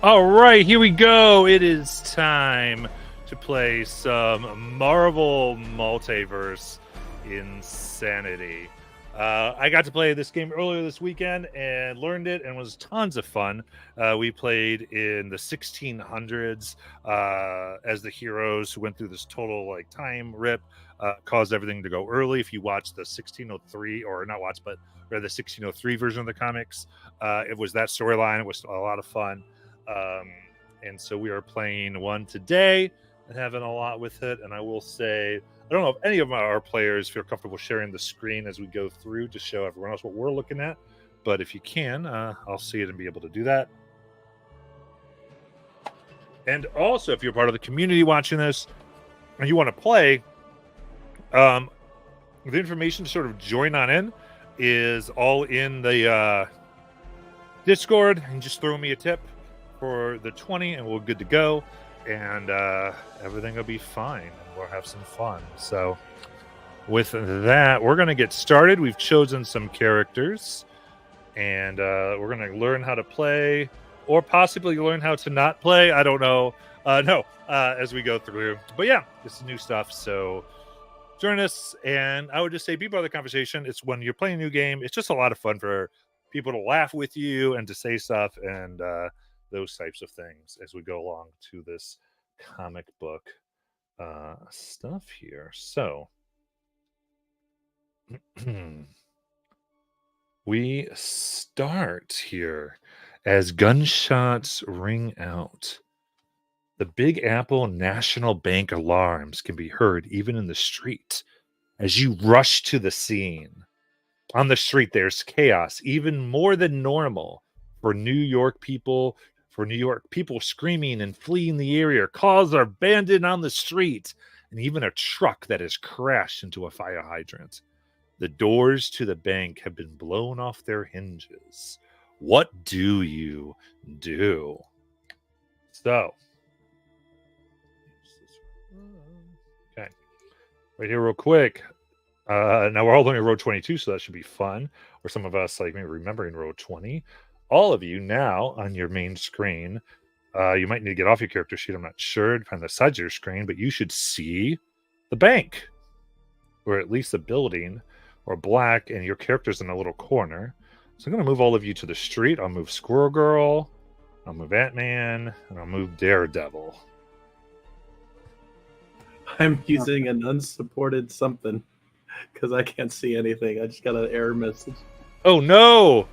All right, here we go. It is time to play some Marvel Multiverse Insanity. I got to play this game earlier this weekend and learned it, and it was tons of fun. We played in the 1600s as the heroes who went through this total time rip, caused everything to go early. If you watch the 1603, or not watch, but read the 1603 version of the comics, it was that storyline. It was a lot of fun. And so we are playing one today and having a lot with it. And I will say, I don't know if any of our players feel comfortable sharing the screen as we go through to show everyone else what we're looking at. But if you can, I'll see it and be able to do that. And also, if you're part of the community watching this and you want to play, the information to sort of join on in is all in the Discord. And just throw me a tip for the 20 and we're good to go, and everything will be fine and we'll have some fun. So with that, we're going to get started. We've chosen some characters and we're going to learn how to play, or possibly learn how to not play. I don't know. As we go through. But yeah, this is new stuff, so join us. And I would just say be part of the conversation. It's when you're playing a new game, it's just a lot of fun for people to laugh with you and to say stuff and those types of things as we go along to this comic book stuff here. So we start here as gunshots ring out. The Big Apple National Bank alarms can be heard even in the street as you rush to the scene. On the street, there's chaos, even more than normal for New York people. Screaming and fleeing the area. Cars are abandoned on the street, and even a truck that has crashed into a fire hydrant. The doors to the bank have been blown off their hinges. What do you do? So, okay, right here real quick. Now we're all only row 22, so that should be fun. Or some of us maybe remembering row 20. All of you now on your main screen, you might need to get off your character sheet. I'm not sure, depending on the size of your screen, but you should see the bank, or at least the building, or black, and your character's in a little corner. So I'm going to move all of you to the street. I'll move Squirrel Girl, I'll move Ant-Man, and I'll move Daredevil. I'm using an unsupported something because I can't see anything. I just got an error message. Oh no!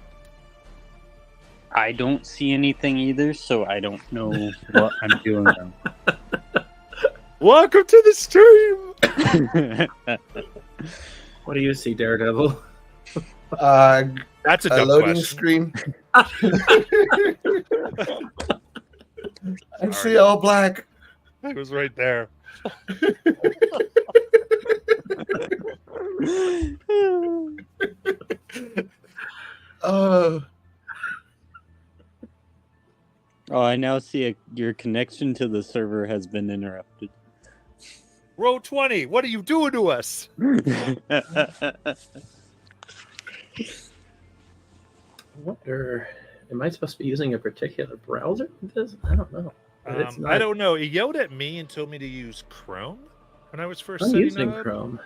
I don't see anything either, so I don't know what I'm doing now. Welcome to the stream! What do you see, Daredevil? That's a dumb loading question. screen. I see all black. It was right there. Oh, I now see your connection to the server has been interrupted. Row 20, what are you doing to us? I wonder, am I supposed to be using a particular browser for this? I don't know. It's not. I don't know. He yelled at me and told me to use Chrome when I was first I'm setting using up. Chrome.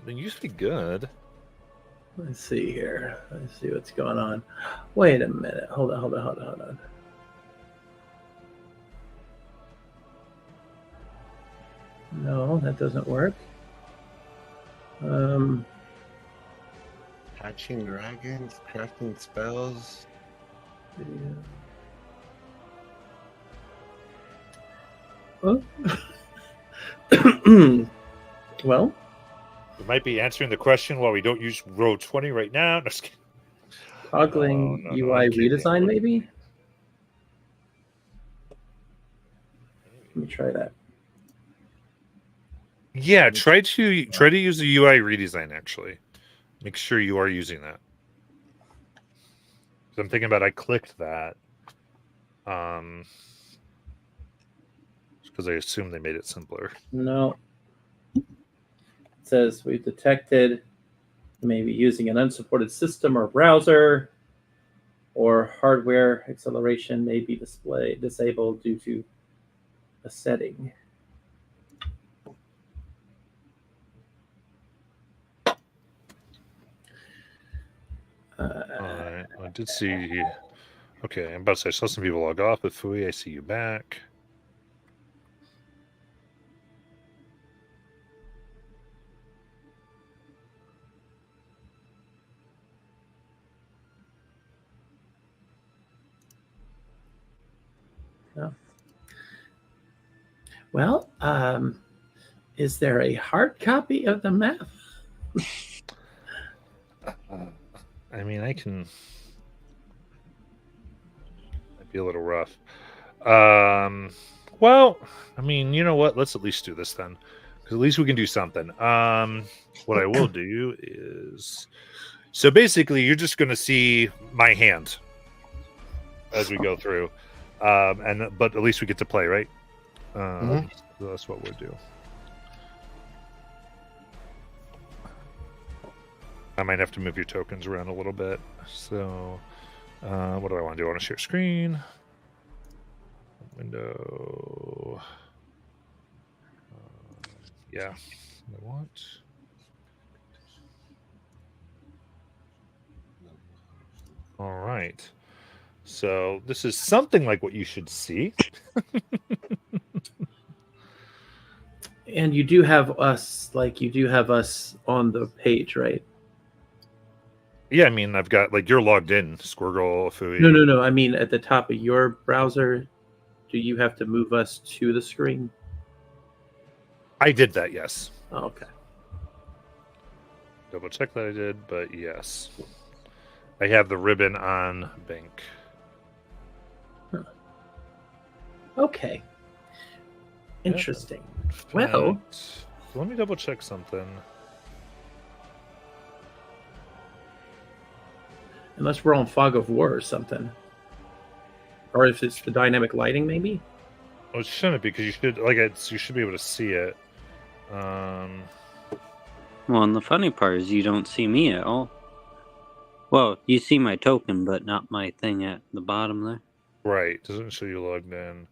Then used to be good. Let's see here. Let's see what's going on. Wait a minute. Hold on. No, that doesn't work. Hatching dragons, crafting spells. Video. Oh. Well, We might be answering the question while we don't use row 20 right now. No, just kidding. toggling No, UI I'm kidding. redesign, maybe? Let me try that. Yeah, try to use the UI redesign, actually. Make sure you are using that. 'Cause I'm thinking about I clicked that. Because I assume they made it simpler. No. It says we've detected maybe using an unsupported system or browser. or hardware acceleration may be disabled due to a setting. All right. I did see. Okay, I'm about to say I saw some people log off, but Fui, I see you back. Well, is there a hard copy of the map? I mean, I can. Might be a little rough. Well, I mean, you know what? Let's at least do this then, because at least we can do something. What I will do is, so basically, you're just going to see my hand as we go through, but at least we get to play, right? So that's what we'll do. I might have to move your tokens around a little bit. So, what do I want to do? I want to share screen. Window. Yeah, I want. All right. So this is something like what you should see. And you do have us, on the page, right? Yeah, I mean, I've got like you're logged in, Squirgle, Fui. No. I mean, at the top of your browser, do you have to move us to the screen? I did that, yes. Oh, okay. Double check that I did, but yes. I have the ribbon on bank. Huh. Okay. Interesting. Yep. Well, let me double check something. unless we're on Fog of War or something. Or if it's the dynamic lighting, maybe? Oh, it shouldn't be because you should be able to see it. Well, and the funny part is you don't see me at all. Well, you see my token, but not my thing at the bottom there. Right. Doesn't show you logged in.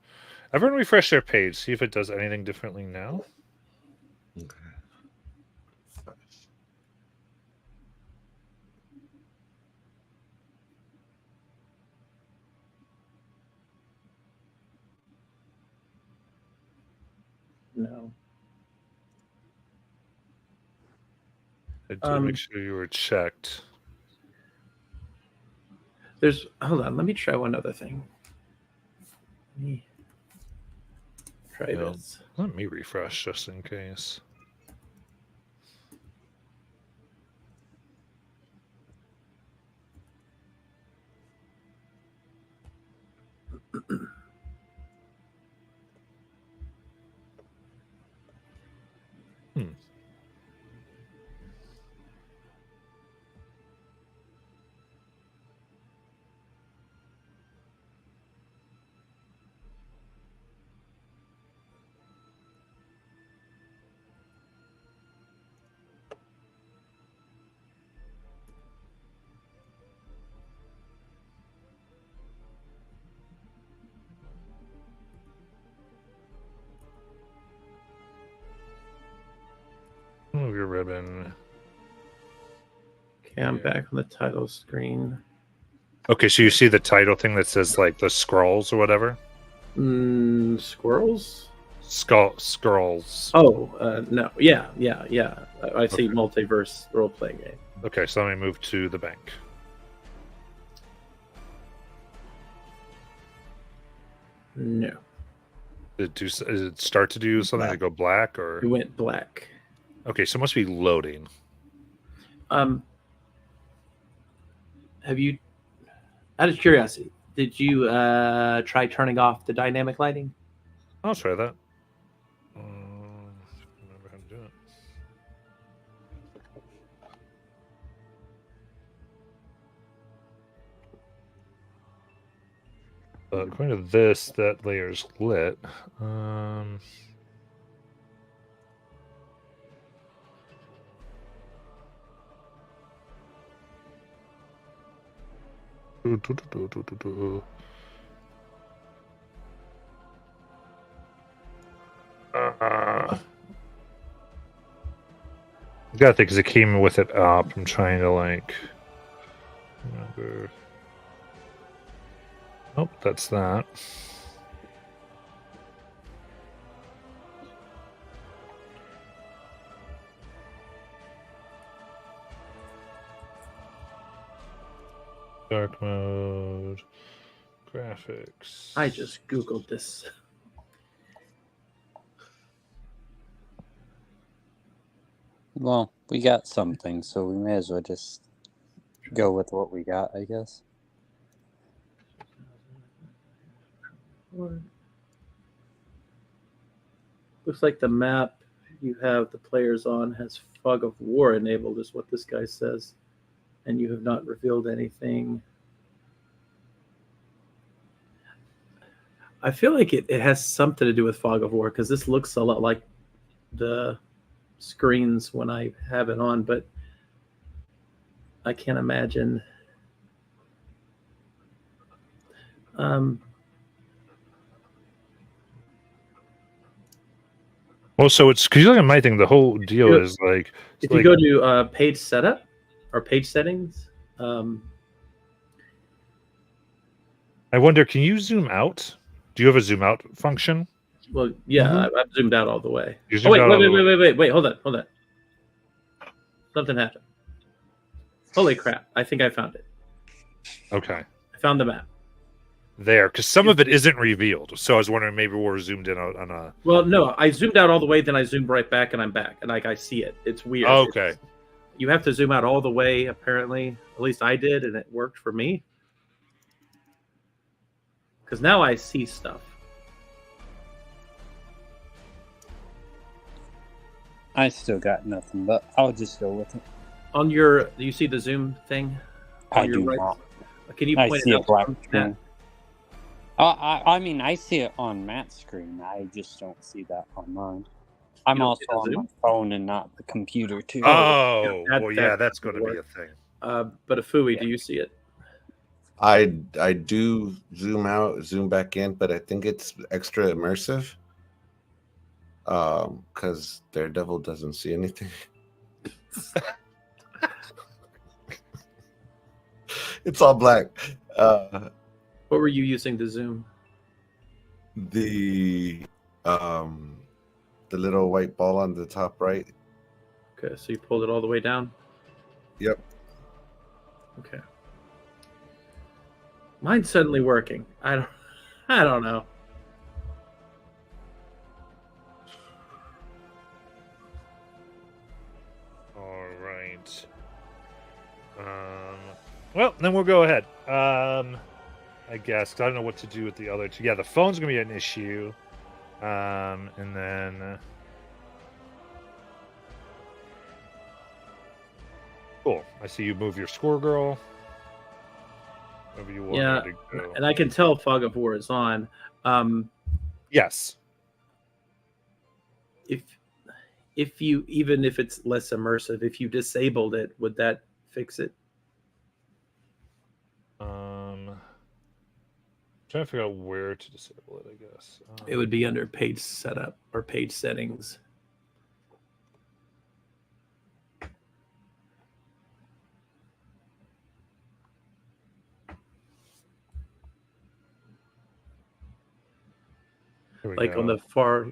Everyone refresh their page. See if it does anything differently now. Okay. No. I do make sure you were checked. Hold on, let me try one other thing. Let me try this. Let me refresh just in case. Move your ribbon. Okay, I'm back on the title screen. Okay, so you see the title thing that says like the scrolls or whatever? Squirrels? Scrolls. Oh, no. Yeah. I see Multiverse role-playing game. Okay, so let me move to the bank. No. Did it start to do something to go black or? It went black. Okay, so it must be loading. Have you, out of curiosity, did you try turning off the dynamic lighting? I'll try that. Remember how to do it. According to this, that layer's lit. Gotta think because it came with it up. I'm trying to like remember. Nope, that's that. Dark mode, graphics. I just Googled this. Well, we got something, so we may as well just go with what we got, I guess. Looks like the map you have the players on has Fog of War enabled, is what this guy says. And you have not revealed anything. I feel like it has something to do with Fog of War, because this looks a lot like the screens when I have it on, but I can't imagine. Well, so it's because you look at my thing. The whole deal is like if you go to page setup or page settings, I wonder, can you zoom out? Do you have a zoom out function? well, yeah, I've zoomed out all the way. You Oh, zoomed out all the way. wait, hold on. Something happened. Holy crap, I think I found it. Okay. I found the map. There, because some of it isn't revealed. So I was wondering maybe we're zoomed in on a. Well, no, I zoomed out all the way, then I zoomed right back, and I'm back, and like I see it. It's weird. Okay. You have to zoom out all the way, apparently. At least I did, and it worked for me. Because now I see stuff. I still got nothing, but I'll just go with it. On your, do you see the zoom thing? On I your do right? not. Can you I point see it a out? black Matt? screen. I mean, I see it on Matt's screen. I just don't see that on mine. I'm You don't also see the on my zoom? phone and not the computer, too. Oh, yeah, well, yeah, that that's going to be work. a thing. But Afui, do you see it? I do zoom out, zoom back in, but I think it's extra immersive. Because Daredevil doesn't see anything. It's all black. What were you using to zoom? The little white ball on the top right. Okay, so you pulled it all the way down? Yep. Okay. Mine's suddenly working. I don't know. All right. Well, then we'll go ahead. I guess, 'cause I don't know what to do with the other two. Yeah, the phone's going to be an issue. And then... Cool. I see you move your score, girl. Wherever you want Yeah, her to go. and I can tell Fog of War is on. Yes. If you, even if it's less immersive, if you disabled it, would that fix it? Trying to figure out where to disable it, I guess. It would be under page setup or page settings. Here we Like go. on the far.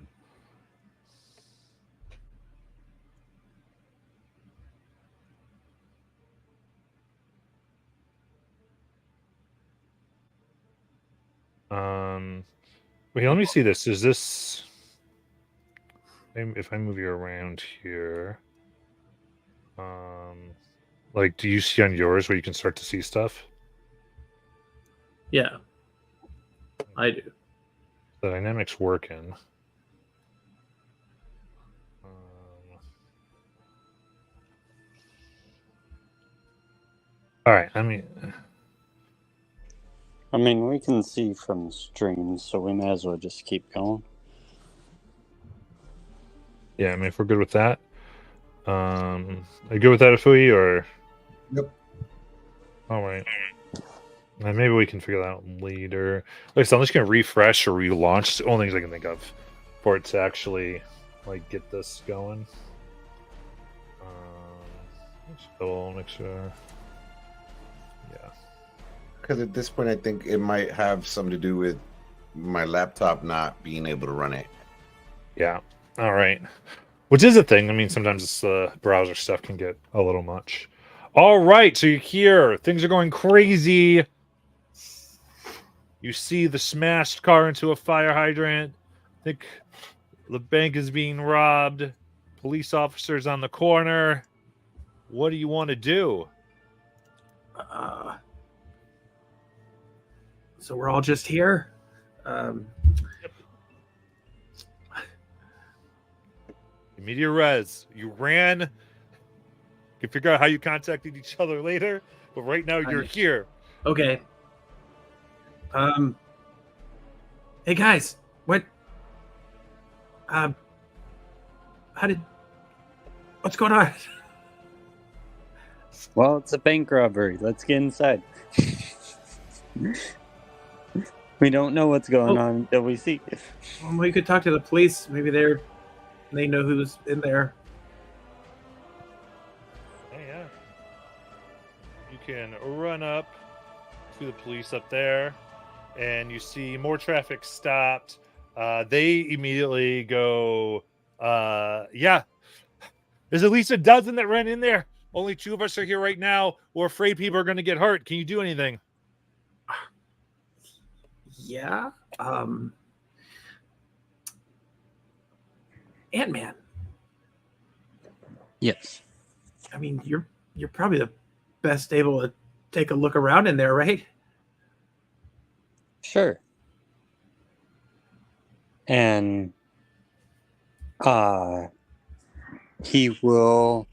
Wait, let me see this. Is this... If I move you around here... like, do you see on yours where you can start to see stuff? Yeah, I do. The dynamics working. All right, I mean, we can see from streams, so we may as well just keep going. yeah, I mean, if we're good with that. Are you good with that, Afui, or? Yep. All right. And maybe we can figure that out later. Like I said, I'm just gonna refresh or relaunch. It's the only things I can think of for it to actually like get this going. Make sure. Yeah. Because at this point, I think it might have something to do with my laptop not being able to run it. Yeah. All right. Which is a thing. I mean, sometimes this browser stuff can get a little much. All right. So you're here. Things are going crazy. You see the smashed car into a fire hydrant. I think the bank is being robbed. Police officers on the corner. What do you want to do? So we're all just here. Media res. You ran. You can figure out how you contacted each other later, but right now you're here. Okay. Hey guys, what? What's going on? Well, it's a bank robbery. Let's get inside. We don't know what's going on until we see. Well, we could talk to the police. Maybe they know who's in there. Yeah. You can run up to the police up there, and you see more traffic stopped. They immediately go, yeah, there's at least a dozen that ran in there. Only 2 of us are here right now. We're afraid people are going to get hurt. Can you do anything? Yeah. Ant-Man. Yes. I mean, you're probably the best able to take a look around in there, right? Sure. And he will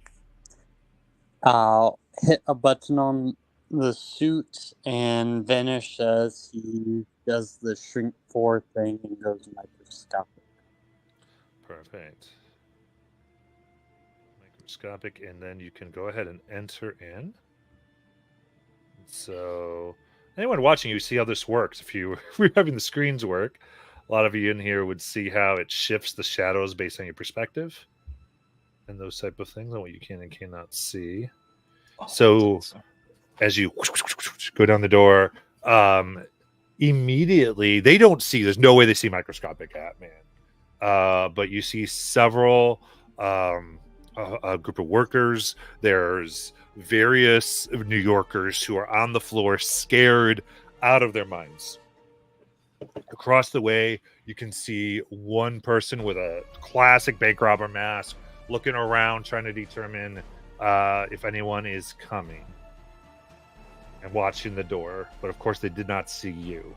hit a button on the suit and vanish as he does the shrink 4 thing and goes microscopic. Perfect. Microscopic, and then you can go ahead and enter in. So anyone watching, you see how this works. If you were having the screens work, a lot of you in here would see how it shifts the shadows based on your perspective and those type of things and what you can and cannot see. So as you go down the door, immediately they don't see, there's no way they see microscopic Ant-Man. But you see several a group of workers. There's various New Yorkers who are on the floor, scared out of their minds. Across the way, you can see one person with a classic bank robber mask looking around, trying to determine if anyone is coming and watching the door. But of course, they did not see you.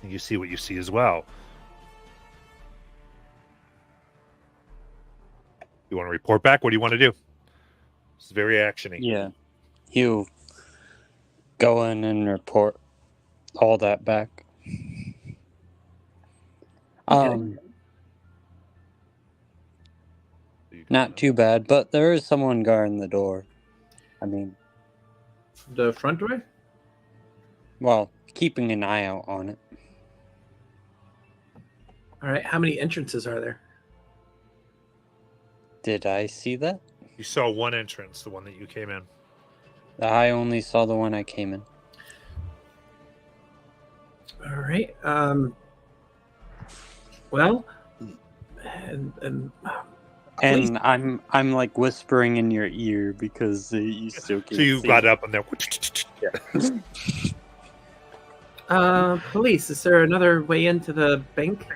And you see what you see as well. You want to report back? What do you want to do? It's very actiony. Yeah. He'll go in and report all that back. Not too bad, but there is someone guarding the door. I mean, the front door? Well, keeping an eye out on it. All right, how many entrances are there? Did I see that? You saw one entrance, the one that you came in. I only saw the one I came in. All right. Well, and I'm like whispering in your ear because you still can't. So you see got up and there. Police, is there another way into the bank?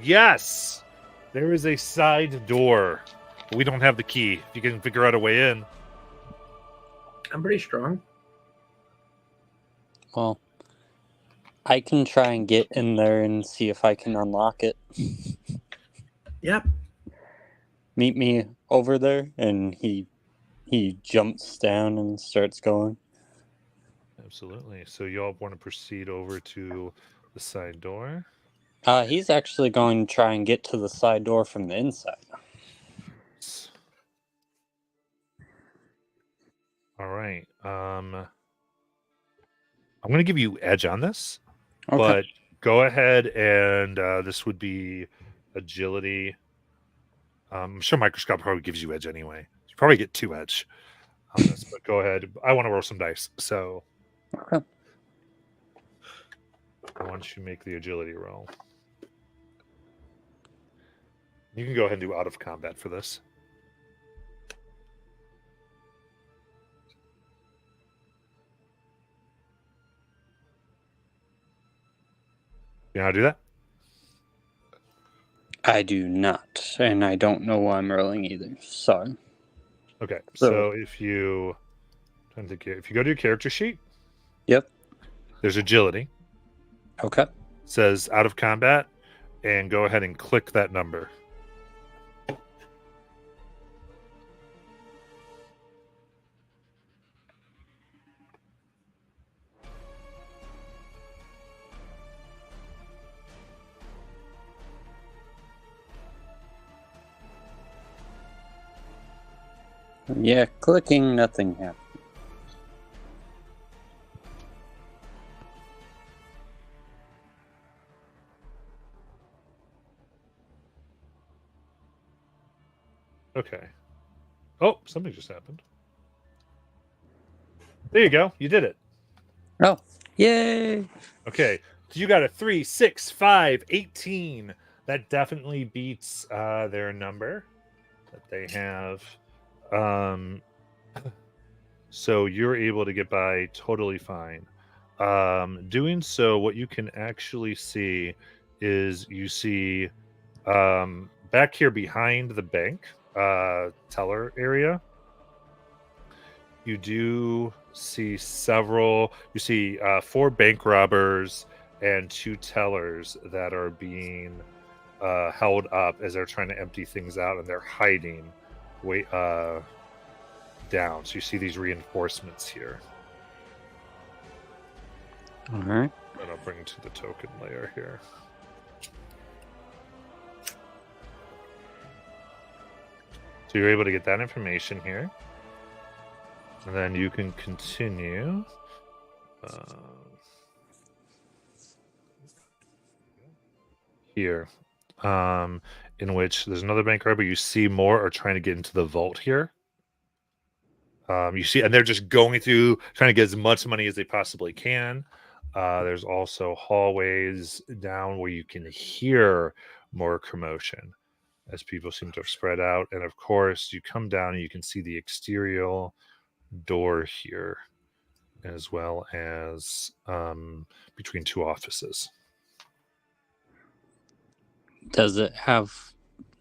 Yes, there is a side door. We don't have the key. If you can figure out a way in. I'm pretty strong. Well, I can try and get in there and see if I can unlock it. Yep. Meet me over there, and he jumps down and starts going. Absolutely. So you all want to proceed over to the side door? He's actually going to try and get to the side door from the inside. All right. I'm going to give you edge on this, Okay. but go ahead and this would be agility. I'm sure Microscope probably gives you edge anyway. You probably get 2 edge on this, but go ahead. I want to roll some dice, so Okay. why don't you make the agility roll? You can go ahead and do out of combat for this. You know how to do that? I do not, and I don't know why I'm rolling either. Sorry. Okay, so if you go to your character sheet, Yep. there's agility. Okay. It says out of combat, and go ahead and click that number. Yeah, clicking, nothing happened. Okay. Oh, something just happened. There you go. You did it. Oh, yay! Okay. So you got a 3, 6, 5, 18. That definitely beats their number that they have. So you're able to get by totally fine. Doing so, what you can actually see is you see back here behind the bank teller area, you do see you see 4 bank robbers and 2 tellers that are being held up as they're trying to empty things out, and they're hiding down. So you see these reinforcements here. All right. That I'll bring to the token layer here. So you're able to get that information here. And then you can continue. Here. In which there's another bank robber. You see more are trying to get into the vault here. You see, and they're just going through, trying to get as much money as they possibly can. There's also hallways down where you can hear more commotion as people seem to have spread out. And of course, you come down and you can see the exterior door here, as well as between 2 offices. Does it have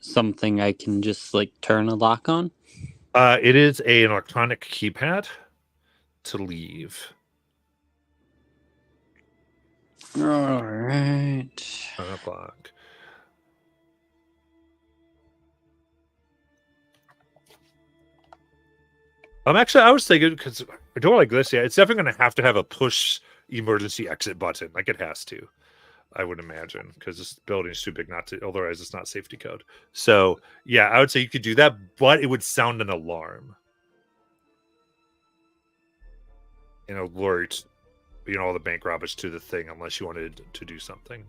something I can just like turn a lock on? It is an electronic keypad to leave. All right. 10 o'clock. Actually, I was thinking, because a door like this, yeah, it's definitely going to have a push emergency exit button. Like it has to, I would imagine, because this building is too big not to. Otherwise, it's not safety code. So, yeah, I would say you could do that, but it would sound an alarm. And alert, all the bank robbers to the thing, unless you wanted to do something.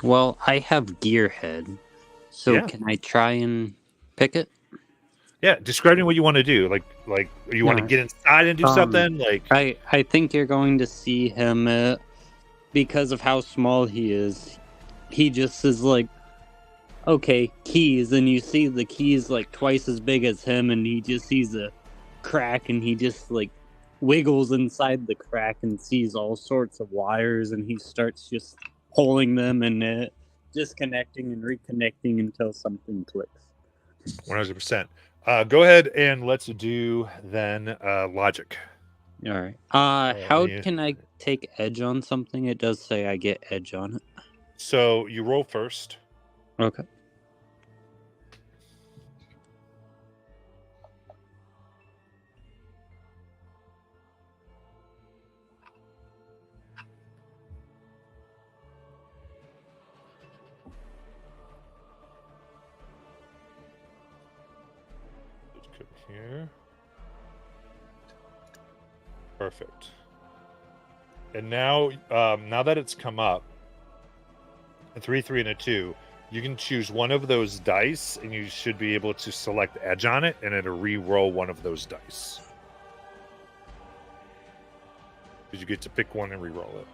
Well, I have Gearhead, so Yeah. can I try and pick it? Yeah, describing what you want to do. Like you want to get inside and do something. Like I think you're going to see him because of how small he is. He just is like, okay, keys, and you see the keys like twice as big as him, and he just sees a crack, and he just like wiggles inside the crack and sees all sorts of wires, and he starts just pulling them and disconnecting and reconnecting until something clicks. 100%. Go ahead and let's do then logic. All right. How can I take edge on something? It does say I get edge on it. So you roll first. Okay. come here. Perfect. And now, now that it's come up, a 3, 3, and a 2, you can choose one of those dice, and you should be able to select edge on it, and it'll re-roll one of those dice. Because you get to pick one and re-roll it.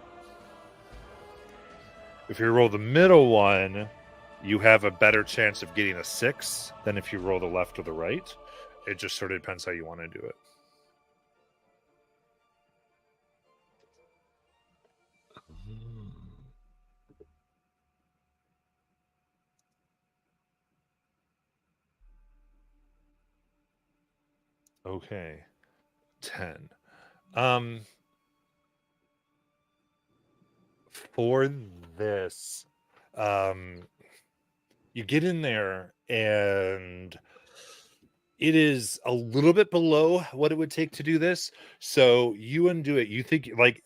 If you roll the middle one, you have a better chance of getting a 6 than if you roll the left or the right. It just sort of depends how you want to do it. Okay. 10. For this, you get in there and it is a little bit below what it would take to do this. So you undo it. You think like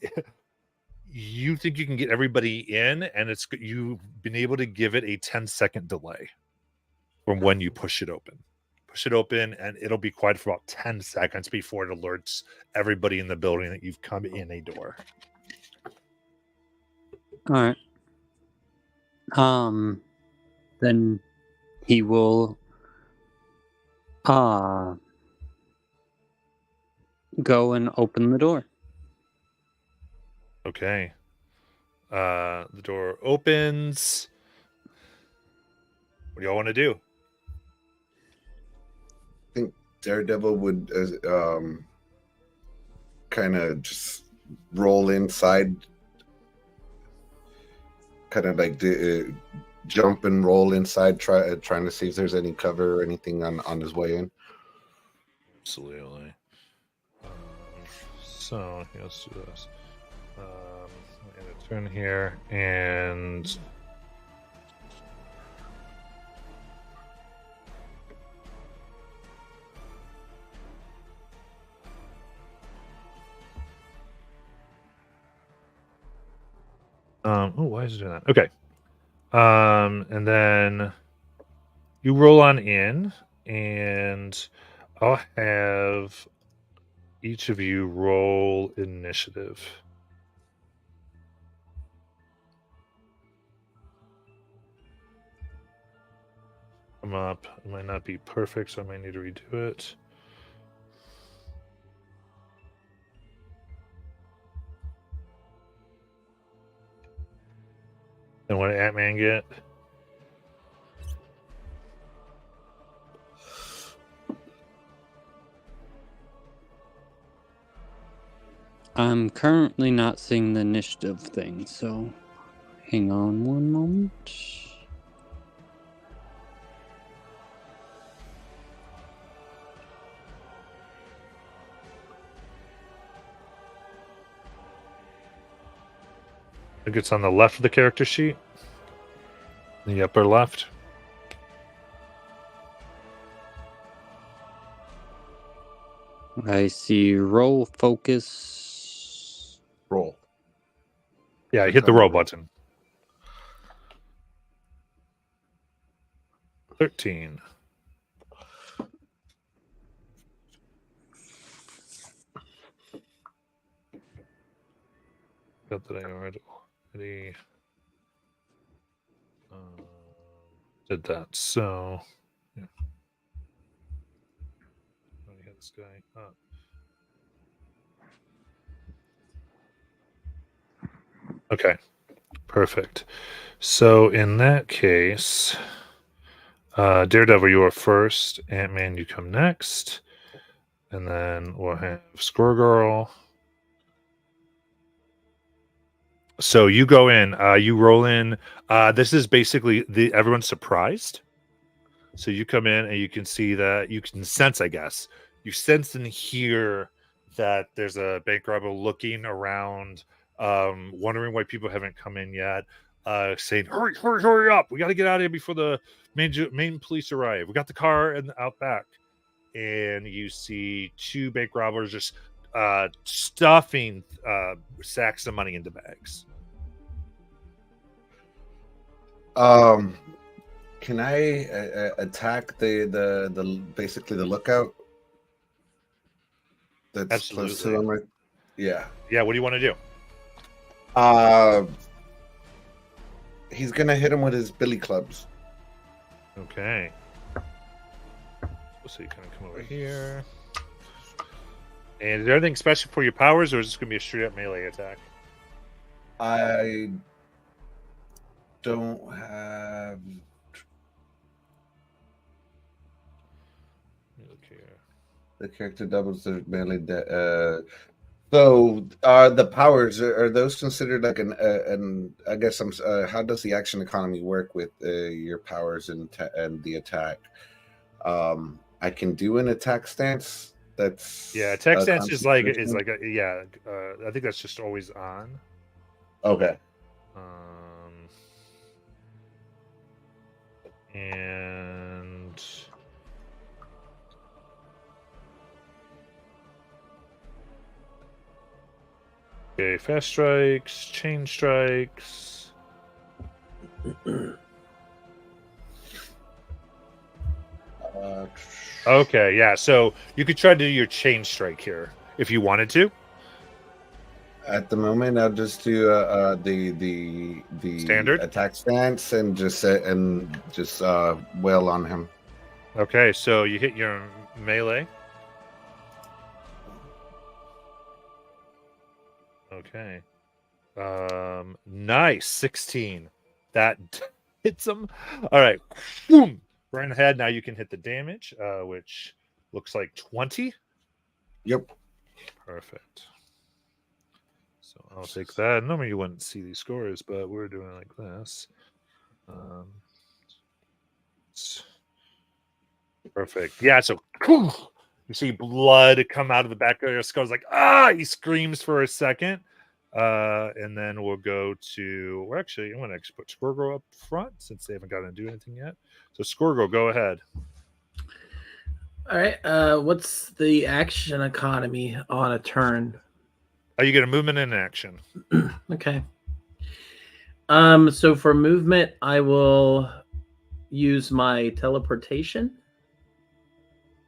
you think you can get everybody in, and you've been able to give it a 10-second delay from when you push it open. Push it open, and it'll be quiet for about 10 seconds before it alerts everybody in the building that you've come in a door. All right. Then he will go and open the door. Okay. The door opens. What do y'all want to do? I think Daredevil would kind of just roll inside, kind of like jump and roll inside, trying to see if there's any cover or anything on his way in. Absolutely. So let's do this. I'm going to turn here and why is it doing that? Okay. And then you roll on in, and I'll have each of you roll initiative. Come up. It might not be perfect, so I might need to redo it. And what did Ant-Man get? I'm currently not seeing the initiative thing, so hang on one moment. I think it's on the left of the character sheet. The upper left. I see roll focus. Roll. Yeah, hit the roll button. 13. Got that I already did that. So, yeah. Let me hit this guy up. Okay, perfect. So in that case, Daredevil, you are first. Ant-Man, you come next. And then we'll have Squirrel Girl. So you go in, you roll in. This is basically everyone's surprised. So you come in and you can see that you can sense, I guess, you sense and hear that there's a bank robber looking around, wondering why people haven't come in yet, saying, hurry up. We got to get out of here before the main police arrive. We got the car out back. And you see 2 bank robbers just stuffing sacks of money into bags. Can I attack the basically the lookout that's close to Absolutely. him, right? Yeah. Yeah, what do you want to do? He's gonna hit him with his billy clubs. Okay. So you kind of come over here. And is there anything special for your powers, or is this going to be a straight up melee attack? I don't have. Let me look here. The character doubles their melee. So the powers are those considered like an? I guess I'm. How does the action economy work with your powers and the attack? I can do an attack stance. That's Yeah, attack stance is like concentration. I think that's just always on. Okay. And okay, fast strikes, chain strikes. Okay, yeah. So you could try to do your chain strike here if you wanted to. At the moment, I'll just do the Standard? attack stance and just wail on him. Okay, so you hit your melee. Okay. Nice. 16. That hits him. All right. Boom. Right in the head. Now you can hit the damage, which looks like 20. Yep. Perfect. So I'll take that. Normally you wouldn't see these scores, but we're doing it like this. Perfect. Yeah, so you see blood come out of the back of your skull. It's like, he screams for a second. And then we'll go to, well, actually, I'm going to put Squirgle up front since they haven't gotten to do anything yet. So, Squirgle, go ahead. All right. What's the action economy on a turn? You get a movement and an action. Okay. So for movement, I will use my teleportation.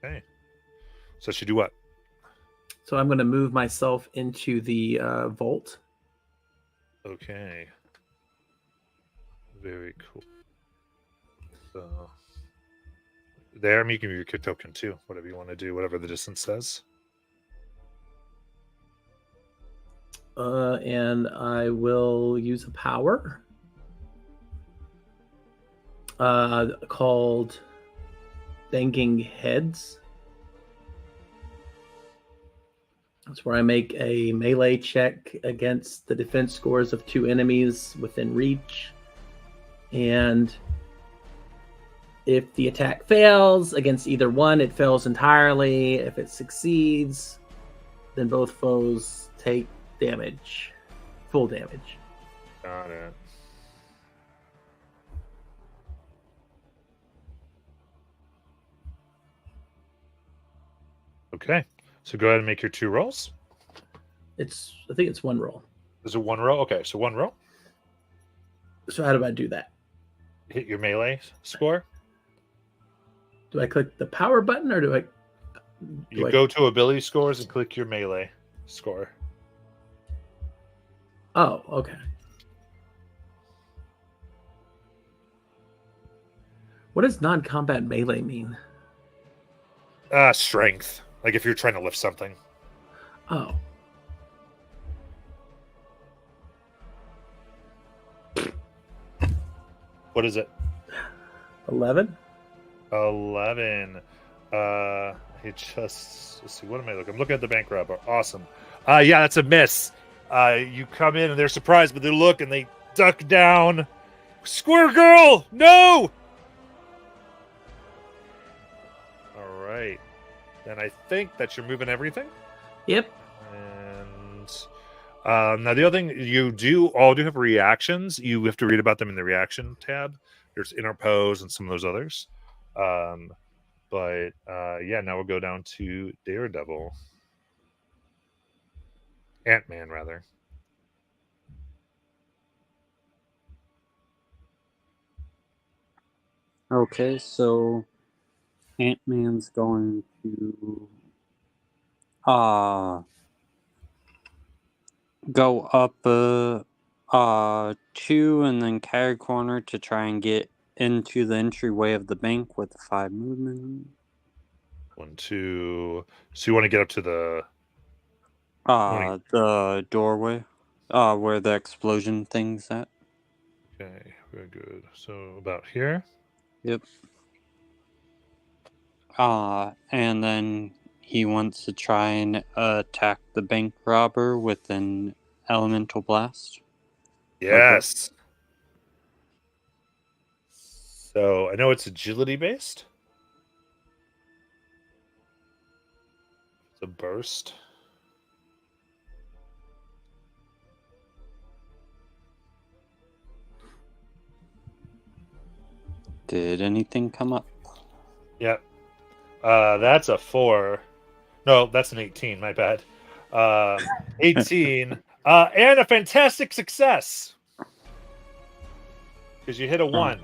Okay. So, should do what? So I'm going to move myself into the vault. Okay. Very cool. So, there, you can move your kick token too, whatever you want to do, whatever the distance says. And I will use a power called Banging Heads. That's where I make a melee check against the defense scores of 2 enemies within reach. And if the attack fails against either one, it fails entirely. If it succeeds, then both foes take damage, full damage. Got it. Okay. So go ahead and make your 2 rolls. I think it's 1 roll. Is it 1 roll? Okay, so 1 roll. So how do I do that? Hit your melee score. Do I click the power button or do I? Go to ability scores and click your melee score. Oh, okay. What does non-combat melee mean? Strength. Like if you're trying to lift something. Oh. What is it? 11? 11. Let's see, what am I looking? I'm looking at the bank robber. Awesome. Yeah, that's a miss. You come in and they're surprised, but they look and they duck down. Square girl! No! All right. Then I think that you're moving everything. Yep. And now the other thing, you do have reactions. You have to read about them in the reaction tab. There's interpose and some of those others. But now we'll go down to Daredevil. Ant-Man, rather. Okay, so Ant-Man's going to Go up 2 and then carry corner to try and get into the entryway of the bank with 5 movement. 1, 2. So you want to get up to the The doorway, where the explosion thing's at. Okay, very good. So about here. Yep. And then he wants to try and attack the bank robber with an elemental blast. Yes. So I know it's agility based. It's a burst. Did anything come up? Yep. That's a 4. No, that's an 18. My bad. 18. And a fantastic success. Because you hit a 1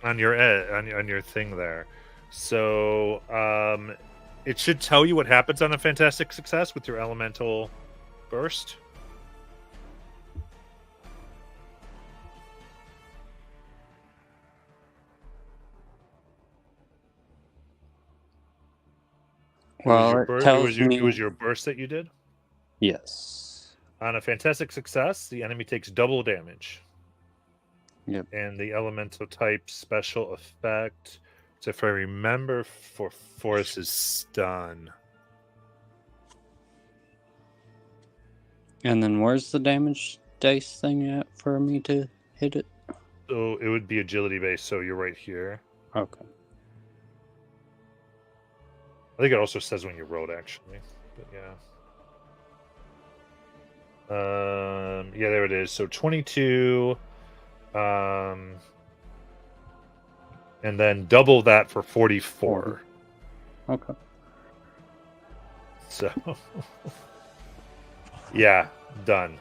on your on your thing there. So it should tell you what happens on a fantastic success with your elemental burst. Well, it tells me it was your burst that you did. yes. On a fantastic success, the enemy takes double damage. Yep. And the elemental type special effect, so if I remember, for force is stun. And then where's the damage dice thing at for me to hit it? So it would be agility based. So you're right here. Okay. I think it also says when you rolled, actually. But yeah. Yeah, there it is. So 22. And then double that for 44. Okay. So yeah, done.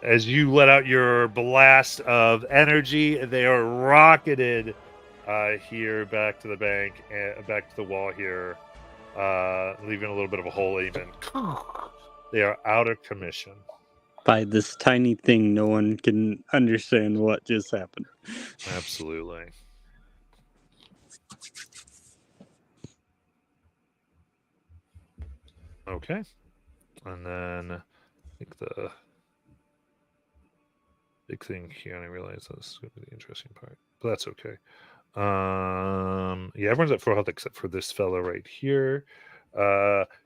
As you let out your blast of energy, they are rocketed here back to the bank and back to the wall here, leaving a little bit of a hole even. They are out of commission. By this tiny thing, no one can understand what just happened. Absolutely. Okay. And then I think the big thing here, and I realize that's going to be the interesting part, but that's okay. Yeah, everyone's at full health except for this fellow right here.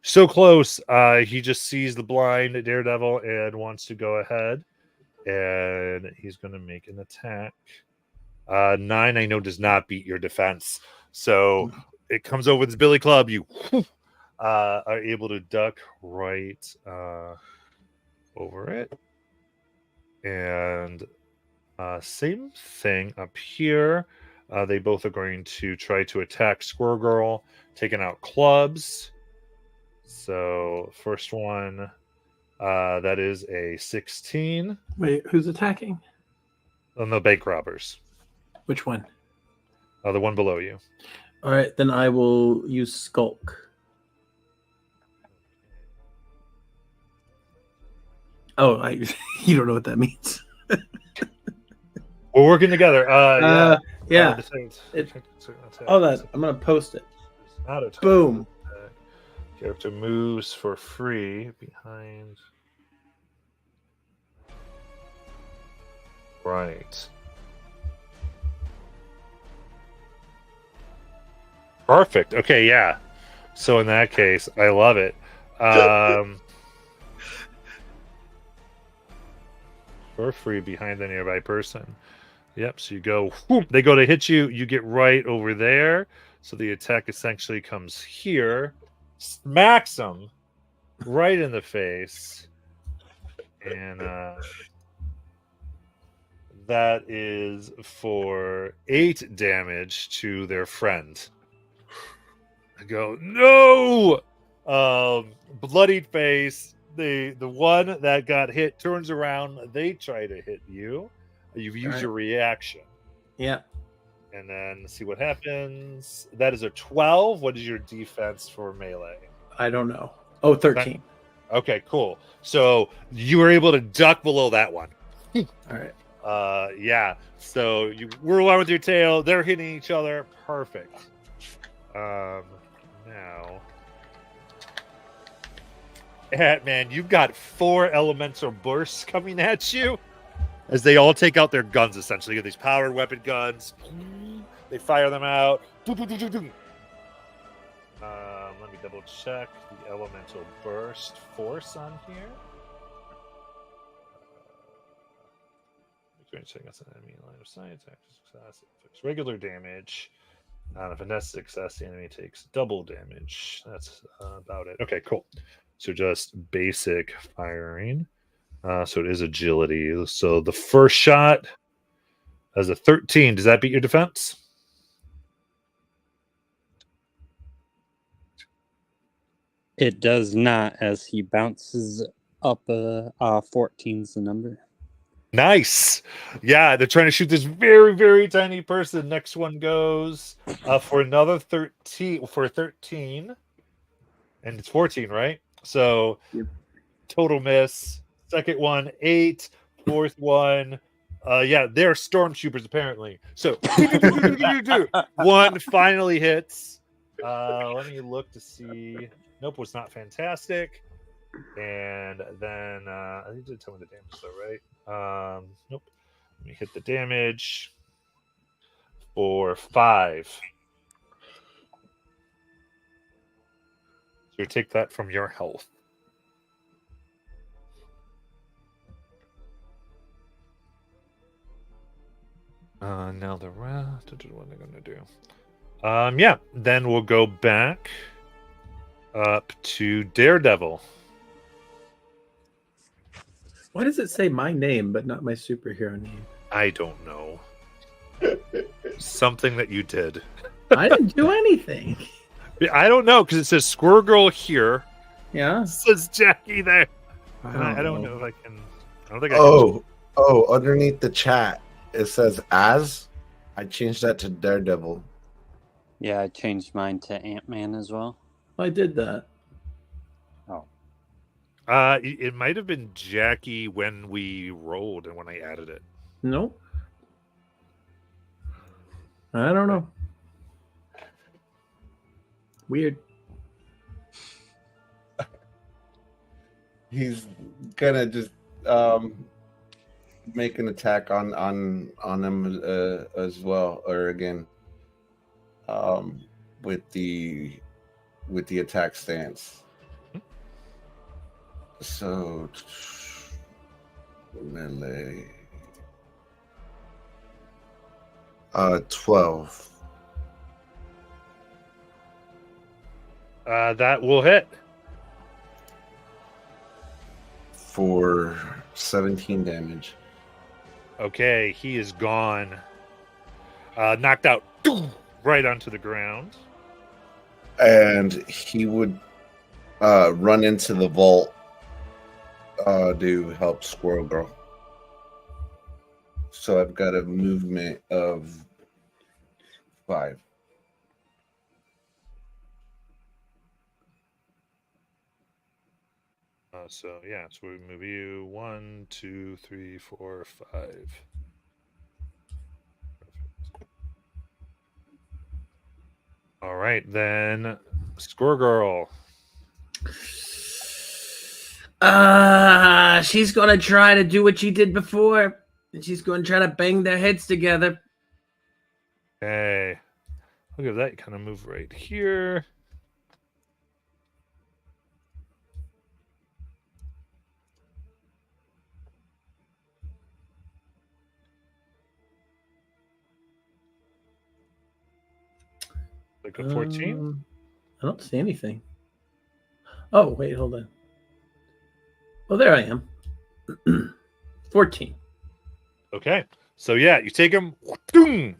So close. He just sees the blind daredevil and wants to go ahead, and he's going to make an attack. 9, I know, does not beat your defense, so it comes over with his billy club. You are able to duck right over it, and same thing up here. They both are going to try to attack Squirrel Girl, taking out clubs. So first one, that is a 16. Wait, who's attacking? On the bank robbers. Which one? The one below you. All right, then I will use Skulk. Oh, you don't know what that means. We're working together. Yeah. I'm gonna post it. Boom. Character moves for free behind. Right. Perfect. Okay, yeah. So in that case, I love it. For free behind the nearby person. Yep, so you go, whoop, they go to hit you, you get right over there. So the attack essentially comes here, smacks them right in the face. And that is for 8 damage to their friend. I go, no! Bloodied face. The one that got hit turns around. They try to hit you. You've used your reaction. Yeah. And then see what happens. That is a 12. What is your defense for melee? I don't know. Oh, 13. Okay, cool. So you were able to duck below that one. All right. Yeah. So you whirl on with your tail. They're hitting each other. Perfect. Now, man, you've got 4 elemental bursts coming at you as they all take out their guns. Essentially, you get these powered weapon guns. They fire them out. Let me double check the elemental burst force on here. Against an enemy in line of sight, attack success, inflicts regular damage. On a finesse success, the enemy takes double damage. That's about it. Okay, cool. So just basic firing. So it is agility. So the first shot as a 13. Does that beat your defense? It does not, as he bounces up. 14's the number. Nice. Yeah, they're trying to shoot this very, very tiny person. Next one goes for another 13. For 13. And it's 14, right? So total miss. Second one, 8. Fourth one. Yeah, they're stormtroopers apparently. So one finally hits. Let me look to see. Nope, was not fantastic. And then I think you did tell me the damage though, right? Nope. Let me hit the damage for 5. So you take that from your health. Now the rest, what they're gonna do? Yeah. Then we'll go back up to Daredevil. Why does it say my name but not my superhero name? I don't know. Something that you did. I didn't do anything. I don't know because it says Squirrel Girl here. Yeah. It says Jackie there. And I don't know if I can. I don't think I Oh, underneath the chat, it says as. I changed that to Daredevil. Yeah, I changed mine to Ant-Man as well. I did that. Oh. It might have been Jackie when we rolled and when I added it. Nope. I don't know. Weird. He's gonna just make an attack on him as well, or again, with the attack stance. So melee 12. That will hit For 17 damage. Okay, he is gone. Knocked out right onto the ground. And he would run into the vault to help Squirrel Girl. So I've got a movement of 5. So we move you 1, 2, 3, 4, 5. All right, then Squirrel Girl. She's gonna try to do what she did before, and she's gonna try to bang their heads together. Okay, look at that. Kind of move right here. Like a 14? I don't see anything. Oh, wait, hold on. Oh, there I am. 14. Okay. So you take him.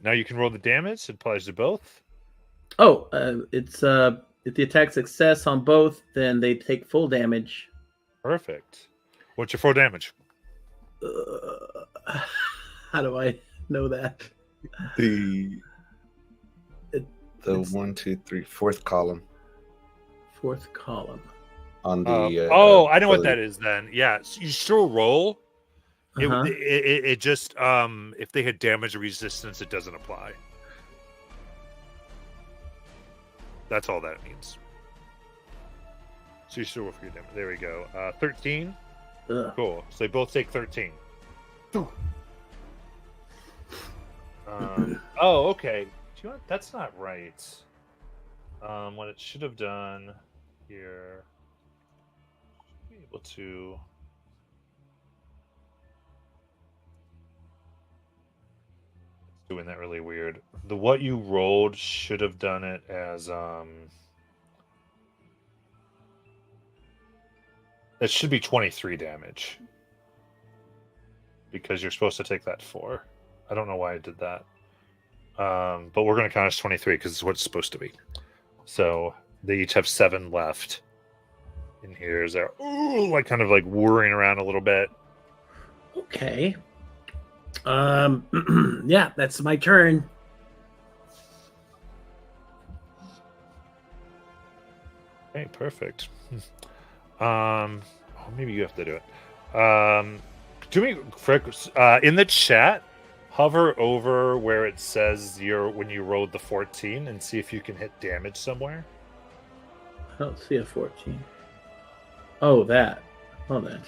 Now you can roll the damage. It applies to both. Oh, it's if the attack success on both, then they take full damage. Perfect. What's your full damage? How do I know that? The 1, 2, 3, fourth column Fourth column. on the. I know what ability. that is. Then, yeah, so you still roll. Uh-huh. It just if they had damage resistance, it doesn't apply. That's all that means. So you still roll for your damage. There we go. 13. Ugh. Cool. So they both take 13. Okay. Do you know what? That's not right. What it should have done here. Be able to. It's doing that really weird. The what you rolled should have done it as It should be 23 damage. Because you're supposed to take that 4. I don't know why I did that. But we're going to count as 23 because it's what it's supposed to be. So they each have 7 left. And here's our kind of whirring around a little bit. Okay. Yeah, that's my turn. Okay, perfect. Maybe you have to do it. Do me, Frick, in the chat, hover over where it says when you rolled the 14 and see if you can hit damage somewhere. I don't see a 14. Oh, that. Hold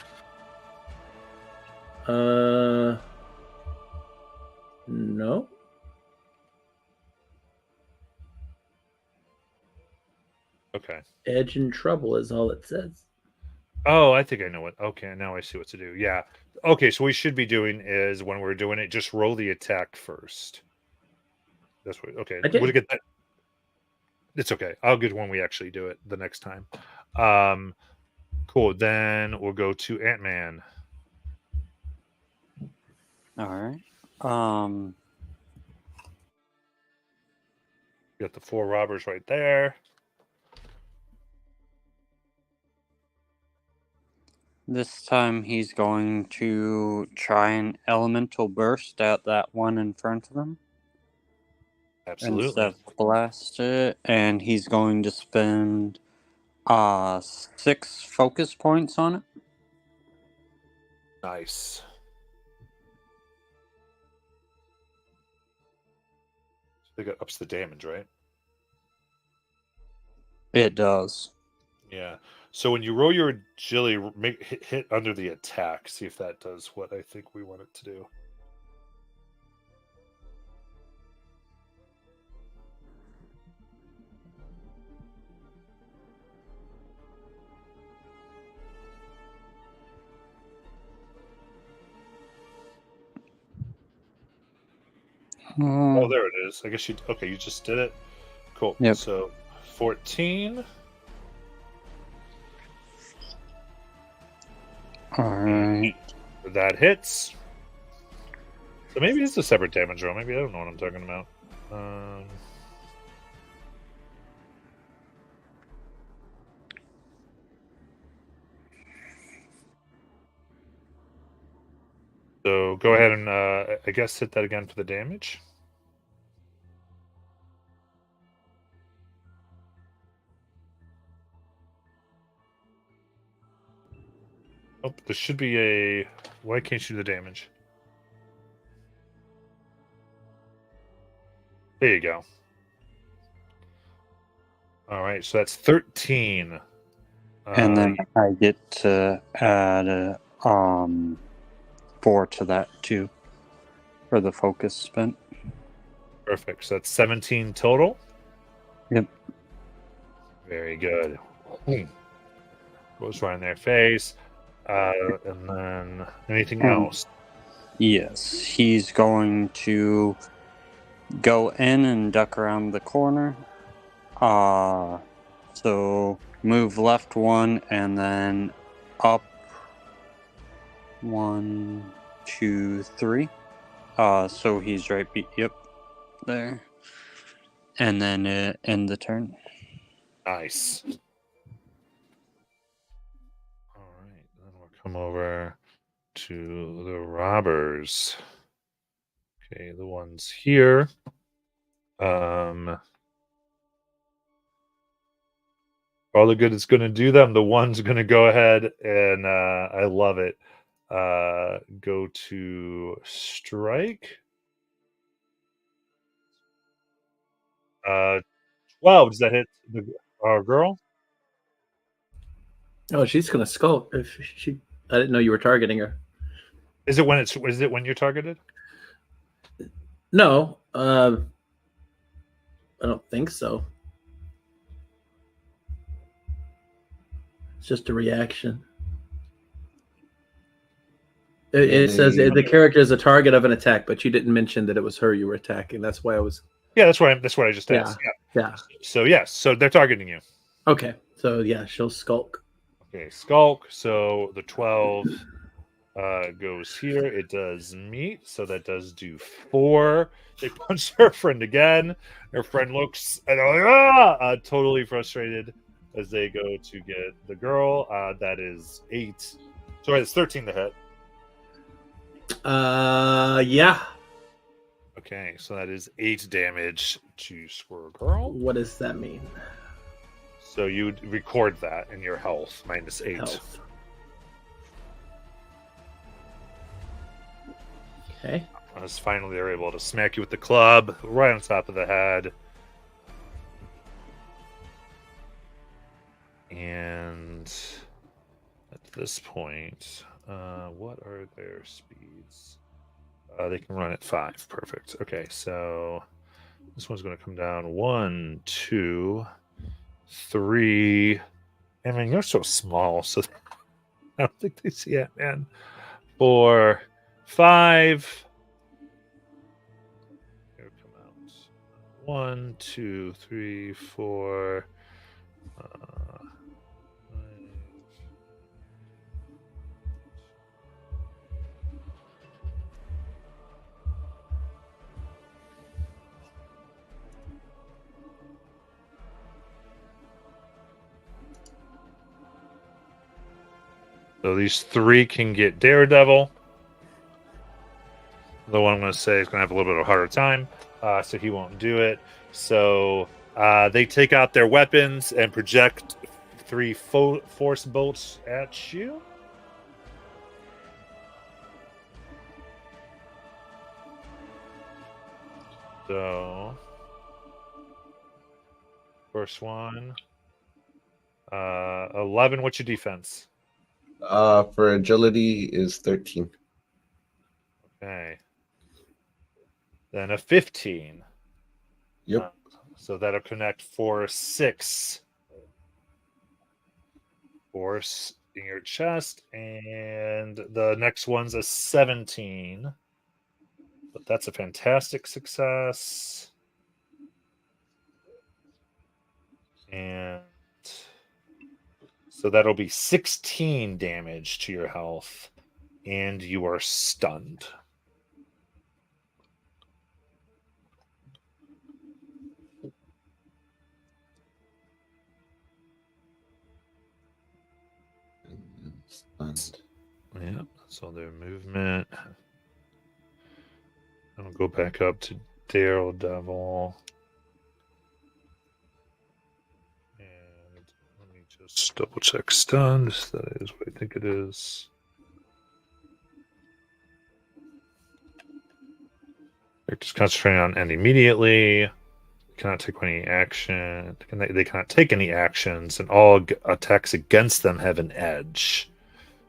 on. No. Okay. Edge in trouble is all it says. Oh, I think I know what. Okay, now I see what to do. Yeah. Okay, so what we should be doing is when we're doing it, just roll the attack first. That's what. Okay. I did. Would it get that? It's okay. I'll get when we actually do it the next time. Cool. Then we'll go to Ant-Man. All right. You got the 4 robbers right there. This time he's going to try an elemental burst at that one in front of him. Absolutely. Instead of blast it, and he's going to spend 6 focus points on it. Nice. I think it ups the damage, right? It does. Yeah. So when you roll your agility, hit under the attack. See if that does what I think we want it to do. Oh, there it is. I guess you just did it. Cool. Yep. So 14. Alright. That hits. So maybe it's a separate damage roll. Maybe I don't know what I'm talking about. So go ahead and I guess hit that again for the damage. Oh, there should be a. Why can't you do the damage? There you go. All right, so that's 13. And then I get to add a 4 to that too for the focus spent. Perfect. So that's 17 total. Yep. Very good. Goes right in their face. And then anything else? Yes, he's going to go in and duck around the corner. So move left 1 and then up 1, 2, 3. So he's right. Yep, there. And then end the turn. Nice. All right, then we'll come over to the robbers. Okay, the ones here. all the good it's going to do them, the one's going to go ahead and I love it. Go to strike. 12. Does that hit the girl? Oh, she's gonna skulk. If she, I didn't know you were targeting her. Is it when you're targeted? No, I don't think so. It's just a reaction. It says the character is a target of an attack, but you didn't mention that it was her you were attacking. That's why I was. Yeah, that's what I just asked. Yeah. So yes, so they're targeting you. Okay. So yeah, she'll skulk. Okay, skulk. So the 12 goes here. It does meet, so that does do 4. They punch her friend again. Her friend looks and they're like, totally frustrated as they go to get the girl. That is 8. Sorry, it's 13 to hit. Yeah. Okay, so that is 8 damage to Squirrel Girl. What does that mean? So you record that in your health, -8. Health. Okay. As finally they're able to smack you with the club right on top of the head. And at this point, what are their speeds? They can run at 5. Perfect. Okay, so this one's going to come down 1, 2, 3. I mean, you're so small, so I don't think they see it, man. 4, 5. Here come out. 1, 2, 3, 4. 5. So these 3 can get Daredevil. The one I'm going to say is going to have a little bit of a harder time, so he won't do it. So they take out their weapons and project 3 force bolts at you. So first one, 11. What's your defense? For agility is 13. Okay. Then a 15. Yep. So that'll connect for 6. Force in your chest. And the next one's a 17. But that's a fantastic success. And so that'll be 16 damage to your health. And you are stunned. Stunned. Yeah, so their movement. I'll go back up to Daredevil. And let me just double check stunned. That is what I think it is. They're just concentrating on end immediately. Cannot take any action. They cannot take any actions, and all attacks against them have an edge.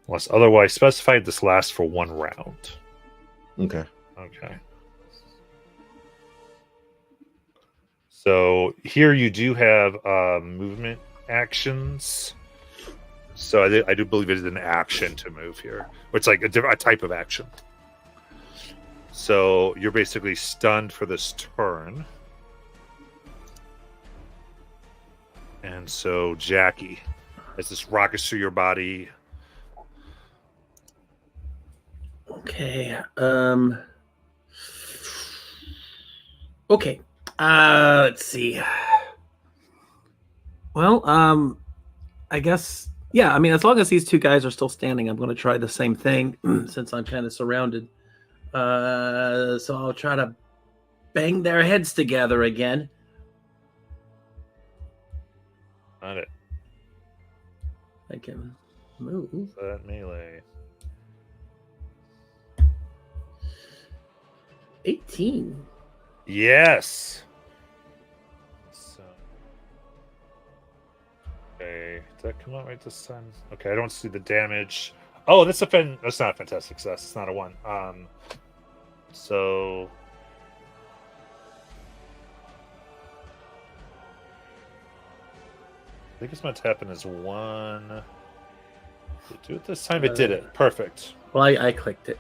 Unless otherwise specified, this lasts for 1 round. Okay. Okay. So here you do have movement actions. So I do believe it is an action to move here. It's like a type of action. So you're basically stunned for this turn. And so Jackie, as this rockets through your body. Okay. Okay. Let's see. Well, I guess, yeah, I mean, as long as these 2 guys are still standing, I'm going to try the same thing since I'm kind of surrounded. So I'll try to bang their heads together again. Got it. I can move. That melee. 18. Yes. So, okay, did that come out right this time? Okay, I don't see the damage. Oh, that's that's not a fantastic success. It's not a 1. So I think it's meant to happen as 1. Did it do it this time? It did it. Perfect. Well, I clicked it.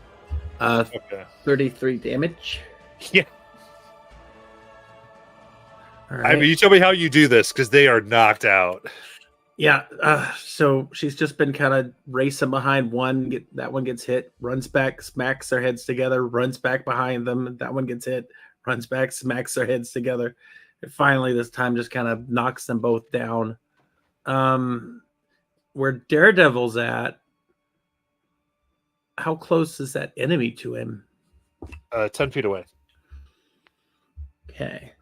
Okay. 33 damage. Yeah. All I right. mean, you tell me how you do this because they are knocked out. Yeah. So she's just been kind of racing behind one. That one gets hit, runs back, smacks their heads together, runs back behind them. That one gets hit, runs back, smacks their heads together. And finally, this time just kind of knocks them both down. Where Daredevil's at, how close is that enemy to him? 10 feet away. Okay.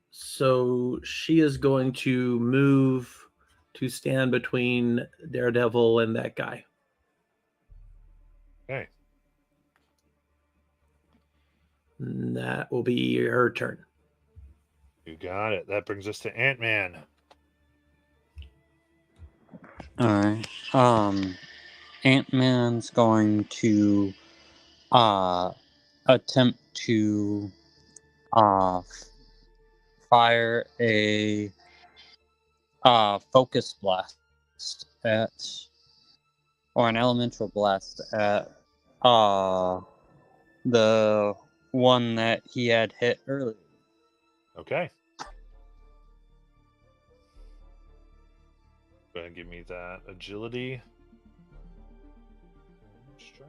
So she is going to move to stand between Daredevil and that guy. Okay. And that will be her turn. You got it. That brings us to Ant-Man. Alright. Ant-Man's going to attempt to fire a focus blast at, or an elemental blast at the one that he had hit earlier. Okay. Go ahead and give me that agility. Strike.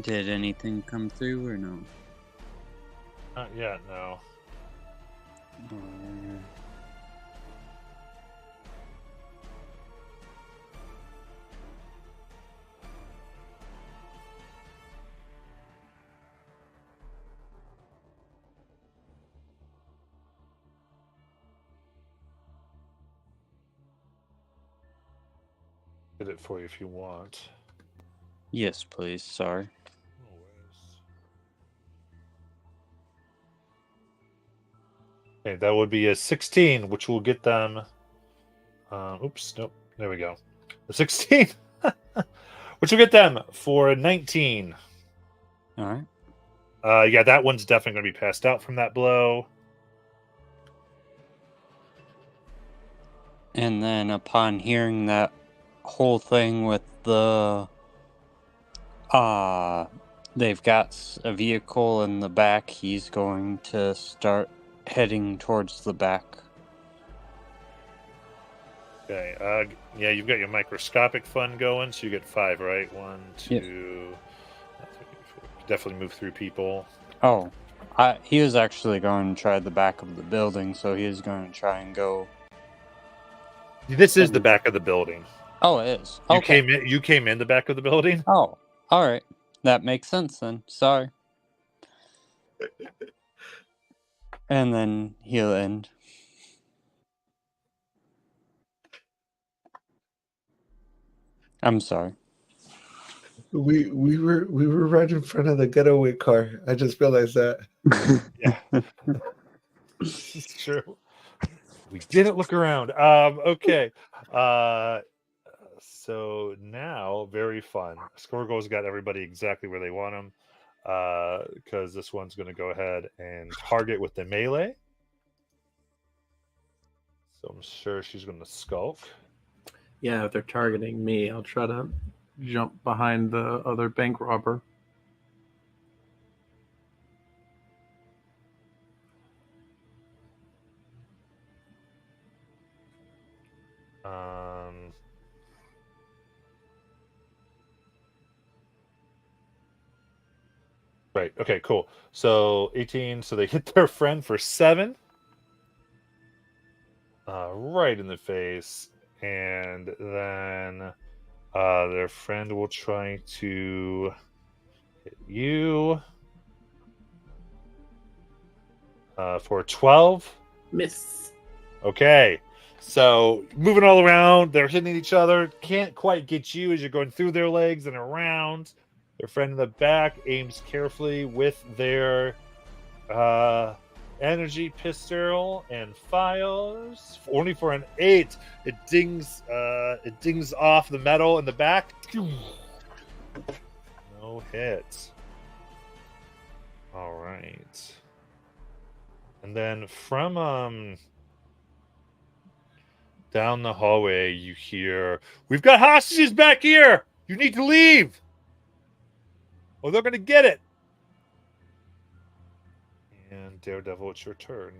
Did anything come through or no? Not yet, no. Did it for you if you want. Yes, please. Sorry. No worries. Okay, that would be a 16, which will get them. Oops, nope. There we go. A 16, which will get them for a 19. All right. Yeah, that one's definitely going to be passed out from that blow. And then upon hearing that whole thing with the they've got a vehicle in the back, he's going to start heading towards the back. Okay. Yeah, you've got your microscopic fun going, so you get 5, right? 1, 2. Definitely move through people. Oh, he was actually going to try the back of the building, so he was going to try and go. This is the back of the building. Oh, it is. You Okay. came in the back of the building. Oh, all right. That makes sense then. Sorry. And then he'll end. I'm sorry. We were right in front of the getaway car. I just realized that. Yeah, this is true. We didn't look around. Okay. So now, very fun. Scorgo's got everybody exactly where they want them. Because this one's going to go ahead and target with the melee. So I'm sure she's going to skulk. Yeah, if they're targeting me, I'll try to jump behind the other bank robber. Right. Okay, cool. So 18. So they hit their friend for 7. Right in the face. And then Their friend will try to hit you for 12. Miss. Okay. So moving all around, they're hitting each other. Can't quite get you as you're going through their legs and around. Their friend in the back aims carefully with their energy pistol and fires only for an 8. It dings off the metal in the back. No hit. All right. And then from down the hallway you hear, "We've got hostages back here. You need to leave or they're going to get it." And Daredevil, it's your turn.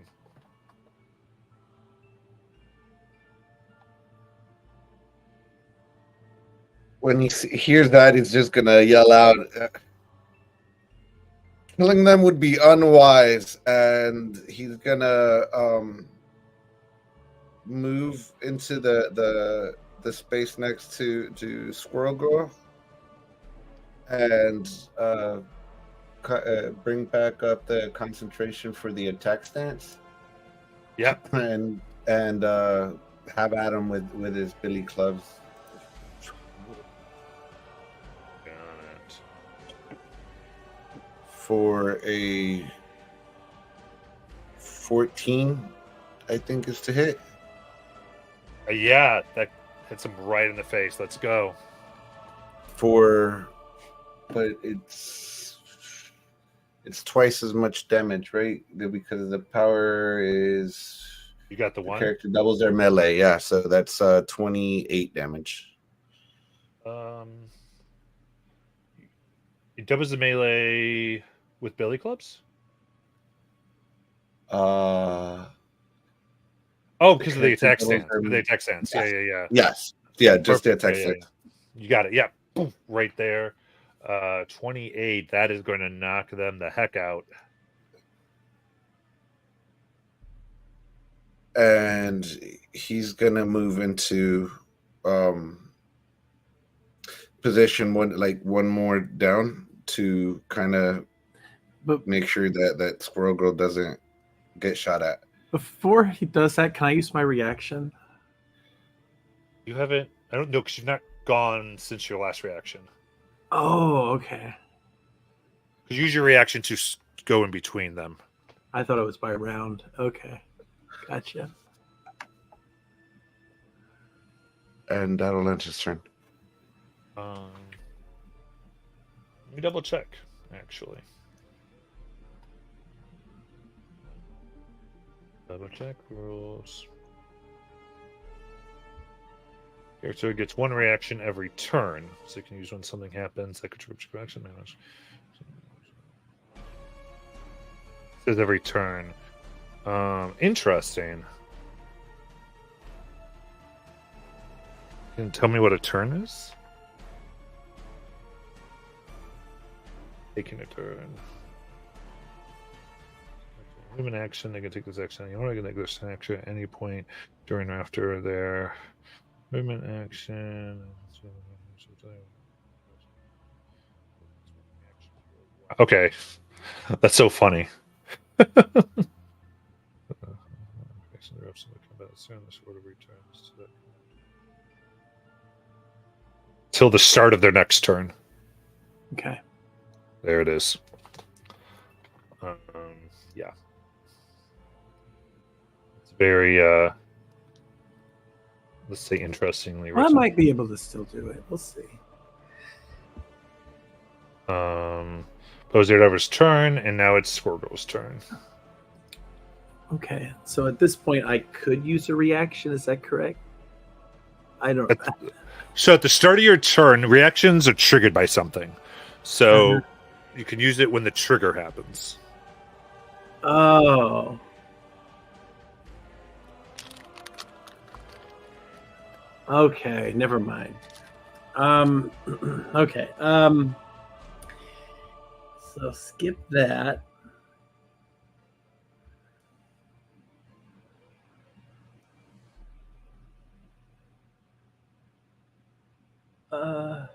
When he hears that, he's just gonna yell out, "Killing them would be unwise," and he's gonna move into the space next to Squirrel Girl and bring back up the concentration for the attack stance. Yep. And have at him with his billy clubs. Got it. For a 14, I think is to hit. Yeah, that hits him right in the face. Let's go. But it's twice as much damage, right? Because the power is, You got the one? character doubles their melee. Yeah, so that's 28 damage. It doubles the melee with billy clubs? Oh, because of the attack stance. The attack stance. Yes. Yeah. Yes. Yeah, just Perfect. the attack Yeah. stance. You got it. Yeah. Boom, right there. 28. That is going to knock them the heck out. And he's gonna move into position one more down to kind of make sure that Squirrel Girl doesn't get shot at. Before he does that, can I use my reaction? You haven't. I don't know because you've not gone since your last reaction. Oh, okay. Because use your reaction to go in between them. I thought it was by round. Okay. Gotcha. And that'll end his turn. Let me double check, actually. Double check rules. Character gets one reaction every turn, so you can use when something happens that contributes to action damage. It says every turn. Interesting. Can you tell me what a turn is? Taking a turn. Movement action, they can take this action. You only can take this action at any point during or after their movement action. Okay. That's so funny. Till the start of their next turn. Okay. There it is. Yeah. It's very, let's say, interestingly I written. might be able to still do it. We'll see. Pose Daredevil's turn, and now it's Squirrel's turn. Okay. So at this point, I could use a reaction. Is that correct? I don't. So at the start of your turn, reactions are triggered by something. So you can use it when the trigger happens. Oh. Okay, never mind. Okay. So skip that. Oh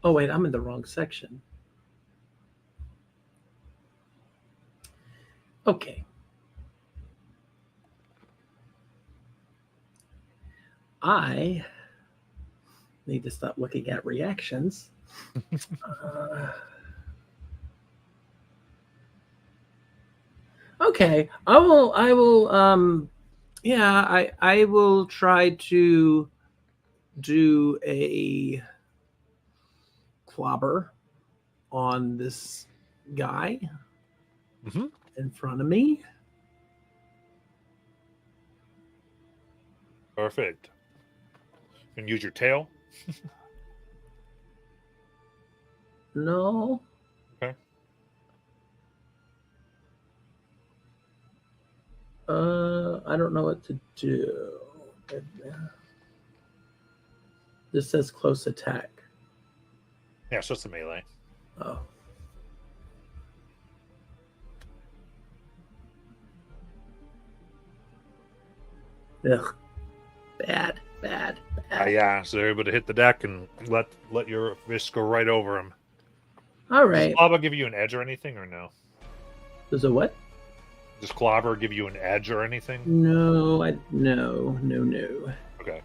wait, I'm in the wrong section. Okay. I need to stop looking at reactions. Okay, I will. Yeah, I will try to do a clobber on this guy Mm-hmm. in front of me. Perfect. You can use your tail. No. Okay. I don't know what to do. This says close attack. Yeah, so it's a melee. Oh. Ugh. Bad. Yeah, so they're able to hit the deck and let your fist go right over him. All Does right. Clobber give you an edge or anything, or no? There's a what? Does Clobber give you an edge or anything? No. Okay.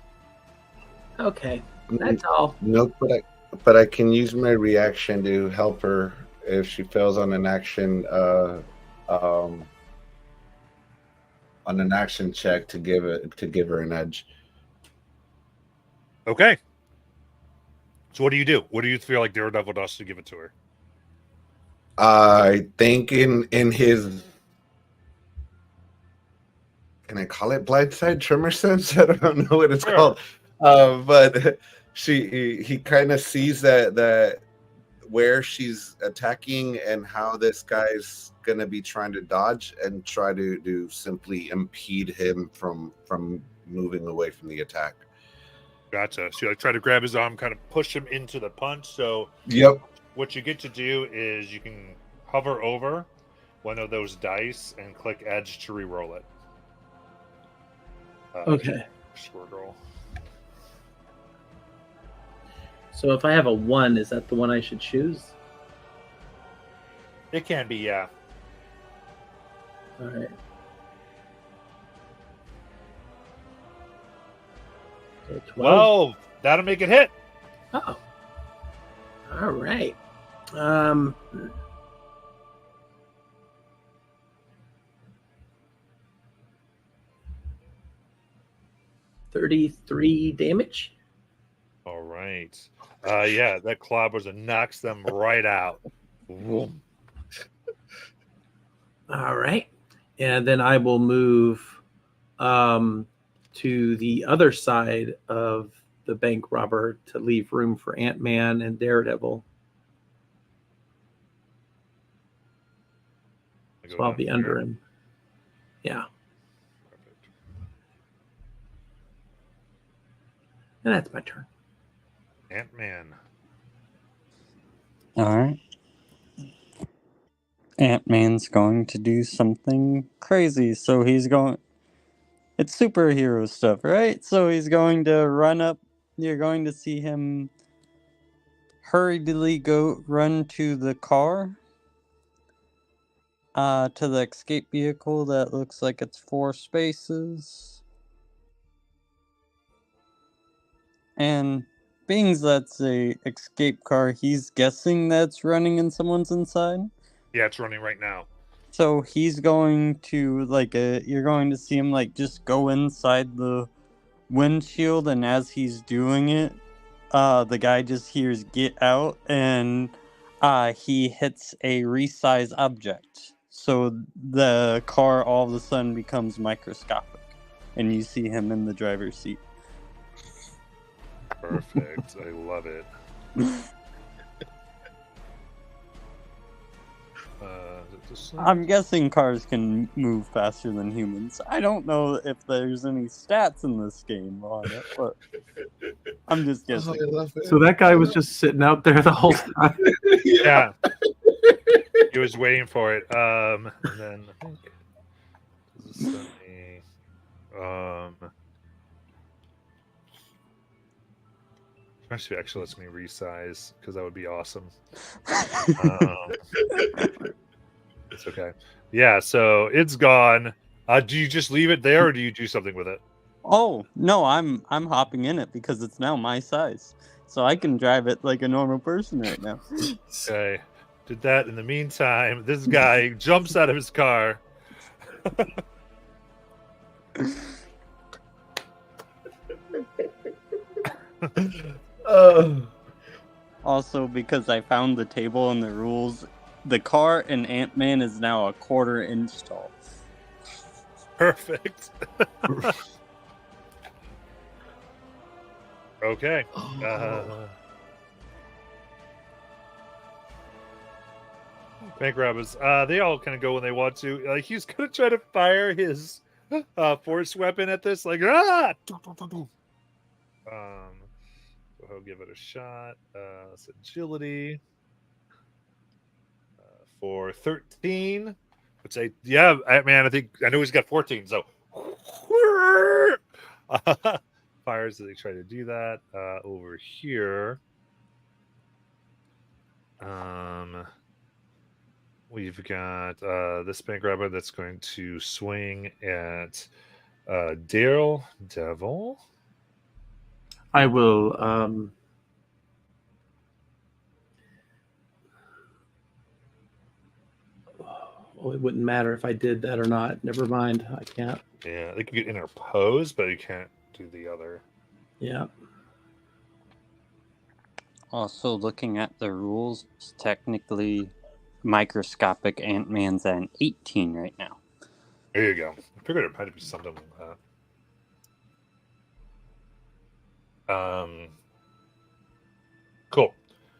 Okay. That's all. No, but I can use my reaction to help her if she fails on an action on an action check to give her an edge. Okay. So what do you do? What do you feel like Daredevil does to give it to her? I think in his, can I call it blindside tremor sense? I don't know what it's called. But he kind of sees that where she's attacking and how this guy's gonna be trying to dodge and try to simply impede him from moving away from the attack. Gotcha. So you like try to grab his arm, kind of push him into the punch. So Yep. what you get to do is you can hover over one of those dice and click edge to re-roll it. Okay. Squirtle. So if I have a 1, is that the one I should choose? It can be, yeah. All right. So 12. Well, that'll make it hit. Oh. All right. 33 damage. All right. Yeah, that clobbers and knocks them right out. Vroom. All right. And then I will move to the other side of the bank robber to leave room for Ant-Man and Daredevil. So I'll be under him. Yeah. Perfect. And that's my turn. Ant-Man. All right. Ant-Man's going to do something crazy, so he's going... It's superhero stuff, right? So he's going to run up. You're going to see him hurriedly run to the car. To the escape vehicle that looks like it's 4 spaces. And being that's a escape car, he's guessing that's running and someone's inside. Yeah, it's running right now. So he's going to you're going to see him just go inside the windshield, and as he's doing it, the guy just hears "get out," and he hits a resized object. So the car all of a sudden becomes microscopic, and you see him in the driver's seat. Perfect. I love it. Is it this one? I'm guessing cars can move faster than humans. I don't know if there's any stats in this game on it, but I'm just guessing. I love it. So that guy was just sitting out there the whole time. Yeah. He was waiting for it. And then I think does this send me Actually lets me resize because that would be awesome. It's okay. Yeah, so it's gone. Do you just leave it there, or do you do something with it? Oh no, I'm hopping in it because it's now my size, so I can drive it like a normal person right now. Okay. Did that. In the meantime, this guy jumps out of his car. Also, because I found the table and the rules, the car in Ant-Man is now a 1/4 inch tall. Perfect. Okay. Bank robbers. They all kind of go when they want to. Like he's gonna try to fire his force weapon at this. Like So he'll give it a shot. It's agility for 13. Which I man. I know he's got 14. So fires as they try to do that. Over here. We've got this bank robber that's going to swing at Daredevil. I will. Oh, it wouldn't matter if I did that or not. Never mind. I can't. Yeah, they can get interpose, but you can't do the other. Yeah. Also, looking at the rules, technically, microscopic Ant-Man's an 18 right now. There you go. I figured it might be something like that. Cool.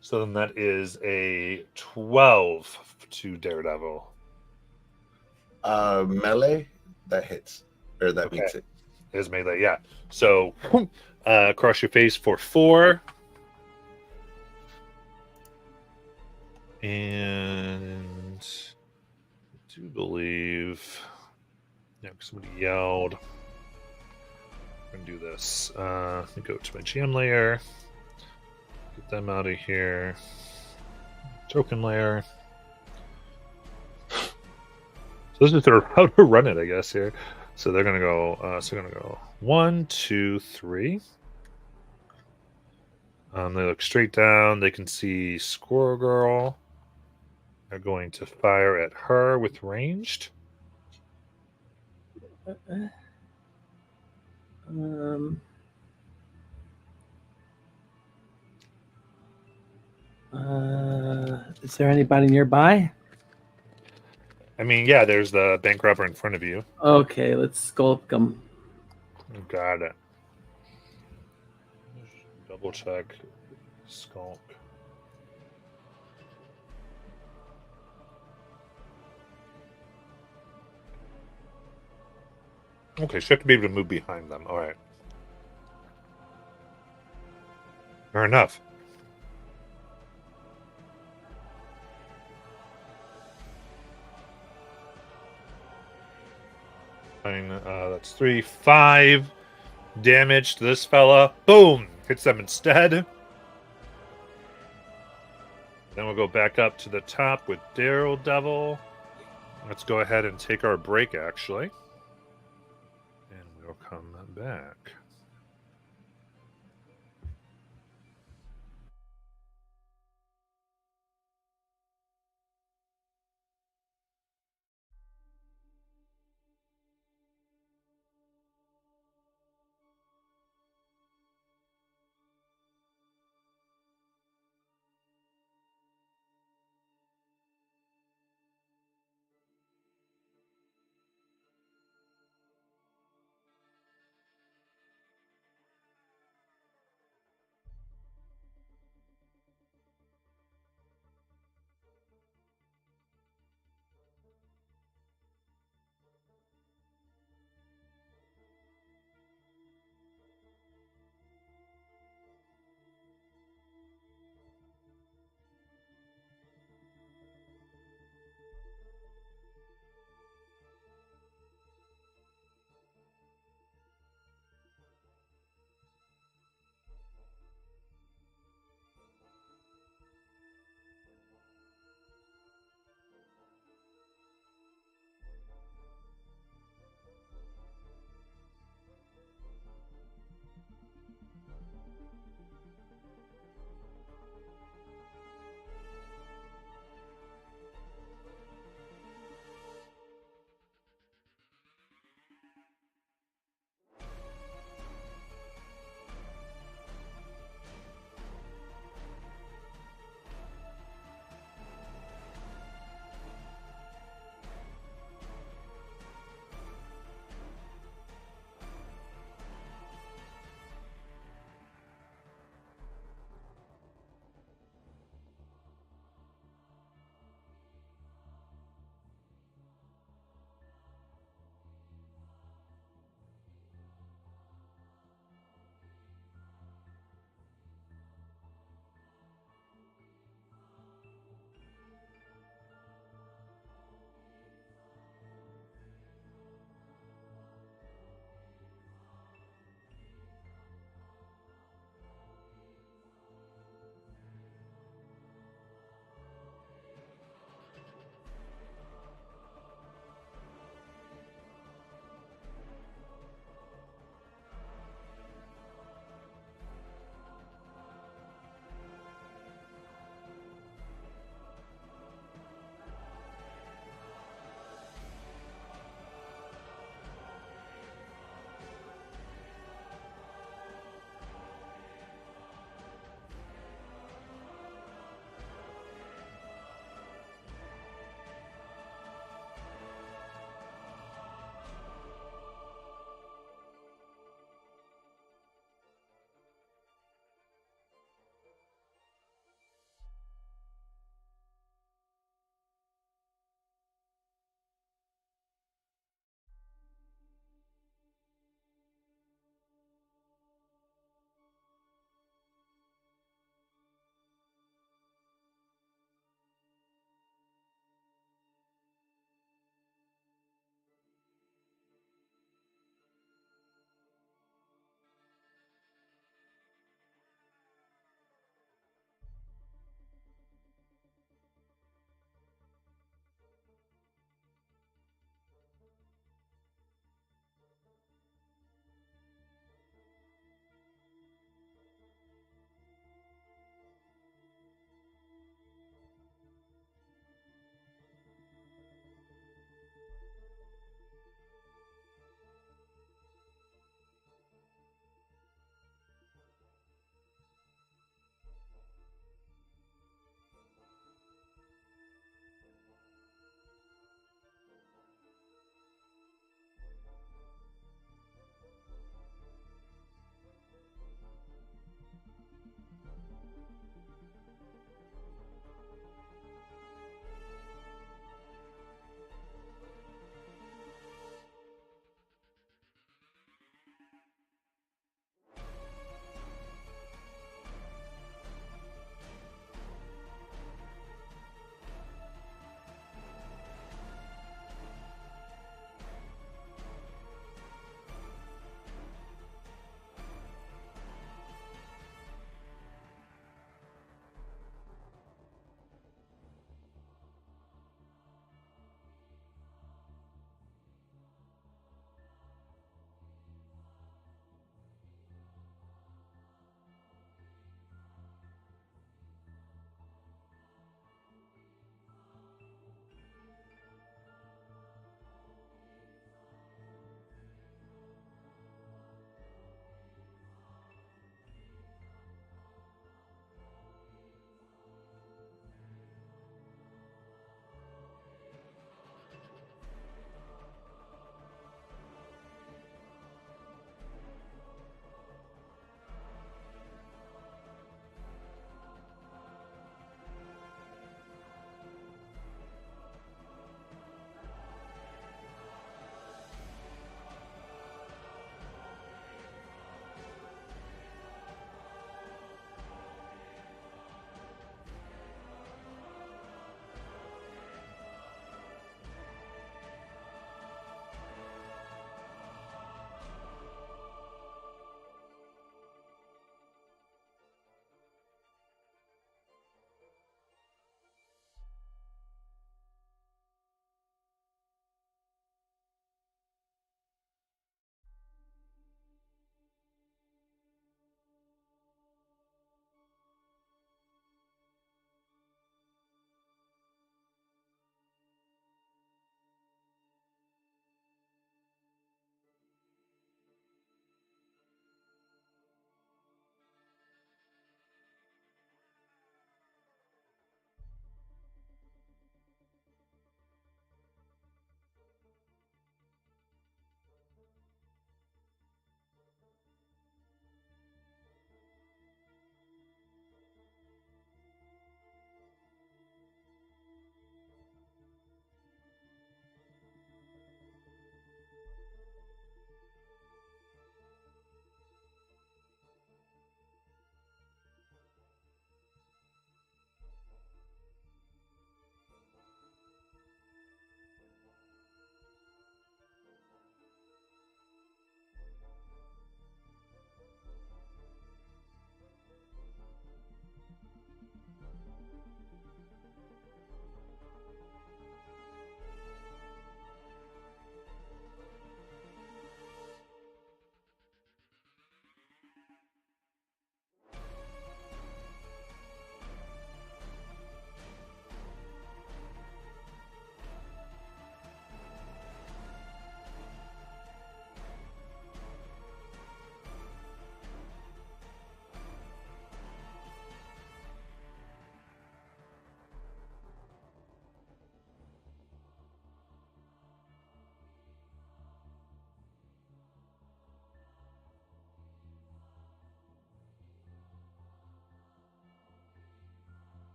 So then that is a 12 to Daredevil. Melee that hits or that beats it. Is melee, yeah. So across your face for 4. And I do believe, somebody yelled. I'm gonna do this. Let me go to my GM layer. Get them out of here. Token layer. So this is sort of how to run it, I guess, here. So they're gonna go. They're gonna go 1, 2, 3. They look straight down. They can see Squirrel Girl. They're going to fire at her with ranged. Is there anybody nearby? I mean, yeah, there's the bank robber in front of you. Okay, let's sculpt them. Got it. Double check. Skulk. Okay, so you have to be able to move behind them. All right. Fair enough. Fine, that's 3, 5 damage to this fella. Boom! Hits them instead. Then we'll go back up to the top with Daredevil. Let's go ahead and take our break, actually. And we'll come back.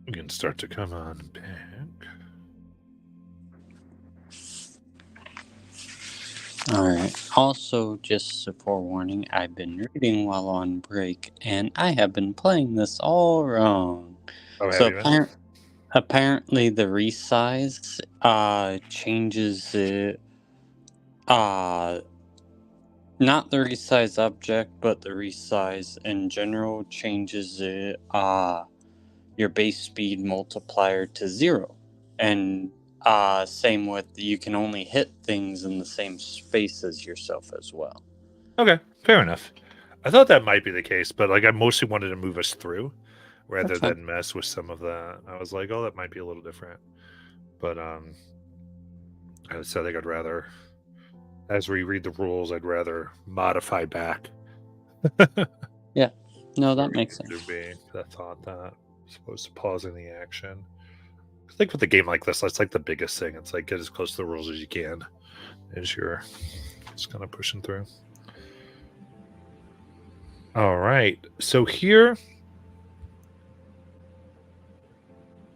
You can start to come on back. Alright. Also, just a forewarning, I've been reading while on break, and I have been playing this all wrong. Oh, have So you been? apparently the resize changes it, not the resize object, but the resize in general changes it, your base speed multiplier to 0. And same with, you can only hit things in the same space as yourself as well. Okay, fair enough. I thought that might be the case, but like I mostly wanted to move us through rather That's fine. than mess with some of that. I was like, oh, that might be a little different. But I think I'd rather, as we read the rules, I'd rather modify back. Yeah, no, that makes sense. To be the thought that as opposed to pausing the action. I think with a game like this, that's like the biggest thing. It's like get as close to the rules as you can as you're just kind of pushing through. All right. So here,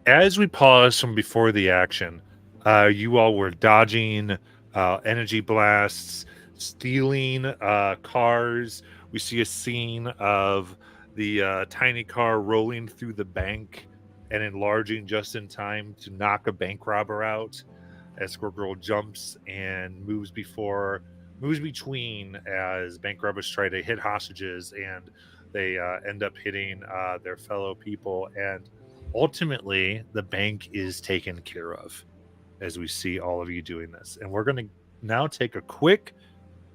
as we pause from before the action, you all were dodging energy blasts, stealing cars. We see a scene of the tiny car rolling through the bank and enlarging just in time to knock a bank robber out. Escort girl jumps and moves between as bank robbers try to hit hostages, and they end up hitting their fellow people, and ultimately the bank is taken care of as we see all of you doing this. And we're going to now take a quick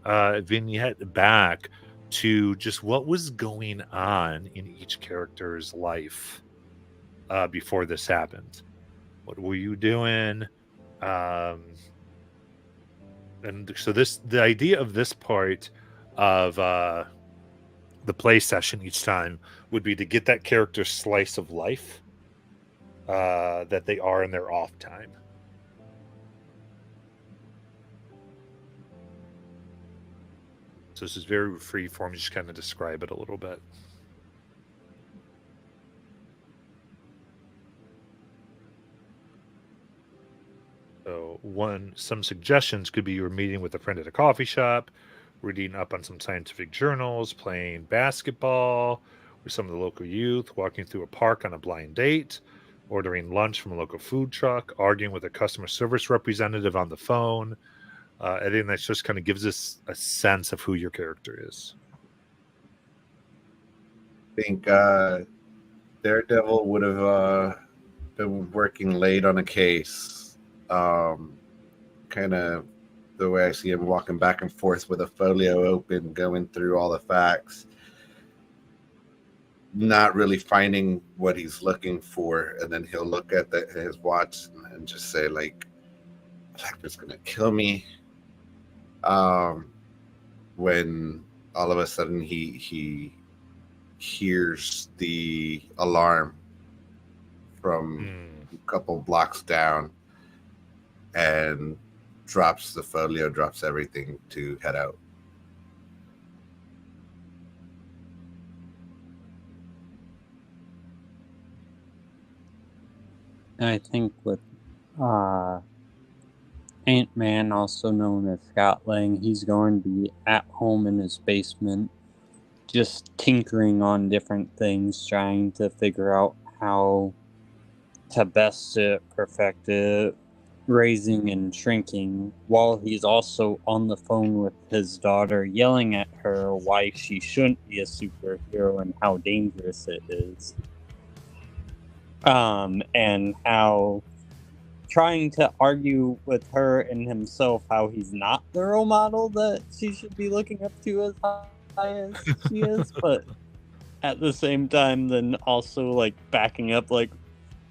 vignette back to just what was going on in each character's life before this happened. What were you doing? And so the idea of this part of the play session each time would be to get that character's slice of life that they are in their off time. So this is very free form. Just kind of describe it a little bit. So some suggestions could be you were meeting with a friend at a coffee shop, reading up on some scientific journals, playing basketball with some of the local youth, walking through a park on a blind date, ordering lunch from a local food truck, arguing with a customer service representative on the phone. I think that just kind of gives us a sense of who your character is. I think Daredevil would have been working late on a case. Kind of the way I see him walking back and forth with a folio open, going through all the facts, not really finding what he's looking for, and then he'll look at his watch and just say, like it's gonna kill me. When all of a sudden he hears the alarm from a couple blocks down and drops the folio, drops everything to head out. I think with Ant-Man, also known as Scott Lang, he's going to be at home in his basement, just tinkering on different things, trying to figure out how to best perfect it, raising and shrinking, while he's also on the phone with his daughter, yelling at her why she shouldn't be a superhero and how dangerous it is. And how trying to argue with her and himself how he's not the role model that she should be looking up to as high as she is, but at the same time then also like backing up, like,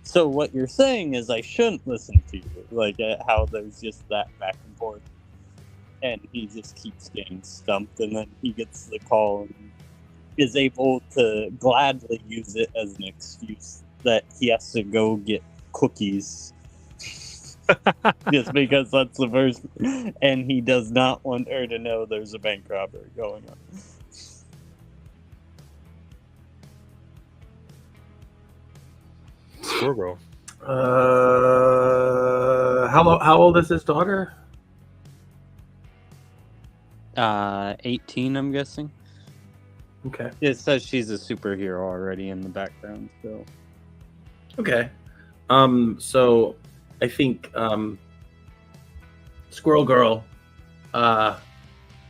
so what you're saying is I shouldn't listen to you, like how there's just that back and forth, and he just keeps getting stumped, and then he gets the call and is able to gladly use it as an excuse that he has to go get cookies just because that's the first, and he does not want her to know there's a bank robbery going on. Squirrel. How old is his daughter? 18, I'm guessing. Okay. It says she's a superhero already in the background, so. Okay. So I think Squirrel Girl,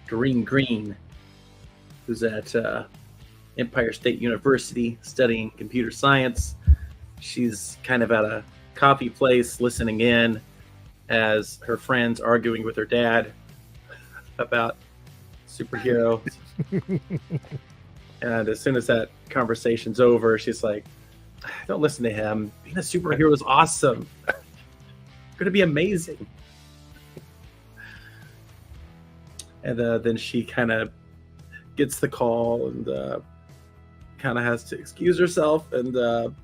Green, who's at Empire State University studying computer science. She's kind of at a coffee place listening in as her friends arguing with her dad about superheroes. And as soon as that conversation's over, she's like, don't listen to him. Being a superhero is awesome. Going to be amazing. And then she kind of gets the call and kind of has to excuse herself and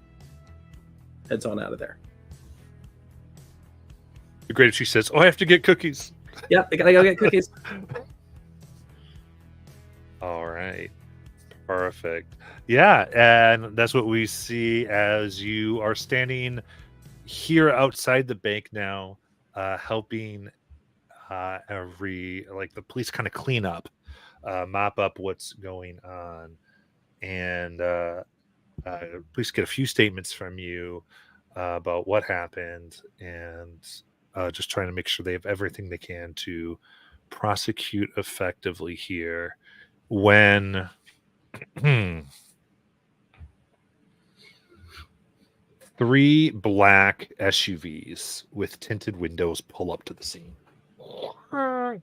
heads on out of there. It'd be great if she says, "Oh, I have to get cookies." Yep, I gotta go get cookies. All right. Perfect. Yeah, and that's what we see as you are standing here outside the bank now, helping the police kind of clean up, mop up what's going on, and police get a few statements from you about what happened, and just trying to make sure they have everything they can to prosecute effectively here. When three black SUVs with tinted windows pull up to the scene.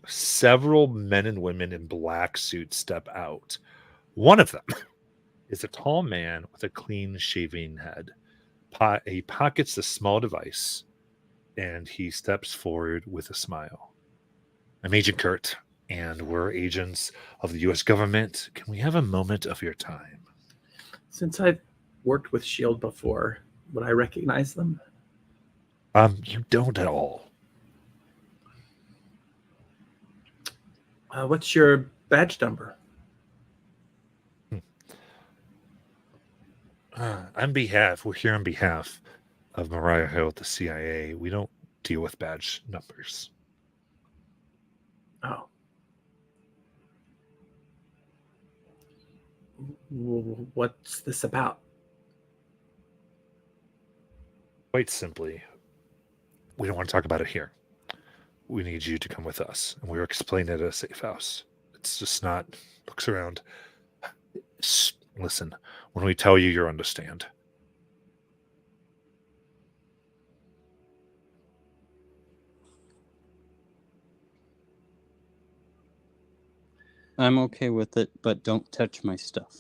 Several men and women in black suits step out. One of them is a tall man with a clean shaven head. He pockets a small device and he steps forward with a smile. I'm Agent Kurt, and we're agents of the U.S. government. Can we have a moment of your time? Since I've worked with S.H.I.E.L.D. before, would I recognize them? You don't at all. What's your badge number? We're here on behalf of Mariah Hill at the CIA. We don't deal with badge numbers. Oh. What's this about? Quite simply, we don't want to talk about it here. We need you to come with us, and we'll explain it at a safe house. It's just not. Looks around. Listen, when we tell you, you'll understand. I'm okay with it, but don't touch my stuff.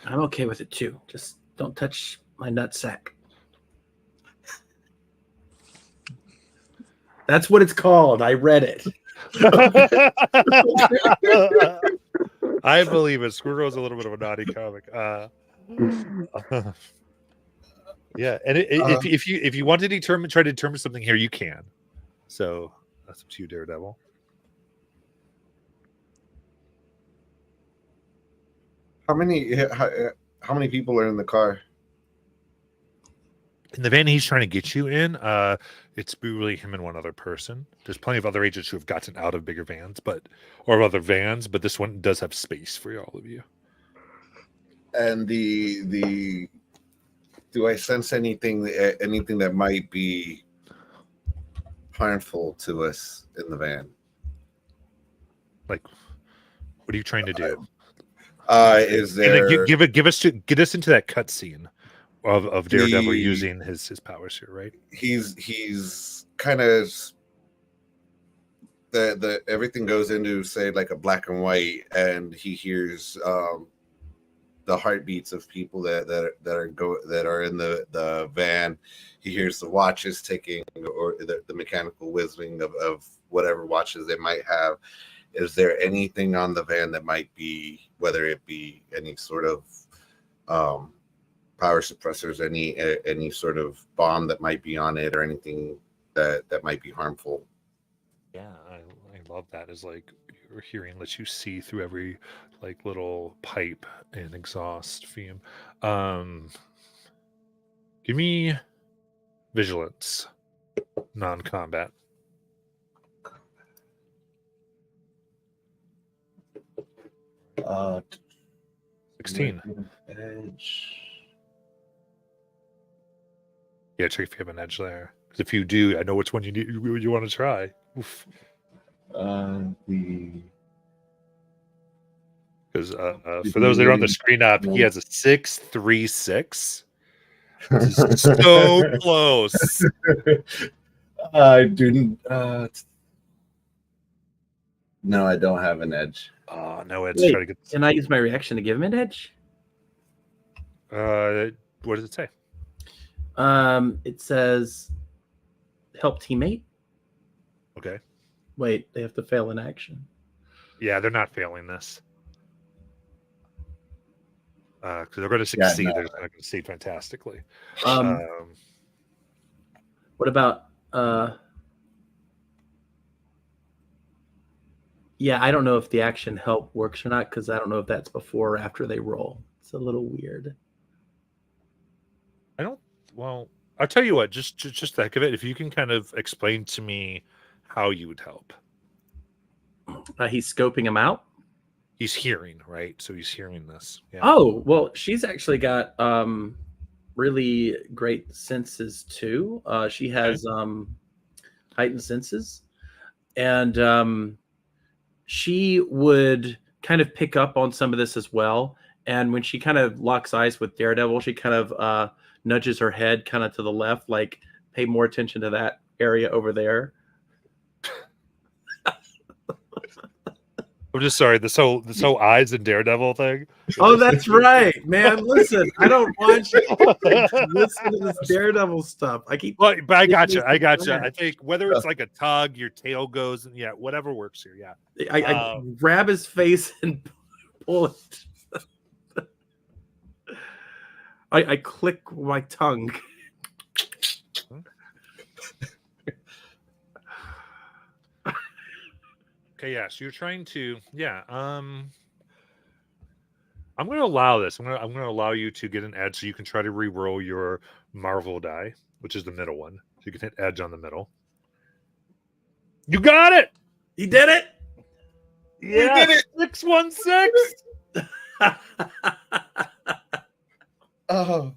I'm okay with it too. Just don't touch my nutsack. That's what it's called. I read it. I believe it. Squirrel's a little bit of a naughty comic. Yeah, and if you want to try to determine something here, you can. So that's up to you, Daredevil. How many people are in the car? In the van he's trying to get you in, it's really him and one other person. There's plenty of other agents who have gotten out of bigger vans, but this one does have space for all of you. And the do I sense anything that might be harmful to us in the van? Like, what are you trying to do? Is there get us into that cutscene of Daredevil using his powers here, right? He's kind of the everything goes into, say, like a black and white, and he hears the heartbeats of people that are in the van. He hears the watches ticking or the mechanical whizzing of whatever watches they might have. Is there anything on the van that might be, whether it be any sort of power suppressors, any sort of bomb that might be on it, or anything that might be harmful? Yeah, I love that. Is like hearing lets you see through every like little pipe and exhaust fume. Give me vigilance, non-combat. Uh, 16. Edge. Yeah, check if you have an edge there. Because if you do, I know which one you want to try. Oof. Because for those that are on the screen up, he has a 636. This is so close. I didn't. No, I don't have an edge. Oh no, it's Wait, try to get. can I use my reaction to give him an edge? What does it say? It says help teammate. Okay. Wait, they have to fail in action. Yeah, they're not failing this. Because they're going to succeed. no. They're just going to succeed fantastically. What about yeah, I don't know if the action help works or not because I don't know if that's before or after they roll. It's a little weird. I don't. Well, I'll tell you what. Just the heck of it, if you can kind of explain to me how you would help. He's scoping him out. He's hearing, right? So he's hearing this. Yeah. Oh, well, she's actually got really great senses too. She has heightened senses, and she would kind of pick up on some of this as well. And when she kind of locks eyes with Daredevil, she kind of nudges her head kind of to the left, like pay more attention to that area over there. I'm just sorry. This whole eyes and Daredevil thing. Oh, that's right, man. Listen, I don't watch listen to this Daredevil stuff. Well, but I got you. I got you. Bad. I think whether it's like a tug, your tail goes, and yeah, whatever works here. Yeah. I grab his face and pull it. I click my tongue. Okay, yeah. So you're trying to, yeah. I'm going to allow this. I'm going to allow you to get an edge, so you can try to re-roll your Marvel die, which is the middle one. So you can hit edge on the middle. You got it. He did it. Yeah, did it. 616. Oh.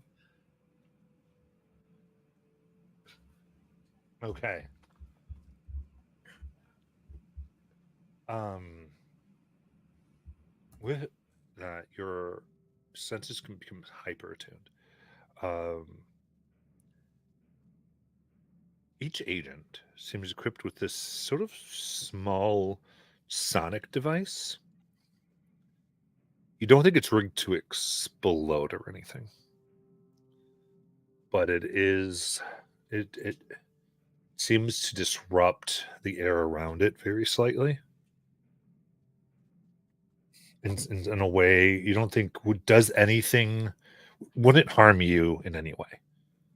Okay. With that, your senses can become hyper attuned. Each agent seems equipped with this sort of small sonic device. You don't think it's rigged to explode or anything, but it seems to disrupt the air around it very slightly. In a way you don't think does anything, wouldn't harm you in any way.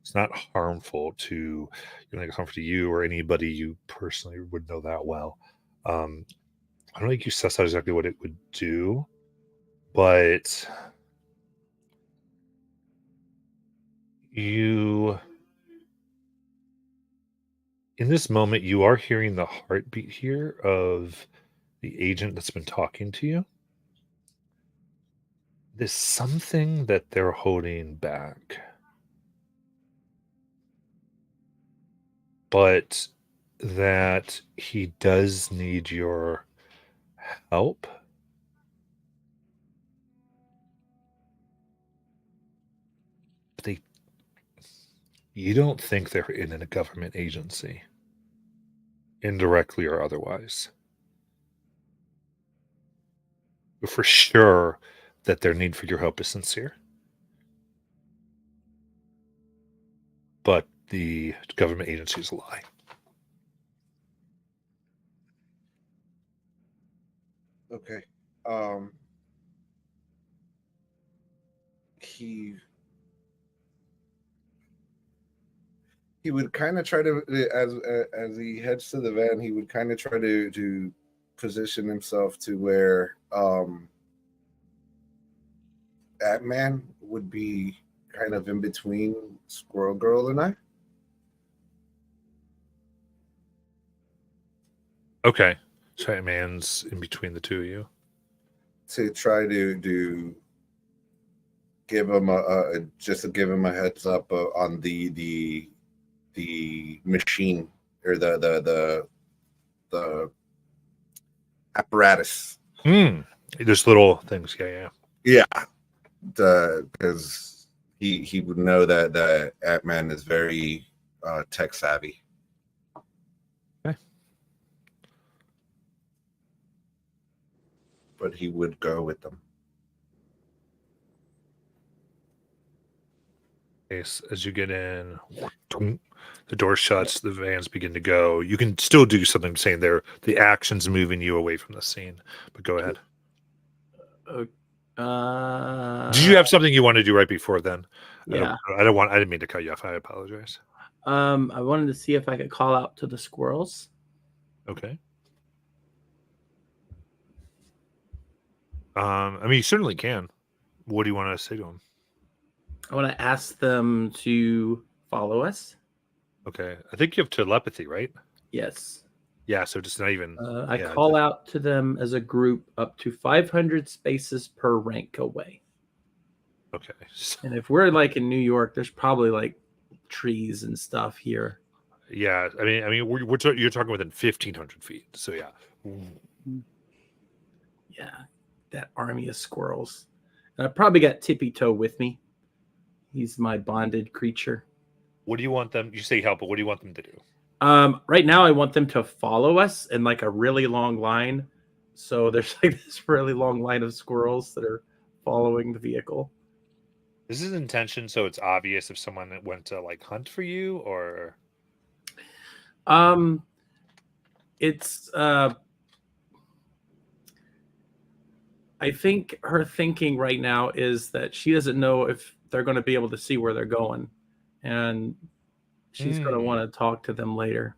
It's not harmful to, harmful to you or anybody you personally would know that well. I don't think you suss out exactly what it would do, but in this moment, you are hearing the heartbeat here of the agent that's been talking to you. There's something that they're holding back. But that he does need your help. You don't think they're in a government agency, indirectly or otherwise. But for sure that their need for your help is sincere. But the government agency is a lie. Okay. He would kind of try to, as he heads to the van, he would kind of try to position himself to where Ant-Man would be kind of in between Squirrel Girl and I. Okay. So Ant-Man's in between the two of you. To try to give him just to give him a heads up on the machine or the apparatus. There's little things. Yeah. Because he would know that Ant-Man is very tech savvy. Okay. But he would go with them. As you get in, the door shuts, the vans begin to go. You can still do something saying there. The action's moving you away from the scene. But go ahead. Did you have something you wanted to do right before then? Yeah. I didn't mean to cut you off. I apologize. I wanted to see if I could call out to the squirrels. Okay. I mean, you certainly can. What do you want to say to them? I want to ask them to follow us. Okay. I think you have telepathy, right? Yes. Yeah, so just not even... I call out to them as a group up to 500 spaces per rank away. Okay. And if we're like in New York, there's probably like trees and stuff here. Yeah, I mean, you're talking within 1,500 feet. So yeah. Yeah, that army of squirrels. And I probably got Tippy Toe with me. He's my bonded creature. What do you want them? You say help, but what do you want them to do? Right now, I want them to follow us in like a really long line. So there's like this really long line of squirrels that are following the vehicle. This is intention, so it's obvious if someone went to like hunt for you, or it's I think her thinking right now is that she doesn't know if they're going to be able to see where they're going, and she's going to want to talk to them later.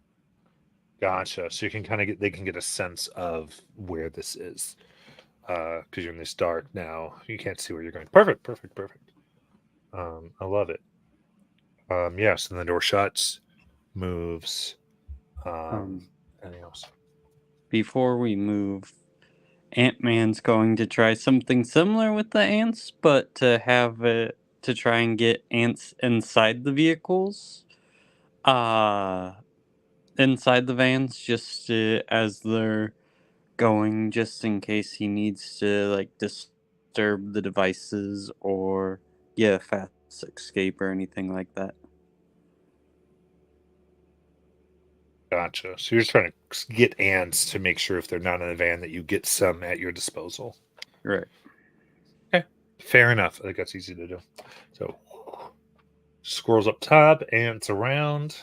Gotcha. So you can they can get a sense of where this is, because you're in this dark now. You can't see where you're going. Perfect. I love it. Yes, and the door shuts, moves. Anything else? Before we move, Ant-Man's going to try something similar with the ants, but to have it to try and get ants inside the vehicles, inside the vans, just as they're going, just in case he needs to like disturb the devices or get a fast escape or anything like that. Gotcha. So you're just trying to get ants to make sure if they're not in the van that you get some at your disposal. Right. Okay. Fair enough. I think that's easy to do. So squirrels up top, ants around.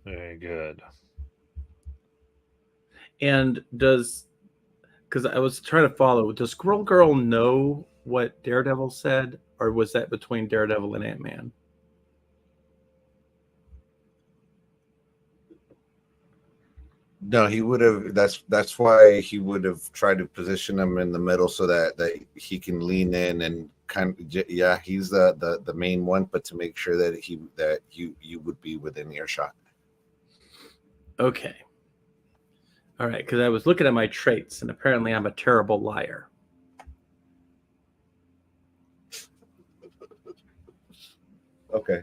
Very good. And because I was trying to follow, does Squirrel Girl know what Daredevil said, or was that between Daredevil and Ant-Man? No, he would have. That's why he would have tried to position him in the middle so that he can lean in and kind of. Yeah, he's the main one, but to make sure that you would be within earshot. Okay. All right, because I was looking at my traits, and apparently I'm a terrible liar. Okay.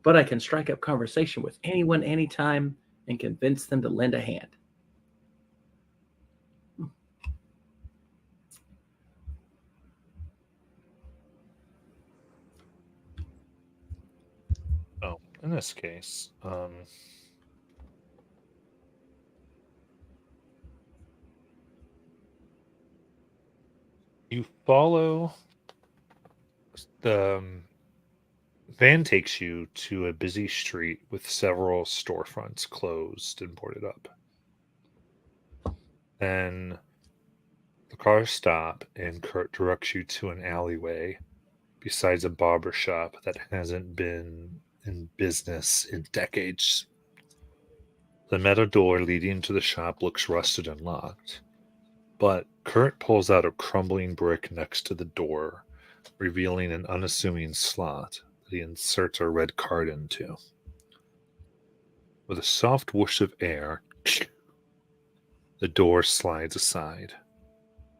But I can strike up conversation with anyone, anytime, and convince them to lend a hand. Oh, in this case, you follow the van takes you to a busy street with several storefronts closed and boarded up. Then the cars stop and Kurt directs you to an alleyway besides a barber shop that hasn't been in business in decades. The metal door leading to the shop looks rusted and locked, but Kurt pulls out a crumbling brick next to the door, revealing an unassuming slot that he inserts a red card into. With a soft whoosh of air, the door slides aside,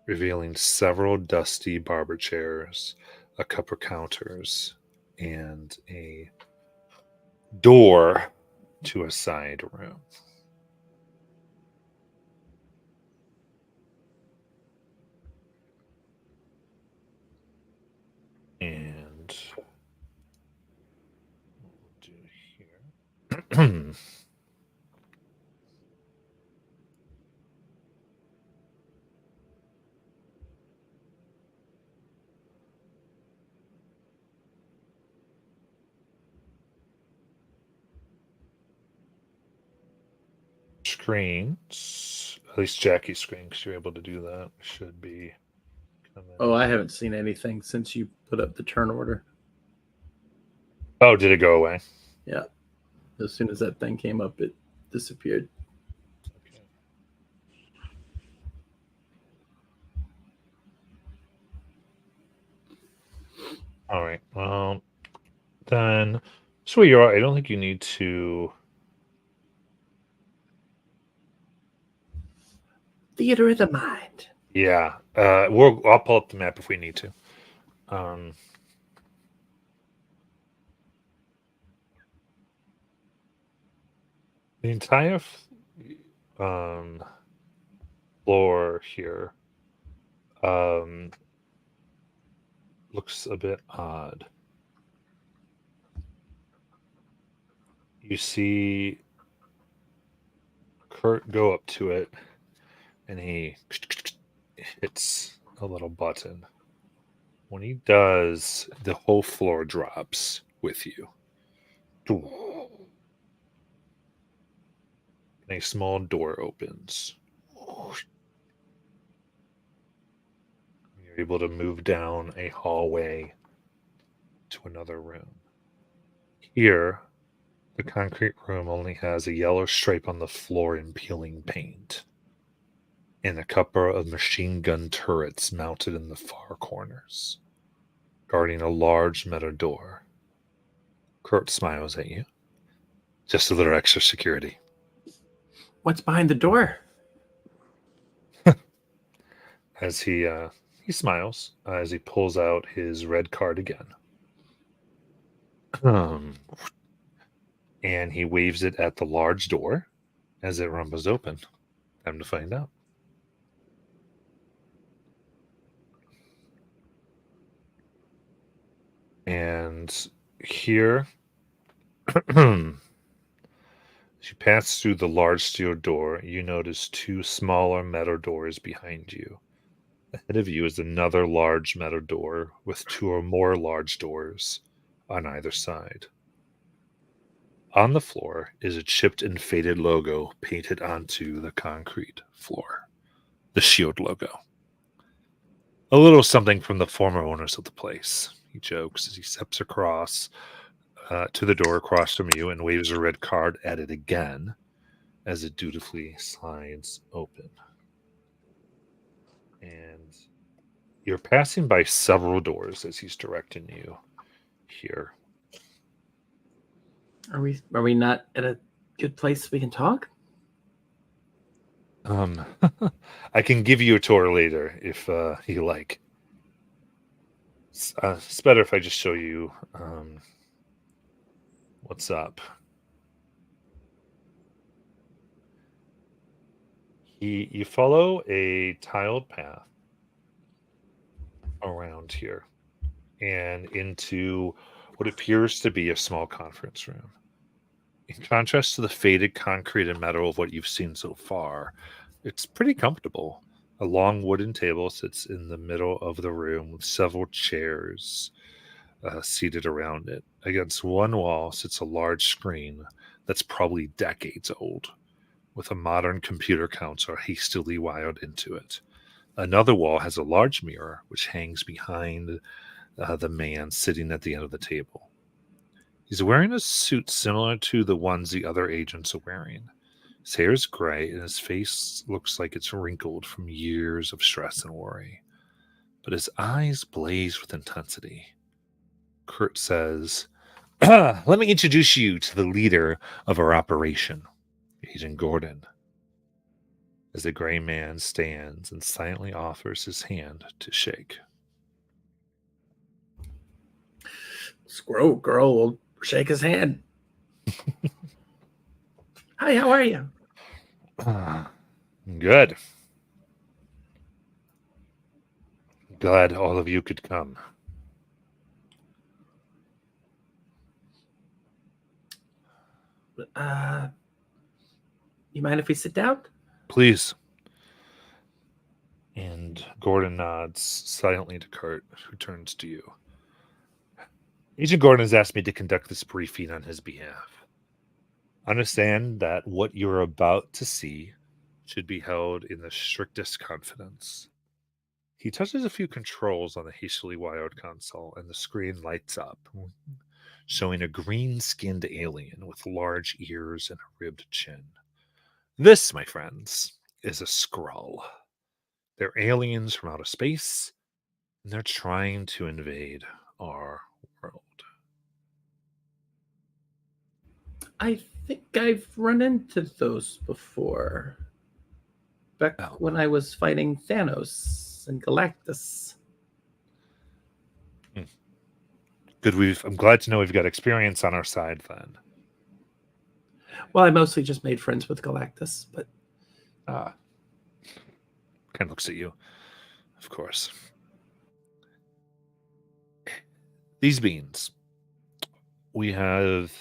revealing several dusty barber chairs, a couple counters, and a door to a side room. And what we'll do here. Screens, at least Jackie's screen, because you're able to do that, should be coming. Oh, I haven't seen anything since you put up the turn order. Oh, did it go away? Yeah. As soon as that thing came up, it disappeared. Okay. All right. Well, then, so you're right. I don't think you need to. Theater of the mind. Yeah. I'll pull up the map if we need to. The entire floor here looks a bit odd. You see Kurt go up to it, and he hits a little button. When he does, the whole floor drops with you. And a small door opens. You're able to move down a hallway to another room. Here, the concrete room only has a yellow stripe on the floor in peeling paint, and a couple of machine gun turrets mounted in the far corners, guarding a large metal door. Kurt smiles at you. Just a little extra security. What's behind the door? As he smiles as he pulls out his red card again. And he waves it at the large door as it rumbles open. Time to find out. And here, as you pass through the large steel door, you notice two smaller metal doors behind you. Ahead of you is another large metal door with two or more large doors on either side. On the floor is a chipped and faded logo painted onto the concrete floor. The shield logo. A little something from the former owners of the place, he jokes as he steps across to the door across from you and waves a red card at it again as it dutifully slides open. And you're passing by several doors as he's directing you here. Are we not at a good place we can talk? I can give you a tour later if you like. It's better if I just show you what's up. You follow a tiled path around here and into what appears to be a small conference room. In contrast to the faded concrete and metal of what you've seen so far, it's pretty comfortable. A long wooden table sits in the middle of the room with several chairs seated around it. Against one wall sits a large screen that's probably decades old, with a modern computer console hastily wired into it. Another wall has a large mirror which hangs behind the man sitting at the end of the table. He's wearing a suit similar to the ones the other agents are wearing. His hair is gray and his face looks like it's wrinkled from years of stress and worry. But his eyes blaze with intensity. Kurt says, "Let me introduce you to the leader of our operation, Agent Gordon." As the gray man stands and silently offers his hand to shake. Squirrel Girl will shake his hand. Hi, how are you? Good. Glad all of you could come. You mind if we sit down? Please. And Gordon nods silently to Kurt, who turns to you. Agent Gordon has asked me to conduct this briefing on his behalf. Understand that what you're about to see should be held in the strictest confidence. He touches a few controls on the hastily wired console, and the screen lights up, showing a green-skinned alien with large ears and a ribbed chin. This, my friends, is a Skrull. They're aliens from outer space, and they're trying to invade our world. I think I've run into those before. Back when I was fighting Thanos and Galactus. Good. I'm glad to know we've got experience on our side then. Well, I mostly just made friends with Galactus, but kind of looks at you, of course. These beings, we have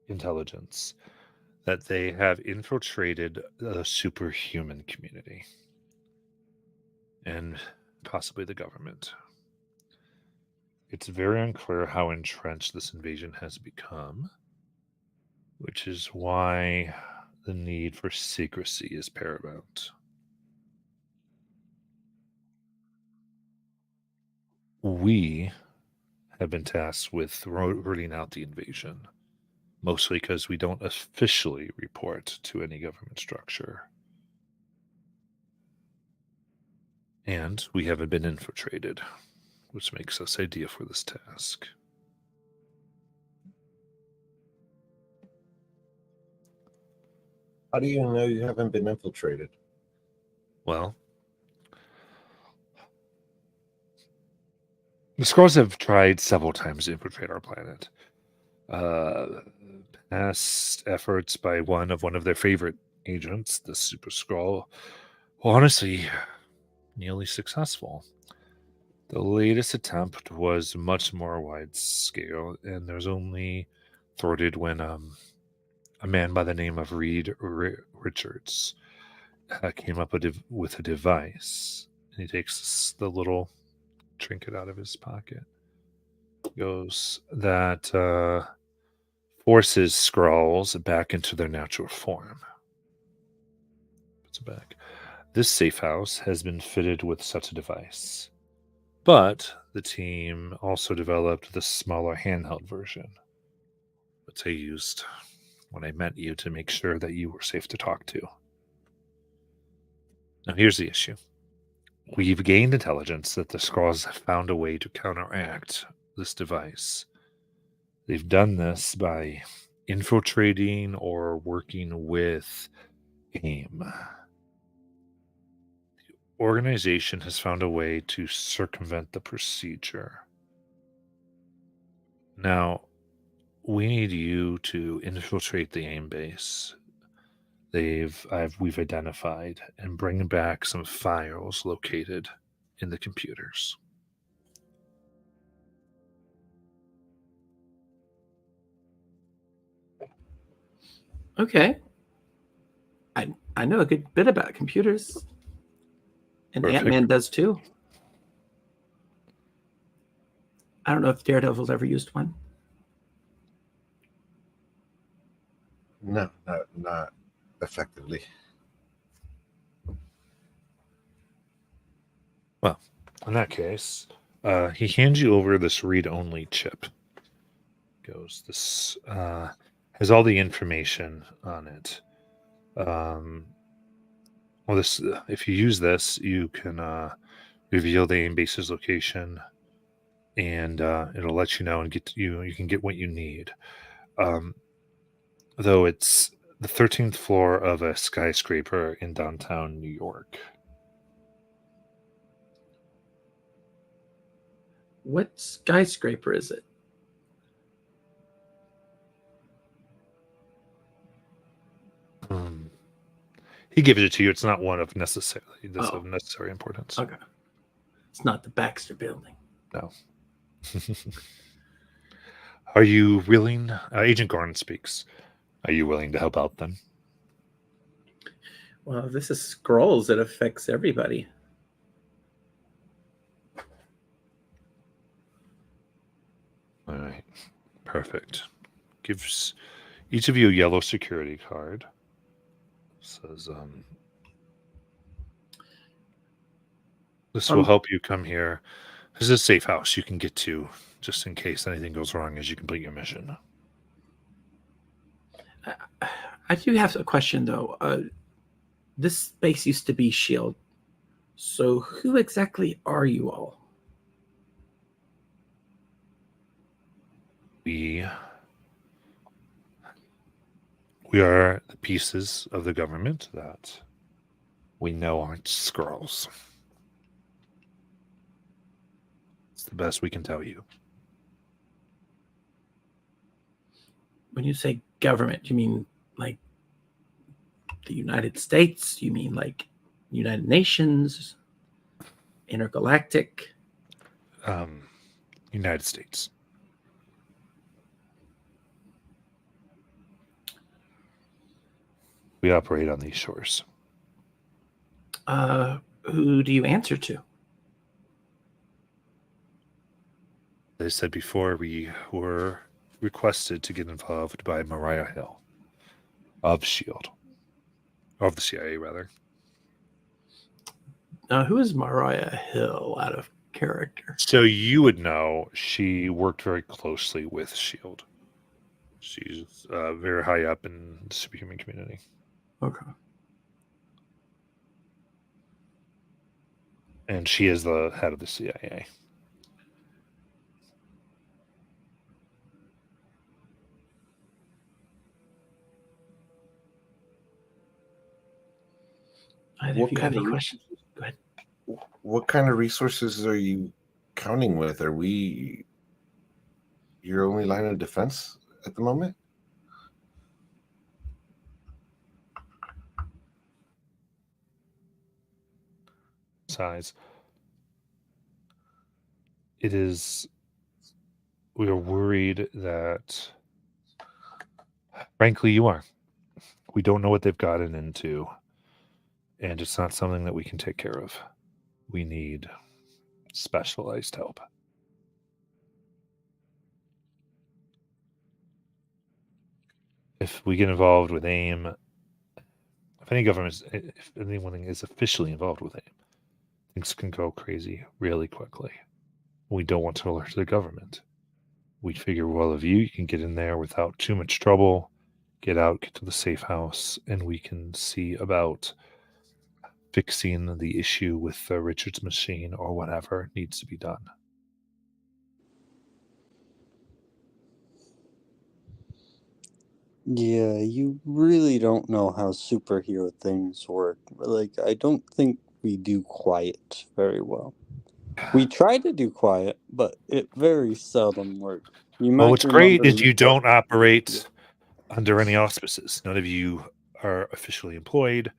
intelligence that they have infiltrated the superhuman community and possibly the government. It's very unclear how entrenched this invasion has become, which is why the need for secrecy is paramount. We have been tasked with rooting out the invasion, mostly because we don't officially report to any government structure. And we haven't been infiltrated, which makes us ideal for this task. How do you know you haven't been infiltrated? Well, the Skrulls have tried several times to infiltrate our planet. Past efforts by one of their favorite agents, the Super Skrull, well, honestly, nearly successful. The latest attempt was much more wide scale, and there's only thwarted when a man by the name of Reed Richards came up with a device. And he takes the little trinket out of his pocket. Goes that forces Skrulls back into their natural form. Puts it back. This safe house has been fitted with such a device. But the team also developed the smaller handheld version, which I used when I met you to make sure that you were safe to talk to. Now here's the issue. We've gained intelligence that the Skrulls have found a way to counteract this device. They've done this by infiltrating or working with AIM. The organization has found a way to circumvent the procedure. Now, we need you to infiltrate the AIM base. We've identified and bring back some files located in the computers. okay. I know a good bit about computers. And Perfect. Ant-Man does too. I don't know if Daredevil's ever used one. No, not effectively. Well, in that case, he hands you over this read-only chip. goes. This has all the information on it. Well, this if you use this, you can reveal the aim base's location, and it'll let you know and get you can get what you need. Though it's the 13th floor of a skyscraper in downtown New York. What skyscraper is it? He gives it to you. It's not one of necessary importance. Okay. It's not the Baxter Building. No. Are you willing? Agent Gordon speaks. Are you willing to help out then? Well, if this is scrolls, it affects everybody. All right. Perfect. Gives each of you a yellow security card. Says, this will help you come here. This is a safe house you can get to just in case anything goes wrong as you complete your mission. I do have a question, though. This space used to be S.H.I.E.L.D. So who exactly are you all? We are the pieces of the government that we know aren't Skrulls. It's the best we can tell you. When you say government, you mean like the United States? You mean like United Nations? Intergalactic? United States. We operate on these shores. Who do you answer to? As I said before, we were requested to get involved by Mariah Hill of S.H.I.E.L.D. Of the CIA, rather. Who is Mariah Hill out of character? So you would know she worked very closely with S.H.I.E.L.D. She's very high up in the superhuman community. Okay. And she is the head of the CIA. If you have any questions, go ahead. What kind of resources are you counting with? Are we your only line of defense at the moment? Size. It is. We are worried that, frankly, you are. We don't know what they've gotten into, and it's not something that we can take care of. We need specialized help. If we get involved with AIM, if anyone is officially involved with AIM, things can go crazy really quickly. We don't want to alert the government. We figure, well, if you can get in there without too much trouble, get out, get to the safe house, and we can see about fixing the issue with Richard's machine or whatever needs to be done. Yeah, you really don't know how superhero things work. Like, I don't think we do quiet very well. We try to do quiet, but it very seldom works. Well, what's great is you don't operate under any auspices. None of you are officially employed.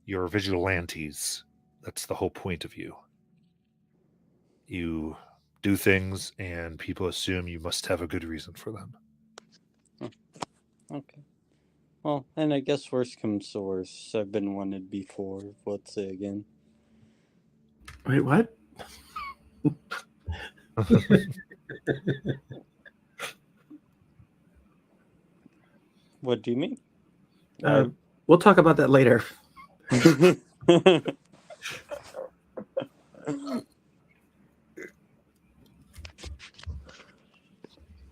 You're vigilantes. That's the whole point of you. You do things, and people assume you must have a good reason for them. Okay. Well, and I guess worst comes to worst. I've been wanted before. Let's say again. Wait, what? What do you mean? We'll talk about that later.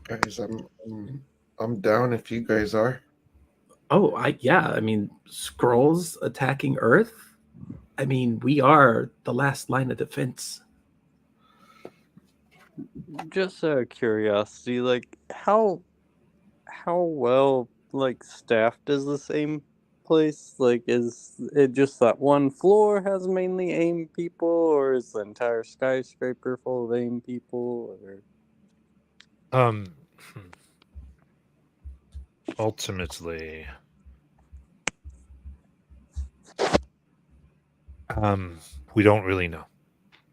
Guys, I'm down if you guys are. Oh, I mean, scrolls attacking Earth. I mean, we are the last line of defense. Just out of curiosity, like how well like staffed is the same place? Like, is it just that one floor has mainly AIM people, or is the entire skyscraper full of AIM people? Or Um, ultimately, we don't really know,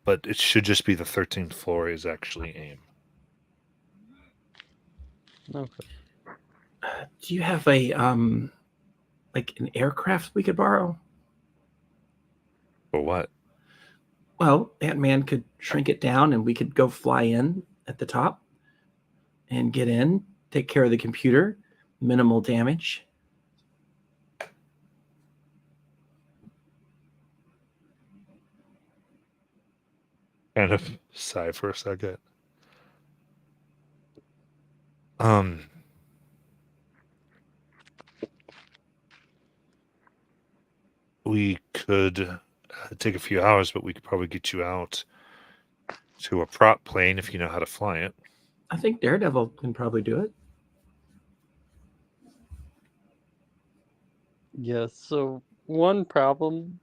but it should just be the 13th floor is actually AIM. okay. Do you have a like an aircraft we could borrow? For what? Well, Ant-Man could shrink it down and we could go fly in at the top and get in, take care of the computer, minimal damage. Kind of sigh for a second. We could take a few hours, but we could probably get you out to a prop plane if you know how to fly it. I think Daredevil can probably do it. Yeah, so one problem,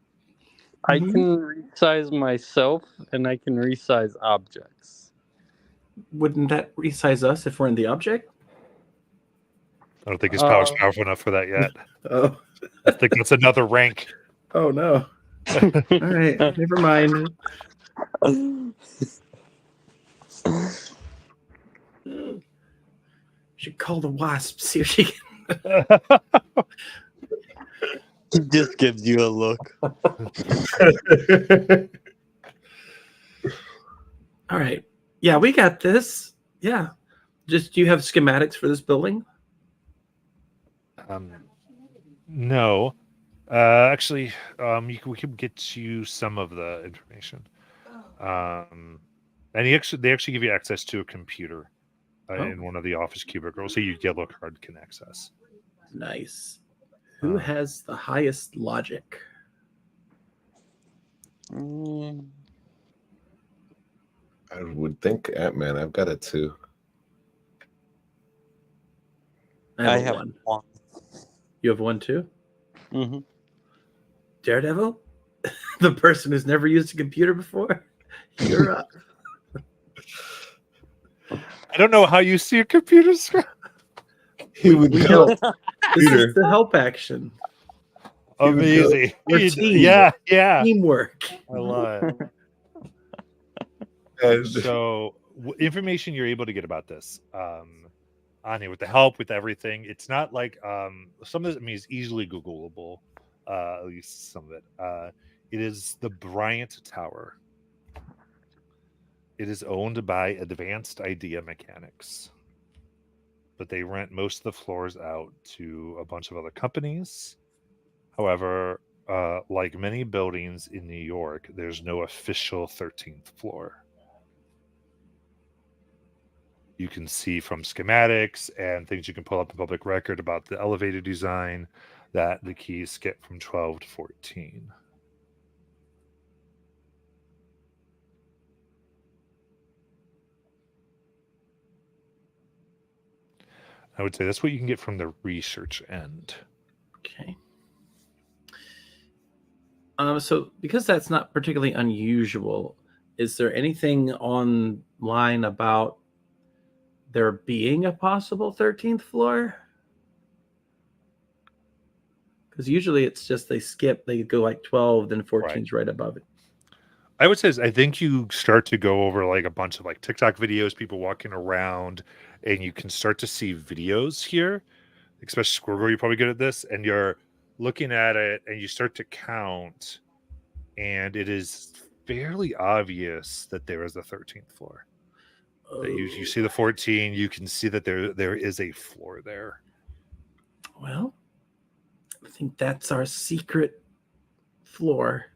I Mhm. can resize myself and I can resize objects. Wouldn't that resize us if we're in the object? I don't think his power's Uh, powerful enough for that yet. Oh, I think that's another rank. oh no. All right, never mind. Should call the Wasp. See if she can. He just gives you a look. All right. Yeah, we got this. Yeah. Just do you have schematics for this building? No. Actually, we can get you some of the information. And they actually give you access to a computer in one of the office cubicles, so your yellow card can access. Nice. Who has the highest logic? Mm, I would think Ant-Man. I've got it too. I a have one. one. You have one too? Mm-hmm. Daredevil? The person who's never used a computer before? You're up. I don't know how you see a computer screen. He would We go. help. This is the help action. Amazing. We're team. Yeah. Teamwork. I love it. And So, information you're able to get about this, on here with the help with everything. It's not like some of this. I mean, is easily Googleable. At least some of it. It is the Bryant Tower. It is owned by Advanced Idea Mechanics, but they rent most of the floors out to a bunch of other companies. However, like many buildings in New York, there's no official 13th floor. You can see from schematics and things you can pull up in public record about the elevator design that the keys skip from 12 to 14. I would say that's what you can get from the research end. Okay. So because that's not particularly unusual, is there anything online about there being a possible 13th floor? Because usually it's just they go like 12, then 14's right above it. I would say I think you start to go over like a bunch of like TikTok videos, people walking around, and you can start to see videos here, especially Squirrel. You're probably good at this, and you're looking at it and you start to count, and it is fairly obvious that there is a 13th floor. That you see the 14, you can see that there is a floor there. Well, I think that's our secret floor.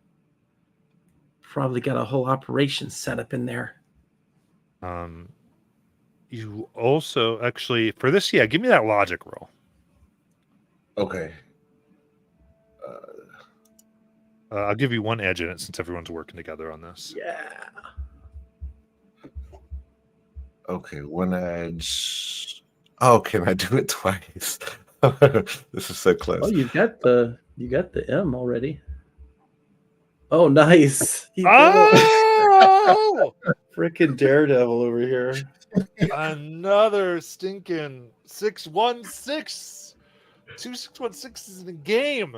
Probably got a whole operation set up in there. you also actually for this, give me that logic roll. Okay. I'll give you one edge in it since everyone's working together on this. Yeah. Okay, one edge. Oh, can I do it twice? This is so close. Oh, you got the M already. Oh, nice. He did Oh, it. Freaking Daredevil over here. another stinking 616. 2616 is in the game.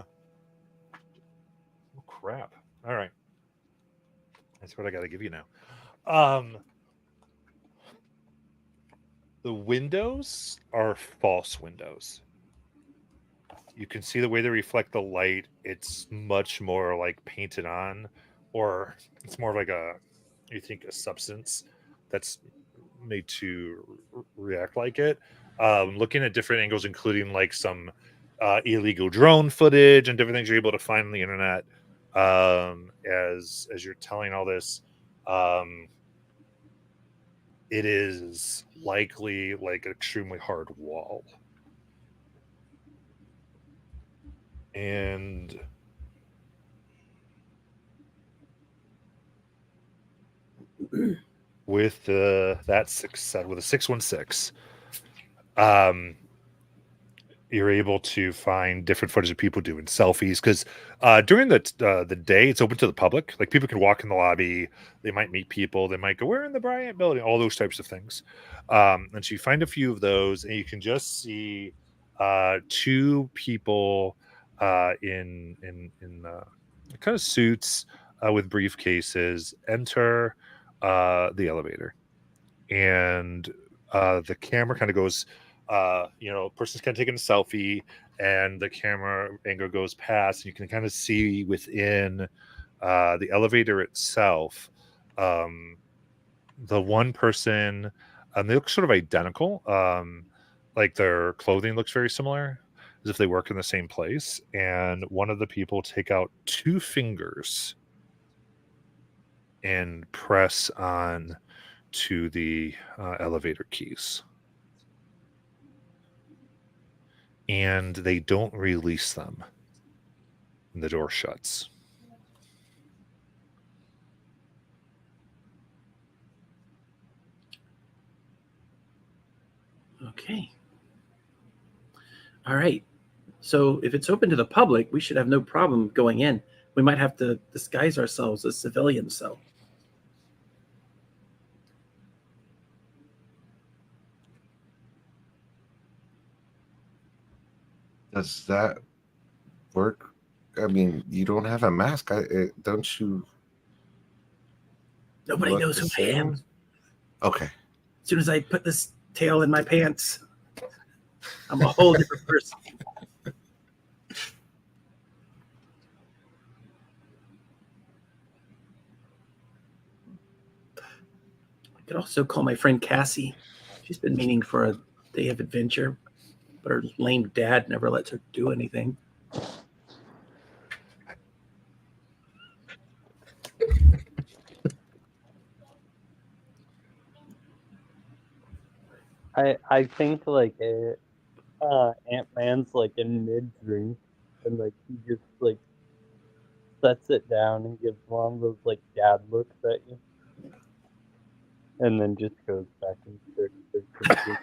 Oh crap! All right, that's what I got to give you now. The windows are false windows. You can see the way they reflect the light. It's much more like painted on, or it's more like you think a substance that's made to react like it. Looking at different angles, including like some illegal drone footage and different things you're able to find on the internet, as you're telling all this, it is likely like an extremely hard wall. And with that success, with a 616, you're able to find different footage of people doing selfies because during the day it's open to the public. Like people can walk in the lobby, they might meet people, they might go, we're in the Bryant building, all those types of things. And so you find a few of those, and you can just see two people in kind of suits with briefcases enter the elevator, and the camera kind of goes. Person's kind of taking a selfie, and the camera angle goes past, and you can kind of see within the elevator itself. The one person, they look sort of identical. Like their clothing looks very similar, as if they work in the same place. And one of the people take out two fingers and press on to the elevator keys. And they don't release them. And the door shuts. Okay. All right. So if it's open to the public, we should have no problem going in. We might have to disguise ourselves as civilians, though. Does that work? I mean, you don't have a mask. Don't you? Nobody look knows the who I am. same? Okay. As soon as I put this tail in my pants, I'm a whole different person. I could also call my friend Cassie. She's been meaning for a day of adventure, but her lame dad never lets her do anything. I think like Ant-Man's like in mid-drink, and like he just like sets it down and gives one of those like dad looks at you, and then just goes back and starts drinking.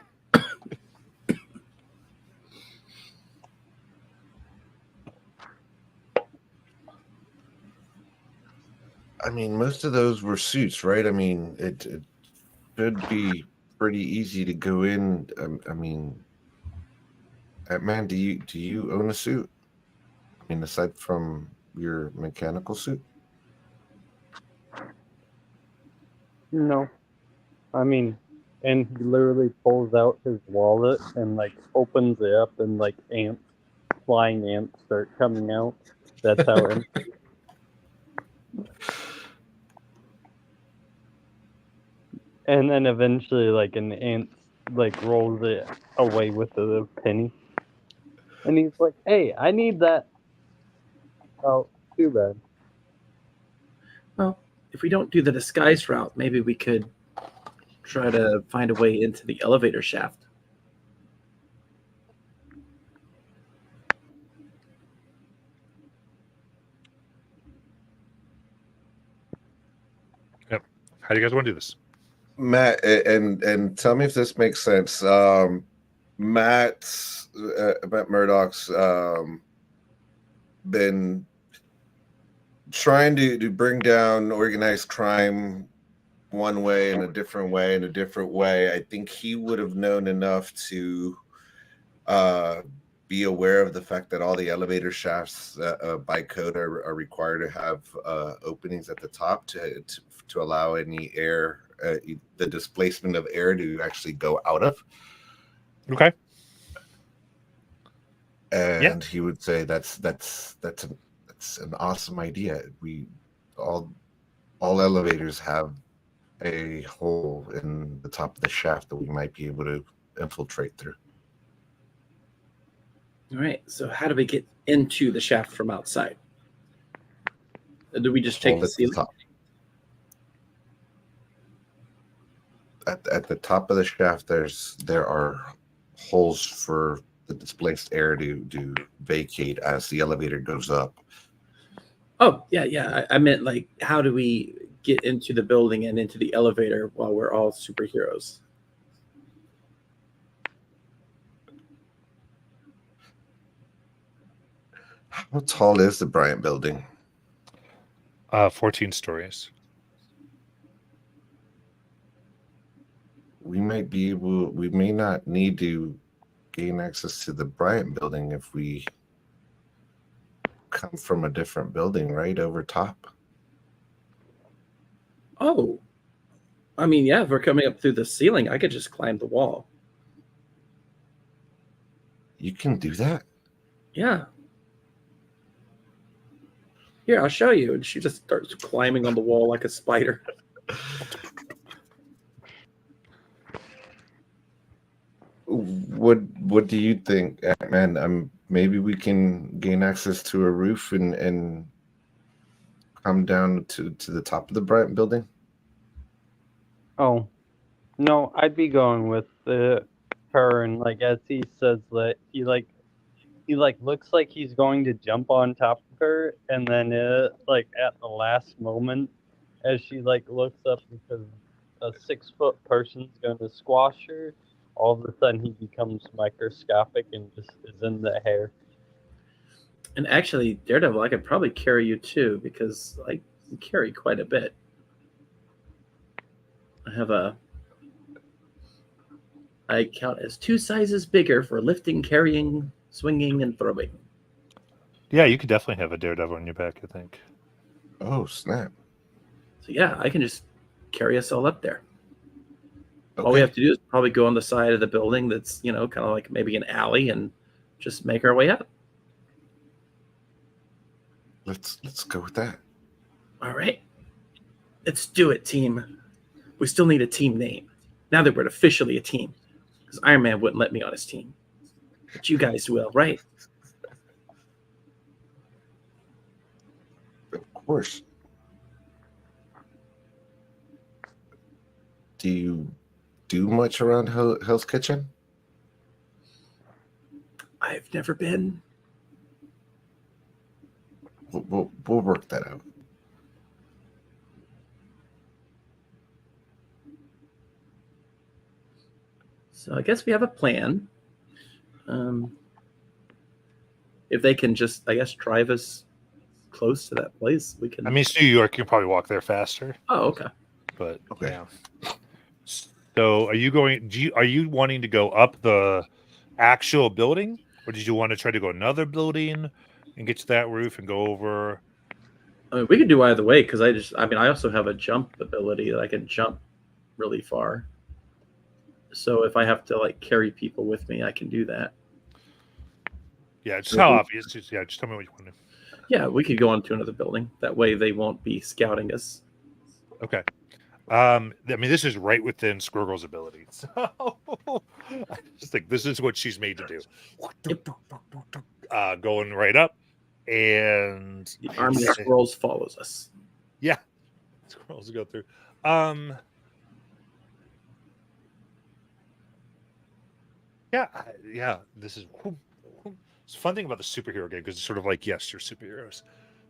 I mean, most of those were suits, right? I mean, it should be pretty easy to go in. I mean, man, do you own a suit? I mean, aside from your mechanical suit? No, I mean, and he literally pulls out his wallet and like opens it up, and like flying ants start coming out. That's how it. And then eventually, like an ant like rolls it away with a penny, and he's like, "Hey, I need that." Oh, too bad. Well, if we don't do the disguise route, maybe we could try to find a way into the elevator shaft. Yep. How do you guys want to do this? Matt, and tell me if this makes sense. Matt Murdoch's been trying to bring down organized crime one way and a different way and a different way. I think he would have known enough to be aware of the fact that all the elevator shafts by code are required to have openings at the top to allow any air, the displacement of air to actually go out of. Okay. And he would say that's an awesome idea. We all elevators have a hole in the top of the shaft that we might be able to infiltrate through. All right. So how do we get into the shaft from outside? Do we just take the ceiling? Top. At the top of the shaft, there are holes for the displaced air to vacate as the elevator goes up. Oh, yeah. I meant like, how do we get into the building and into the elevator while we're all superheroes? How tall is the Bryant building? 14 stories. We may not need to gain access to the Bryant building if we come from a different building right over top. Oh, I mean, yeah, if we're coming up through the ceiling, I could just climb the wall. You can do that? Yeah. Here, I'll show you. And she just starts climbing on the wall like a spider. What do you think, man? Maybe we can gain access to a roof and come down to the top of the Bryant building. Oh, no, I'd be going with her, and like as he says that he looks like he's going to jump on top of her, and then like at the last moment, as she like looks up because a 6-foot person's going to squash her, all of a sudden he becomes microscopic and just is in the hair. And actually, Daredevil, I could probably carry you too because I can carry quite a bit. I count as 2 sizes bigger for lifting, carrying, swinging, and throwing. Yeah, you could definitely have a Daredevil on your back, I think. Oh, snap. So yeah, I can just carry us all up there. Okay. All we have to do is probably go on the side of the building that's, kind of like maybe an alley and just make our way up. Let's go with that. All right. Let's do it, team. We still need a team name. Now that we're officially a team. Because Iron Man wouldn't let me on his team. But you guys will, right? Of course. Do you do much around Hell's Kitchen? I've never been. We'll work that out. So I guess we have a plan. If they can just, I guess, drive us close to that place, we can. I mean, it's New York. You can probably walk there faster. Oh, okay. But Okay. yeah. So, are you wanting to go up the actual building, or did you want to try to go another building and get to that roof and go over? I mean, we could do either way because I also have a jump ability that I can jump really far. So if I have to like carry people with me, I can do that. Yeah, just how obvious. Just tell me what you want to do. Yeah, we could go on to another building. That way they won't be scouting us. Okay. I mean, this is right within Squirrel's ability. So I just think this is what she's made to do. Going right up, and The army of squirrels follows us. Yeah, squirrels go through. Yeah. This is it's a fun thing about the superhero game because it's sort of like, yes, you're superheroes.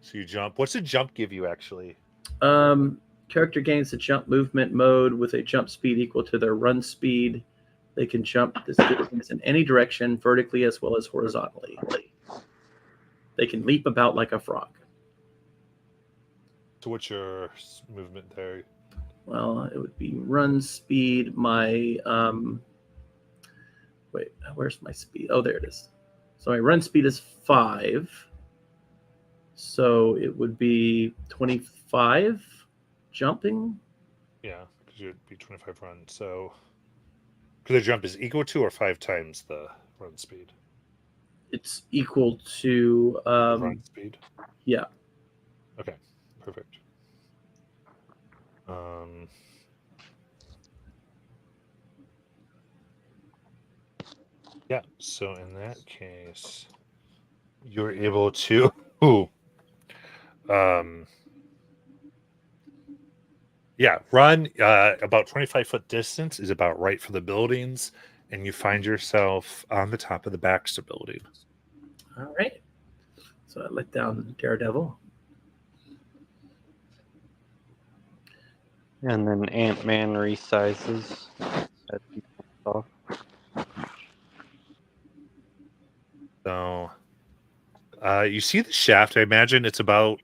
So you jump. What's a jump give you actually? Character gains a jump movement mode with a jump speed equal to their run speed. They can jump this distance in any direction, vertically as well as horizontally. They can leap about like a frog. So what's your movement there? Well, it would be run speed. My wait, where's my speed? Oh, there it is. So my run speed is 5. So it would be 25 jumping. Yeah, because you'd be 25 run. So, because the jump is equal to or 5 times the run speed. It's equal to Run speed. Yeah. Okay, perfect. Yeah. So in that case, you're able to. Yeah, run about 25-foot distance is about right for the buildings, and you find yourself on the top of the Baxter building. All right. So I let down Daredevil. And then Ant-Man resizes. As he comes off. So you see the shaft. I imagine it's about.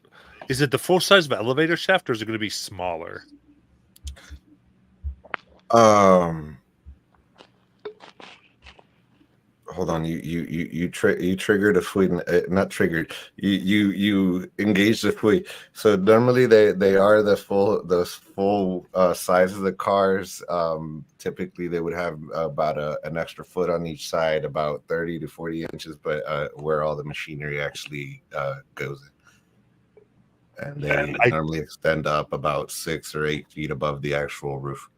Is it the full size of an elevator shaft, or is it going to be smaller? Hold on. You triggered a fleet, not triggered. You engaged the fleet. So normally they are the full size of the cars. Typically they would have about an extra foot on each side, about 30 to 40 inches, but where all the machinery actually goes in. And they normally extend up about 6 or 8 feet above the actual roof.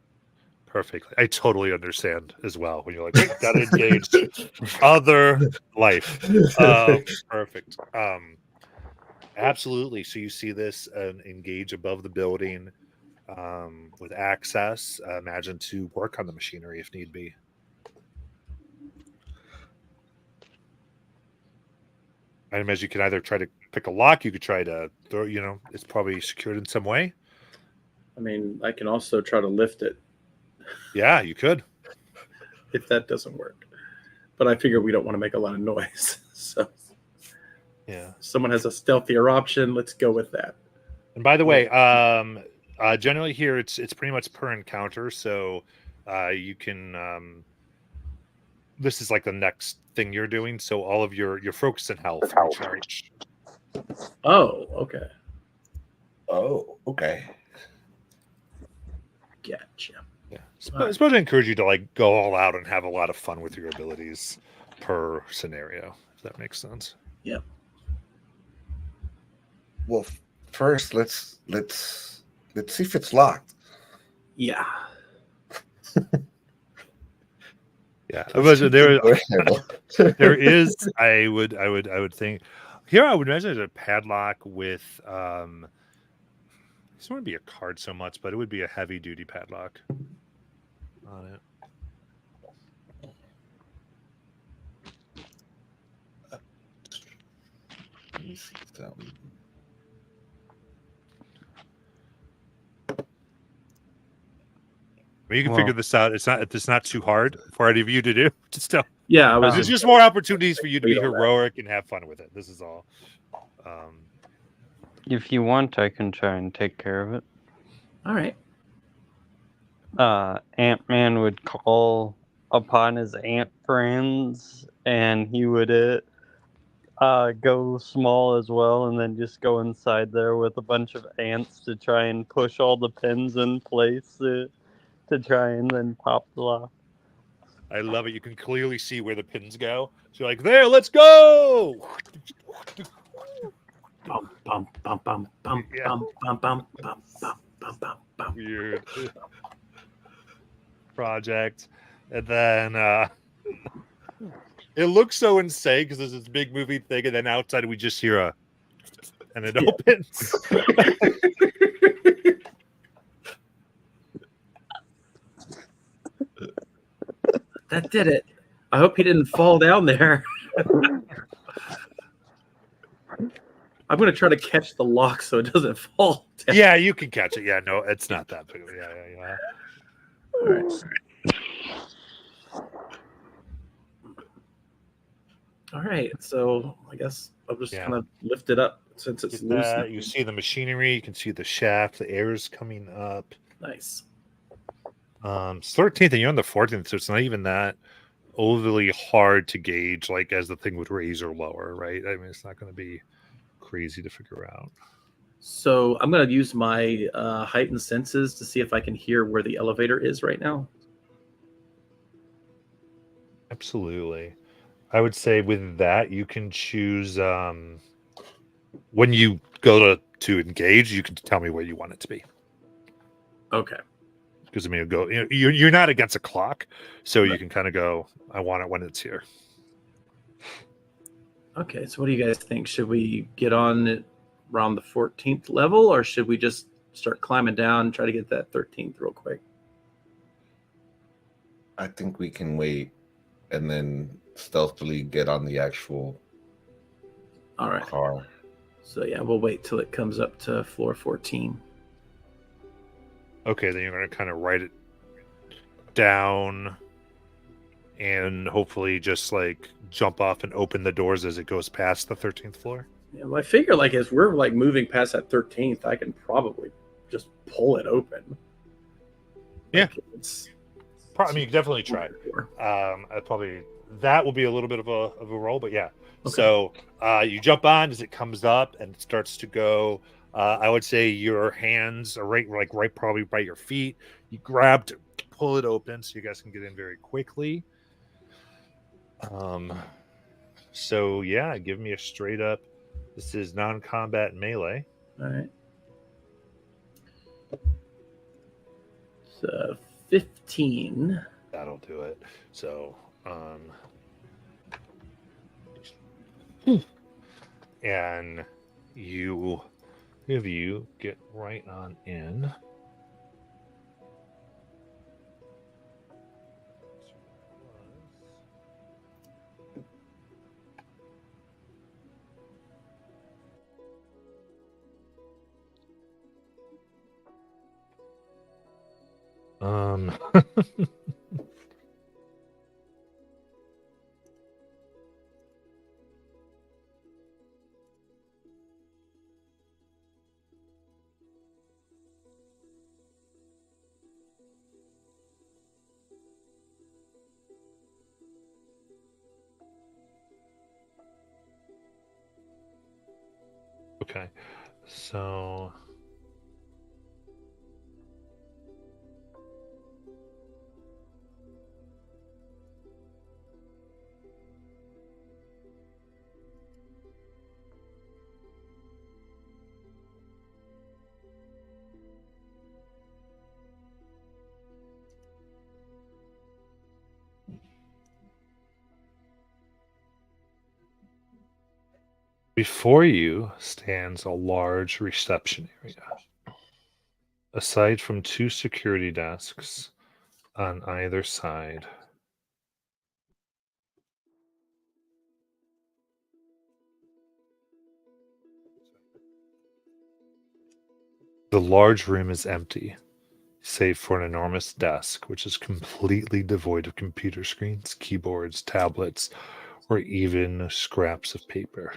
Perfectly. I totally understand as well when you're like, wait, gotta engage other life. Perfect. Absolutely. So you see this engage above the building with access, imagine to work on the machinery if need be. I imagine you can either try to pick a lock, you could try to throw, it's probably secured in some way. I mean, I can also try to lift it. Yeah, you could. If that doesn't work. But I figure we don't want to make a lot of noise. So yeah. If someone has a stealthier option, let's go with that. And by the way, generally here it's pretty much per encounter, so you can this is like the next thing you're doing, so all of your focus and health recharge. Oh, okay. Oh, okay. Gotcha. Yeah. I suppose I encourage you to like go all out and have a lot of fun with your abilities per scenario, if that makes sense. Yep. Well, first let's see if it's locked. Yeah. Yeah. There is I would think here I would imagine there's a padlock with this wouldn't be a card so much, but it would be a heavy duty padlock on it. Let me see something. I mean, you can figure this out. It's not too hard for any of you to do. Just yeah, there's just more opportunities for you to be heroic and have fun with it. This is all. If you want, I can try and take care of it. All right. Ant-Man would call upon his ant friends, and he would go small as well, and then just go inside there with a bunch of ants to try and push all the pins in place to try and then pop the lock. I love it. You can clearly see where the pins go. So you're like, there, let's go. Bum, bum, bum, bum, bum, Yeah. bum, bum, bum, bum, bum, bum, bum, bum. Weird project. And then it looks so insane because there's this big movie thing, and then outside we just hear and it opens. That did it. I hope he didn't fall down there. I'm going to try to catch the lock so it doesn't fall down. Yeah, you can catch it. Yeah, no, it's not that big. Yeah. All right. All right. So I guess I'll just kind of lift it up since it's loose. You see the machinery. You can see the shaft. The air is coming up. Nice. It's 13th, and you're on the 14th, so it's not even that overly hard to gauge, like as the thing would raise or lower, right? I mean, it's not going to be crazy to figure out. So I'm going to use my heightened senses to see if I can hear where the elevator is right now. Absolutely. I would say with that, you can choose when you go to engage, you can tell me where you want it to be. Okay. Because I mean, you're not against a clock, so you can kind of go, I want it when it's here. Okay, so what do you guys think? Should we get on it around the 14th level, or should we just start climbing down and try to get that 13th real quick? I think we can wait and then stealthily get on the actual car. So yeah, we'll wait till it comes up to floor 14. Okay, then you're going to kind of write it down and hopefully just like jump off and open the doors as it goes past the 13th floor. Yeah, well, I figure like as we're like moving past that 13th, I can probably just pull it open. Yeah. Like I mean, you can definitely try. That will be a little bit of a roll, but yeah. Okay. So you jump on as it comes up and it starts to go. I would say your hands are right probably by your feet. You grab to pull it open so you guys can get in very quickly. So yeah, give me a straight up. This is non-combat melee. All right. So 15. That'll do it. So and you get right on in. Okay, so before you stands a large reception area. Aside from two security desks on either side, the large room is empty, save for an enormous desk, which is completely devoid of computer screens, keyboards, tablets, or even scraps of paper.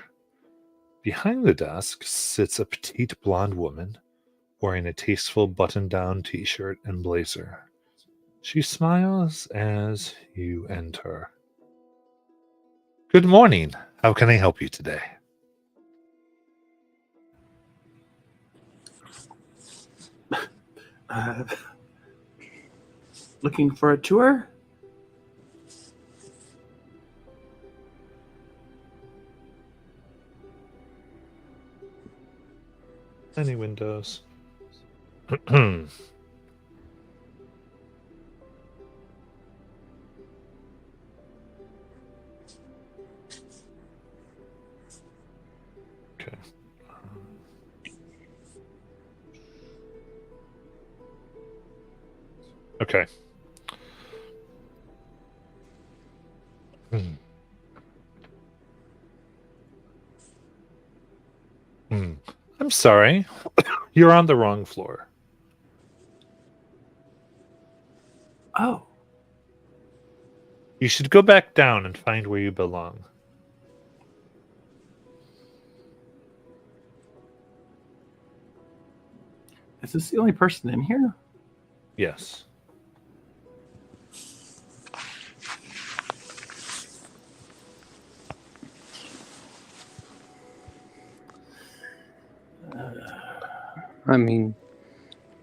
Behind the desk sits a petite blonde woman wearing a tasteful button-down t-shirt and blazer. She smiles as you enter. Good morning. How can I help you today? Looking for a tour? Any windows? Okay. Okay. sorry. You're on the wrong floor. Oh, You should go back down and find where you belong. is this the only person in here? Yes. I mean,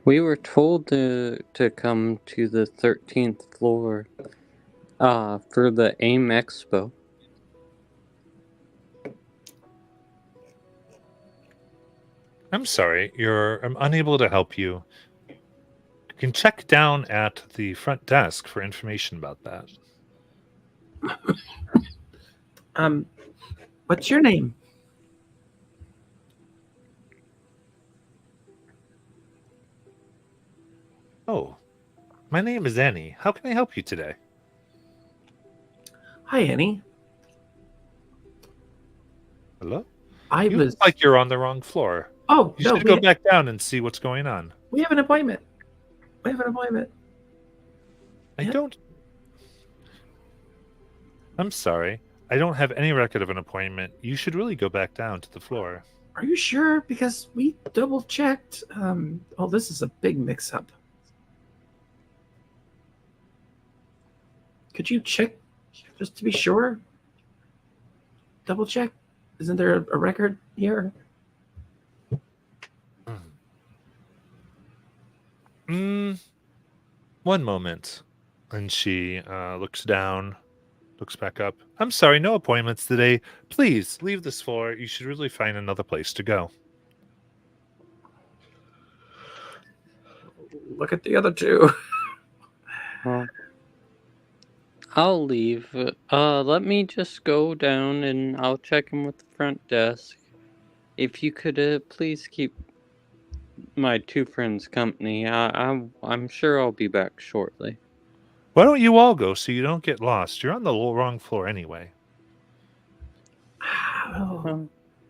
we were told to come to the 13th floor for the AIM Expo. I'm sorry. I'm unable to help you. You can check down at the front desk for information about that. What's your name? Oh, my name is Annie. How can I help you today? Hi, Annie. Hello? I You was look like you're on the wrong floor. Oh, You no, should go back down and see what's going on. we have an appointment. We have an appointment. I Yeah. don't. I'm sorry. I don't have any record of an appointment. You should really go back down to the floor. Are you sure? Because we double checked. Oh, this is a big mix up. Could you check just to be sure? Double check. Isn't there a record here? One moment. And she looks down, looks back up. I'm sorry, no appointments today. Please leave this floor. You should really find another place to go. Look at the other two. Well, I'll leave. Let me just go down and I'll check in with the front desk. If you could please keep my two friends company, I'm sure I'll be back shortly. Why don't you all go so you don't get lost? You're on the wrong floor anyway. Oh,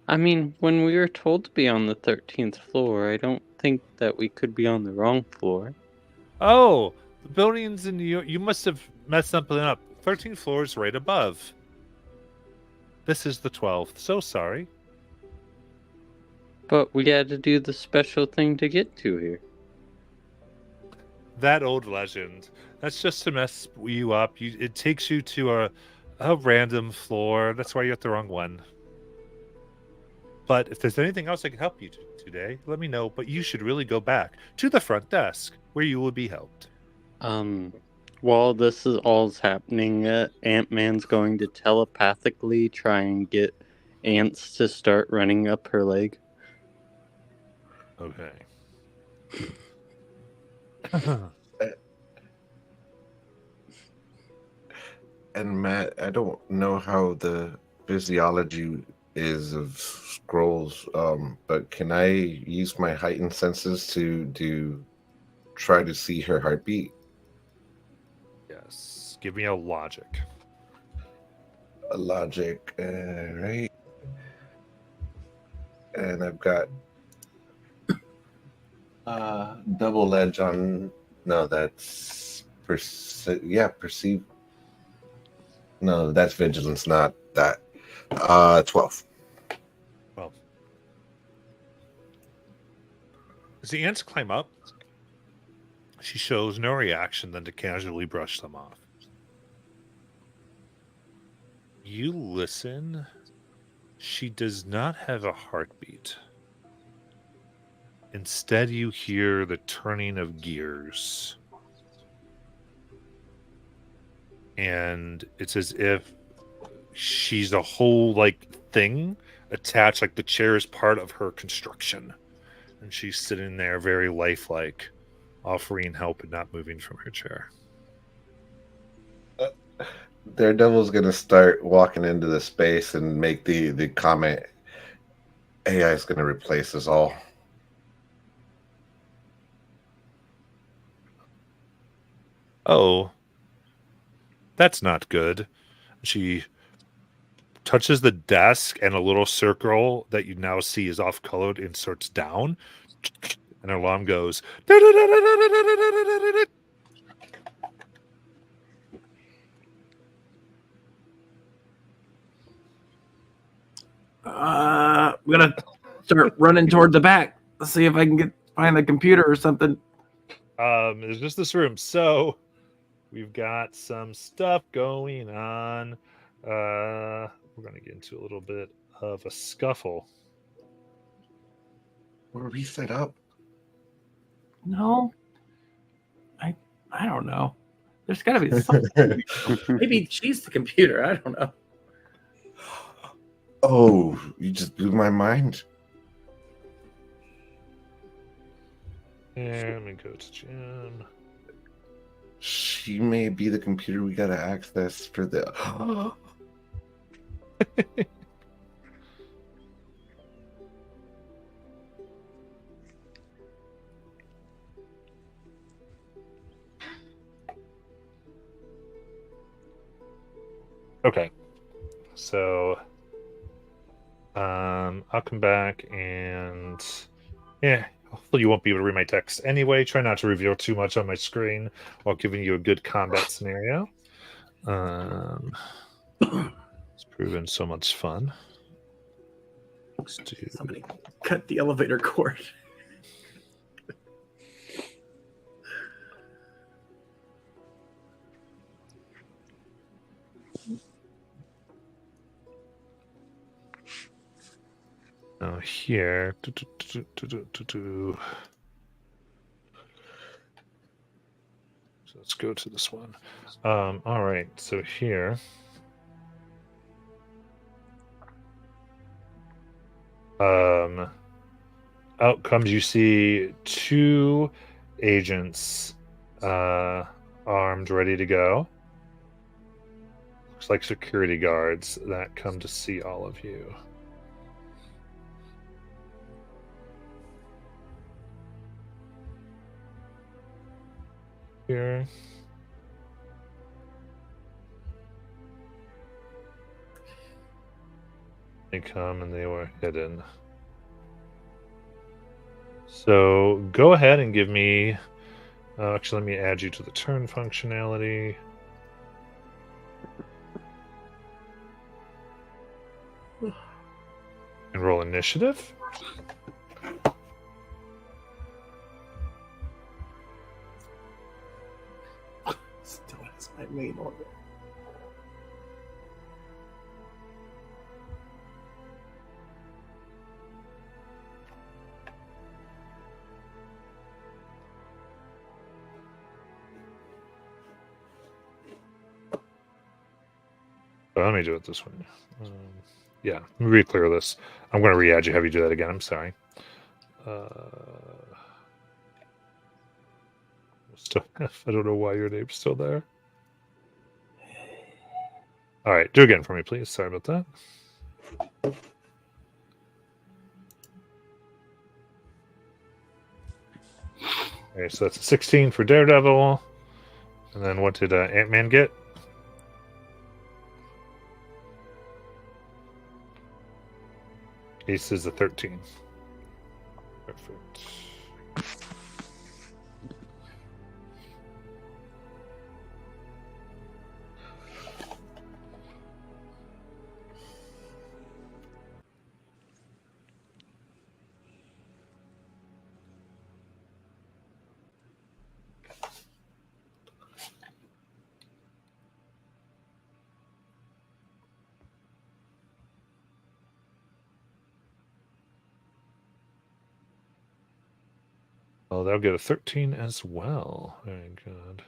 I mean, when we were told to be on the 13th floor, I don't think that we could be on the wrong floor. Oh, the buildings in New York. You must have messed something up. 13 floors right above. This is the 12th. So sorry. But we had to do the special thing to get to here. That old legend. That's just to mess you up. It takes you to a random floor. That's why you're at the wrong one. But if there's anything else I can help you today, let me know. But you should really go back to the front desk where you will be helped. While this is all's happening, Ant-Man's going to telepathically try and get ants to start running up her leg. Okay. And Matt, I don't know how the physiology is of scrolls, but can I use my heightened senses to try to see her heartbeat? Yes. Give me a logic. A logic, right? And I've got double edge on. No, that's perceive. No, that's vigilance, not that. 12. Well, as the ants climb up, she shows no reaction than to casually brush them off. You listen. She does not have a heartbeat. Instead, you hear the turning of gears. And it's as if she's a whole, thing attached, like the chair is part of her construction. And she's sitting there very lifelike, offering help and not moving from her chair. Daredevil's gonna start walking into the space and make the comment, AI is gonna replace us all. Oh, that's not good. She touches the desk, and a little circle that you now see is off colored inserts down, and an alarm goes. I'm gonna start running toward the back. Let's see if I can find the computer or something. There's just this room, so we've got some stuff going on. We're gonna get into a little bit of a scuffle. Were we set up? No, I don't know. There's got to be something. Maybe she's the computer. I don't know. Oh, you just blew my mind. And let me go to Jim. She may be the computer we gotta access for the. Okay, so I'll come back and hopefully you won't be able to read my text anyway. Try not to reveal too much on my screen while giving you a good combat scenario. It's proven so much fun. Let's do... Somebody cut the elevator cord. Now here, so let's go to this one. All right, so here. Outcomes, you see 2 agents armed, ready to go. Looks like security guards that come to see all of you. Here. They come and they were hidden. So go ahead and give me. Actually, let me add you to the turn functionality. And roll initiative. Still has my name on it. Let me do it this way. Yeah, let me re-clear this. I'm going to re-add you. Have you do that again? I'm sorry. Still, I don't know why your name's still there. All right, do it again for me, please. Sorry about that. Okay, so that's a 16 for Daredevil. And then what did Ant-Man get? Ace is a 13. Perfect. Oh, they'll get a 13 as well. Very good.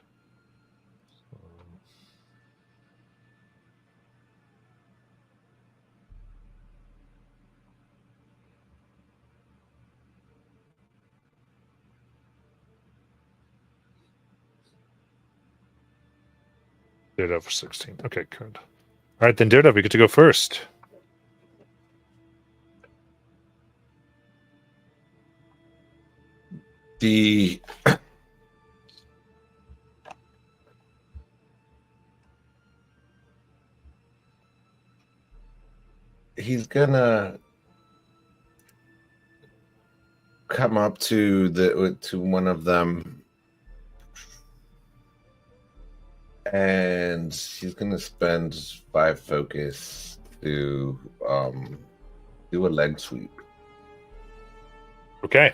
Daredevil for 16. Okay, good. All right, then Daredevil, you get to go first. The he's gonna come up to one of them, and he's gonna spend 5 focus to do a leg sweep, Okay.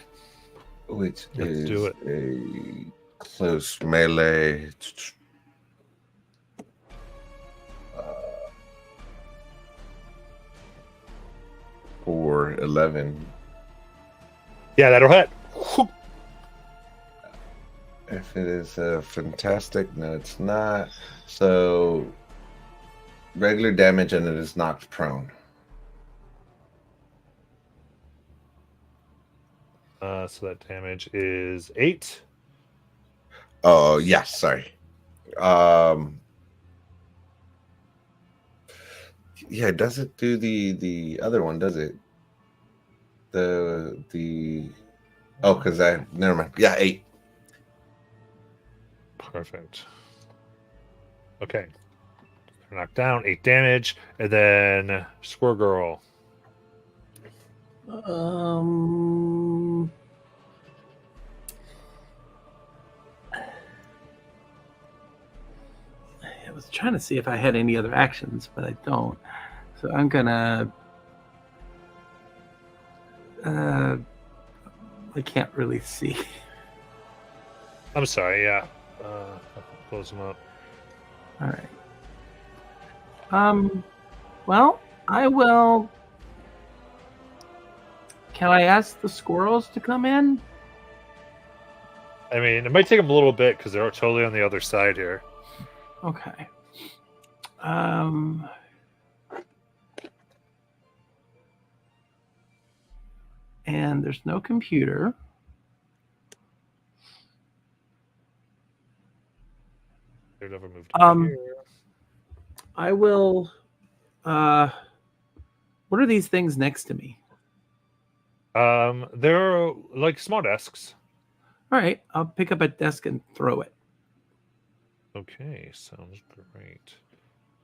which Let's is do it. a close melee. For 11. Yeah, that'll hit. If it is a fantastic, no, it's not. So regular damage, and it is knocked prone. So that damage is 8. Oh yeah, sorry. Yeah, does it do the other one? Does it? The oh, because I never mind. Yeah, 8. Perfect. Okay. They're knocked down, 8 damage, and then Squirrel Girl. I was trying to see if I had any other actions, but I don't. So I'm gonna. I can't really see. I'm sorry, yeah. I'll close them up. All right. Well, I will. Can I ask the squirrels to come in? I mean, it might take them a little bit because they're totally on the other side here. Okay. And there's no computer. They've never moved Um, here. I will. What are these things next to me? They're like small desks. All right, I'll pick up a desk and throw it. Okay, sounds great.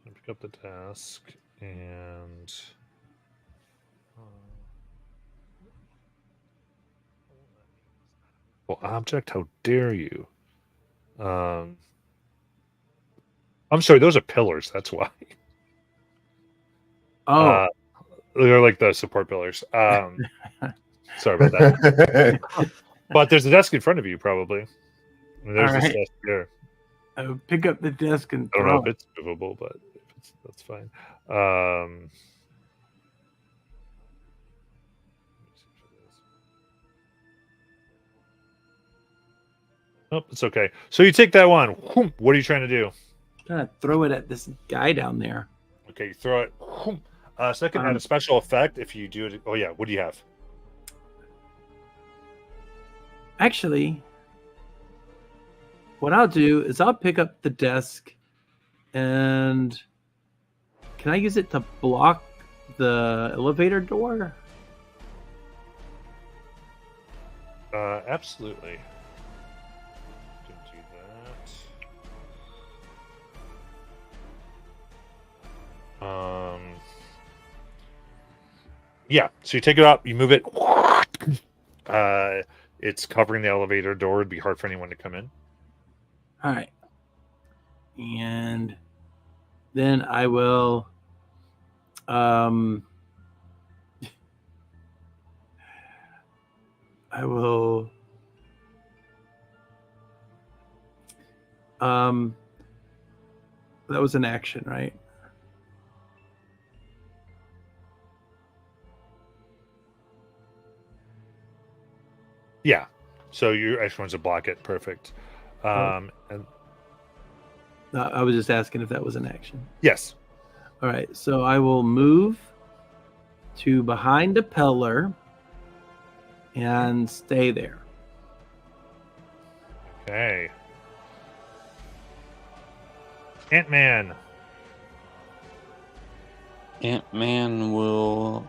I'll pick up the desk and well, object, how dare you? I'm sorry, those are pillars, that's why. Oh, They're like the support pillars. Sorry about that. But there's a desk in front of you, probably. And there's All this right. desk here. I will pick up the desk and I don't know throw if it. it's movable, but that's fine. Nope, it's okay. So you take that one. What are you trying to do? I'm gonna throw it at this guy down there. Okay, you throw it. Second, add a special effect if you do it. Oh yeah, what do you have? Actually, what I'll do is I'll pick up the desk and can I use it to block the elevator door? Absolutely. Can do that. Yeah. So you take it up, you move it. It's covering the elevator door. It'd be hard for anyone to come in. All right. And then I will I will that was an action, right? Yeah. So your extra one's to block it. Perfect. And I was just asking if that was an action. yes. All right, so I will move to behind a pillar and stay there. Okay. Ant-Man. Ant-Man will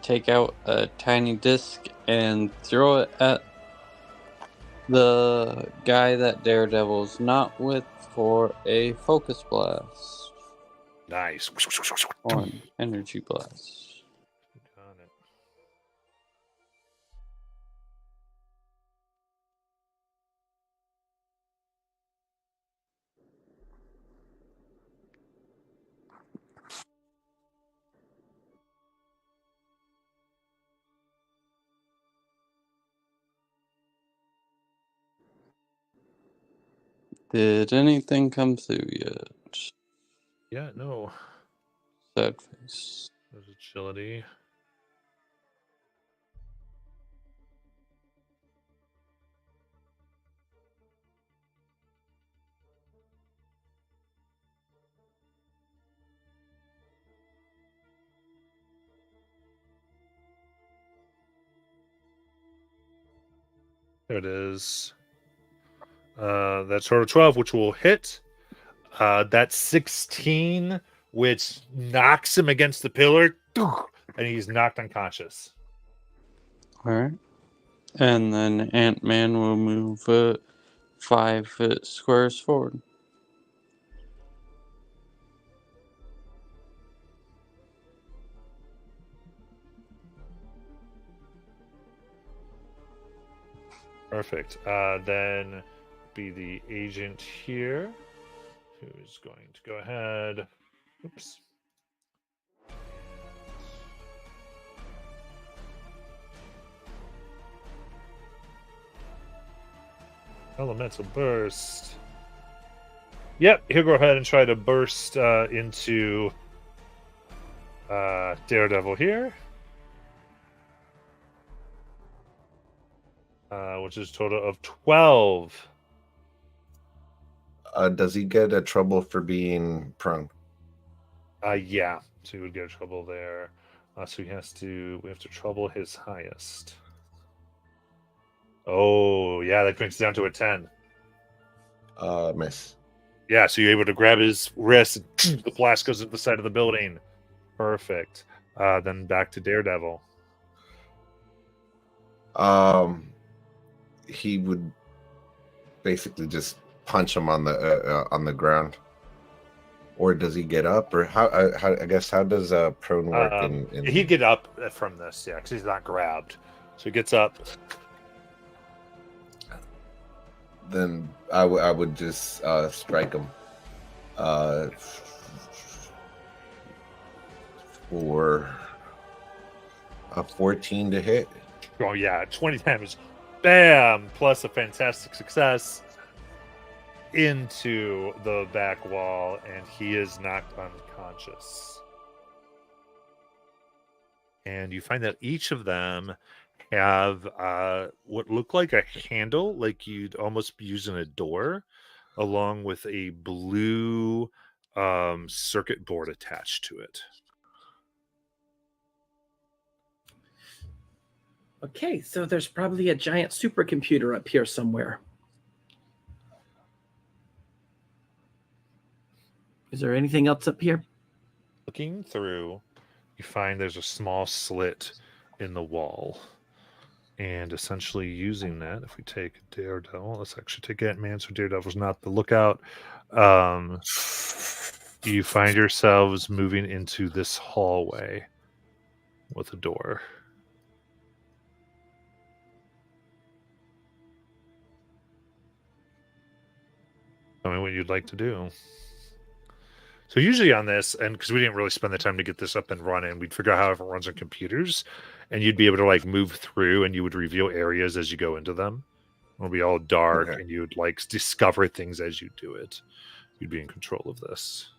take out a tiny disc and throw it at the guy that Daredevil's not with for a focus blast. Nice. 1 energy blast. Got it. Did anything come through yet? Yeah, no. Sad face. There's agility. There it is. That's sort of 12, which will hit. That's 16, which knocks him against the pillar, and he's knocked unconscious. Alright. And then Ant-Man will move 5 squares forward. Perfect. Then be the agent here, who's going to go ahead. Oops. Elemental burst. Yep, he'll go ahead and try to burst into Daredevil here. Which is a total of 12. Does he get a trouble for being prone? Yeah, so he would get in trouble there. So we have to trouble his highest. Oh, yeah, that brings it down to a 10. Miss. Yeah, so you're able to grab his wrist, and the blast goes into the side of the building. Perfect. Then back to Daredevil. He would basically just punch him on the ground, or does he get up, or how? I guess how does prone work? He'd get up from this, yeah, because he's not grabbed. So he gets up. Then I would just strike him. For a 14 to hit. Oh yeah, 20 damage. Bam! Plus a fantastic success into the back wall, and he is knocked unconscious. And you find that each of them have what look like a handle, like you'd almost be using a door, along with a blue circuit board attached to it. Okay, so there's probably a giant supercomputer up here somewhere. Is there anything else up here? Looking through, you find there's a small slit in the wall. And essentially using that, if we take Daredevil, let's actually take Ant-Man, so Daredevil's not the lookout. You find yourselves moving into this hallway with a door. Tell me what you'd like to do. So usually on this, and because we didn't really spend the time to get this up and running, we'd figure out how it runs on computers, and you'd be able to like move through, and you would reveal areas as you go into them. It'll be all dark, Okay. and you'd like discover things as you do it. You'd be in control of this.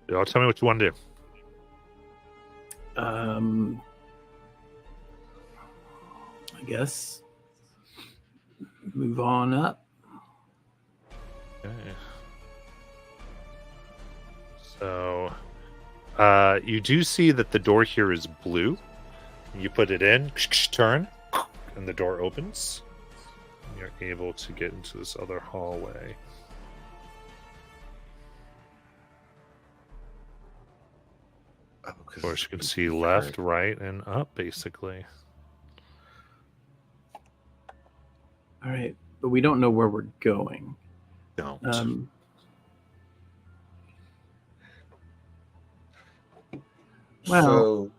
Y'all tell me what you want to do. I guess move on up. Okay. So, you do see that the door here is blue. You put it in, turn, and the door opens. You're able to get into this other hallway. Of course, you can see left, right, and up, basically. right, but we don't know where we're going. Don't. Well, So,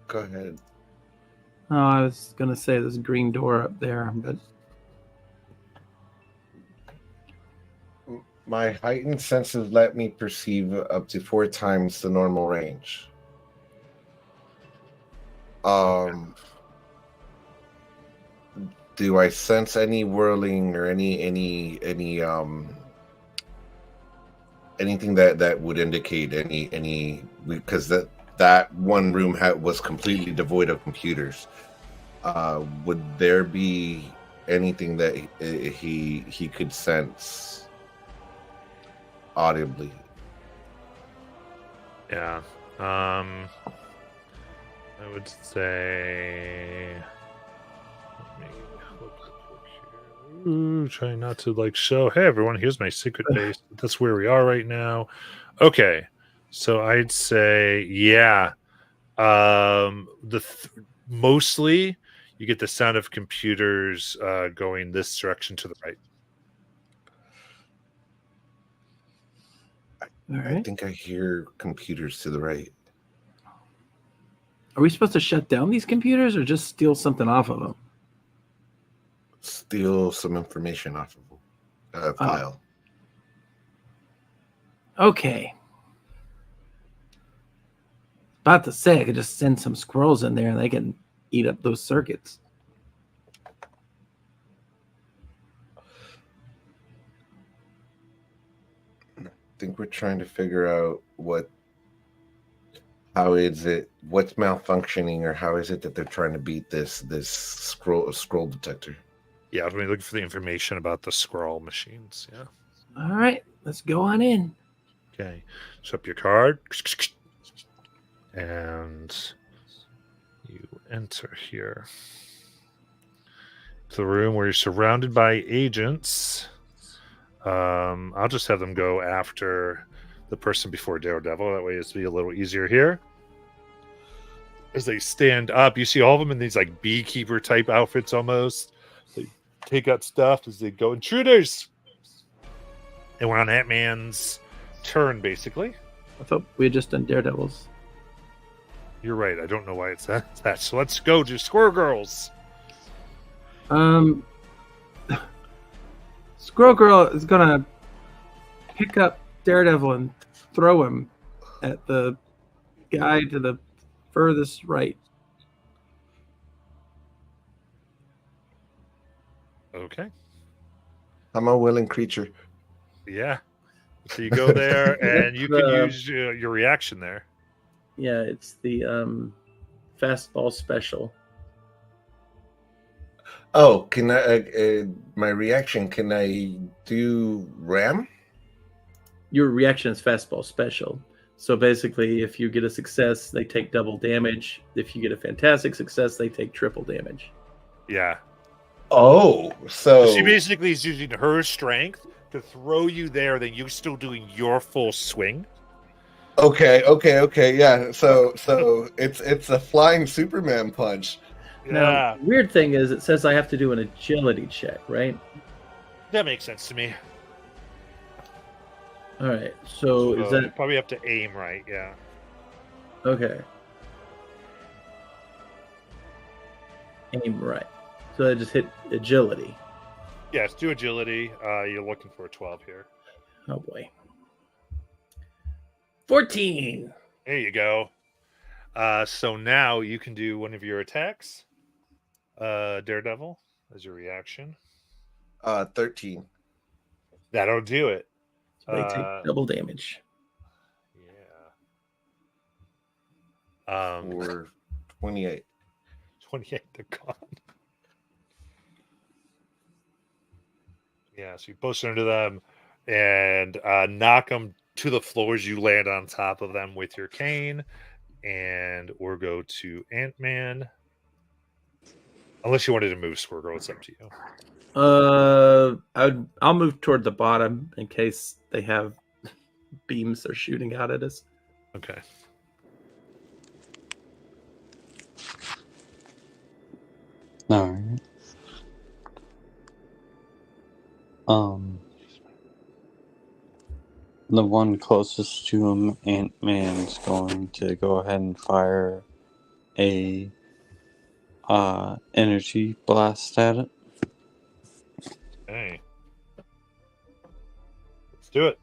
go ahead. oh, I was gonna say this green door up there, but My heightened senses let me perceive up to 4 times the normal range. Do I sense any whirling or anything that would indicate any because that one room was completely devoid of computers. Would there be anything that he could sense audibly? Yeah. I would say. Let me look here. Ooh, trying not to like show. Hey, everyone! Here's my secret base. That's where we are right now. Okay, so I'd say yeah. Mostly you get the sound of computers going this direction to the right. all I right. think I hear computers to the right. Are we supposed to shut down these computers or just steal something off of them? Steal some information off of a file. Okay. About to say I could just send some squirrels in there and they can eat up those circuits. I think we're trying to figure out what's malfunctioning, or how is it that they're trying to beat this scroll detector. Yeah, I'm looking for the information about the scroll machines. Yeah. All right, let's go on in. Okay. So up your card. And you enter here. To the room where you're surrounded by agents. I'll just have them go after the person before Daredevil. That way it's be a little easier here. As they stand up, you see all of them in these like beekeeper type outfits almost. They take out stuff as they go, intruders! And we're on Ant-Man's turn, basically. I thought we had just done Daredevils. You're right. I don't know why it's that. So let's go to Squirrel Girls. Squirrel Girl is gonna pick up Daredevil and throw him at the guy to the furthest right. Okay. I'm a willing creature. Yeah. So you go there and you can use your reaction there. Yeah, it's the fastball special. Oh, can I? My reaction? Can I do ram? Your reaction is fastball special. So basically, if you get a success, they take double damage. If you get a fantastic success, they take triple damage. Yeah. Oh, so she basically is using her strength to throw you there, then you're still doing your full swing. Okay, yeah. So it's a flying Superman punch. Yeah. Now, weird thing is, it says I have to do an agility check, right? That makes sense to me. All right. So is You that probably have to aim right? Yeah. okay? Aim right. So I just hit agility. Yes, do agility. You're looking for a 12 here. Oh boy. 14. There you go. So now you can do one of your attacks. Daredevil as your reaction. 13. That'll do it. So they take double damage. Yeah. For 28. 28, they're gone. Yeah, so you post into them and knock them to the floor as you land on top of them with your cane. And we'll go to Ant-Man. Unless you wanted to move Squirrel, it's up to you. I'll move toward the bottom in case they have beams they're shooting out at us. Okay. All right. The one closest to him, Ant-Man's going to go ahead and fire a energy blast at it. Okay. Let's do it.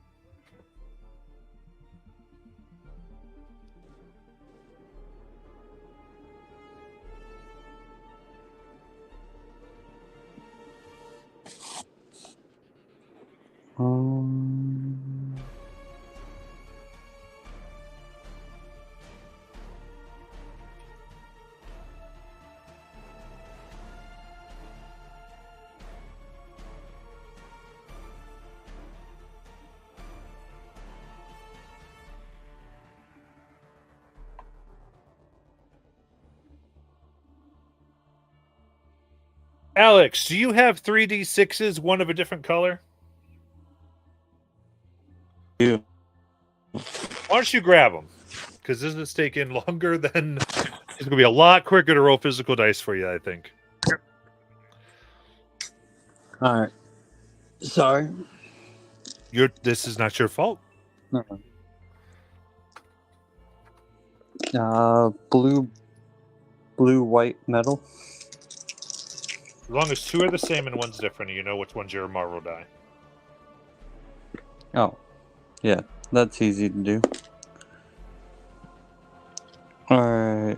Alex, do you have 3d6s, one of a different color? Yeah. Why don't you grab them? Because this is taking longer than... It's going to be a lot quicker to roll physical dice for you, I think. All right. Sorry. This is not your fault. Blue, white, metal. As long as two are the same and one's different, you know which one's your Marvel die. Oh, yeah, that's easy to do. Alright,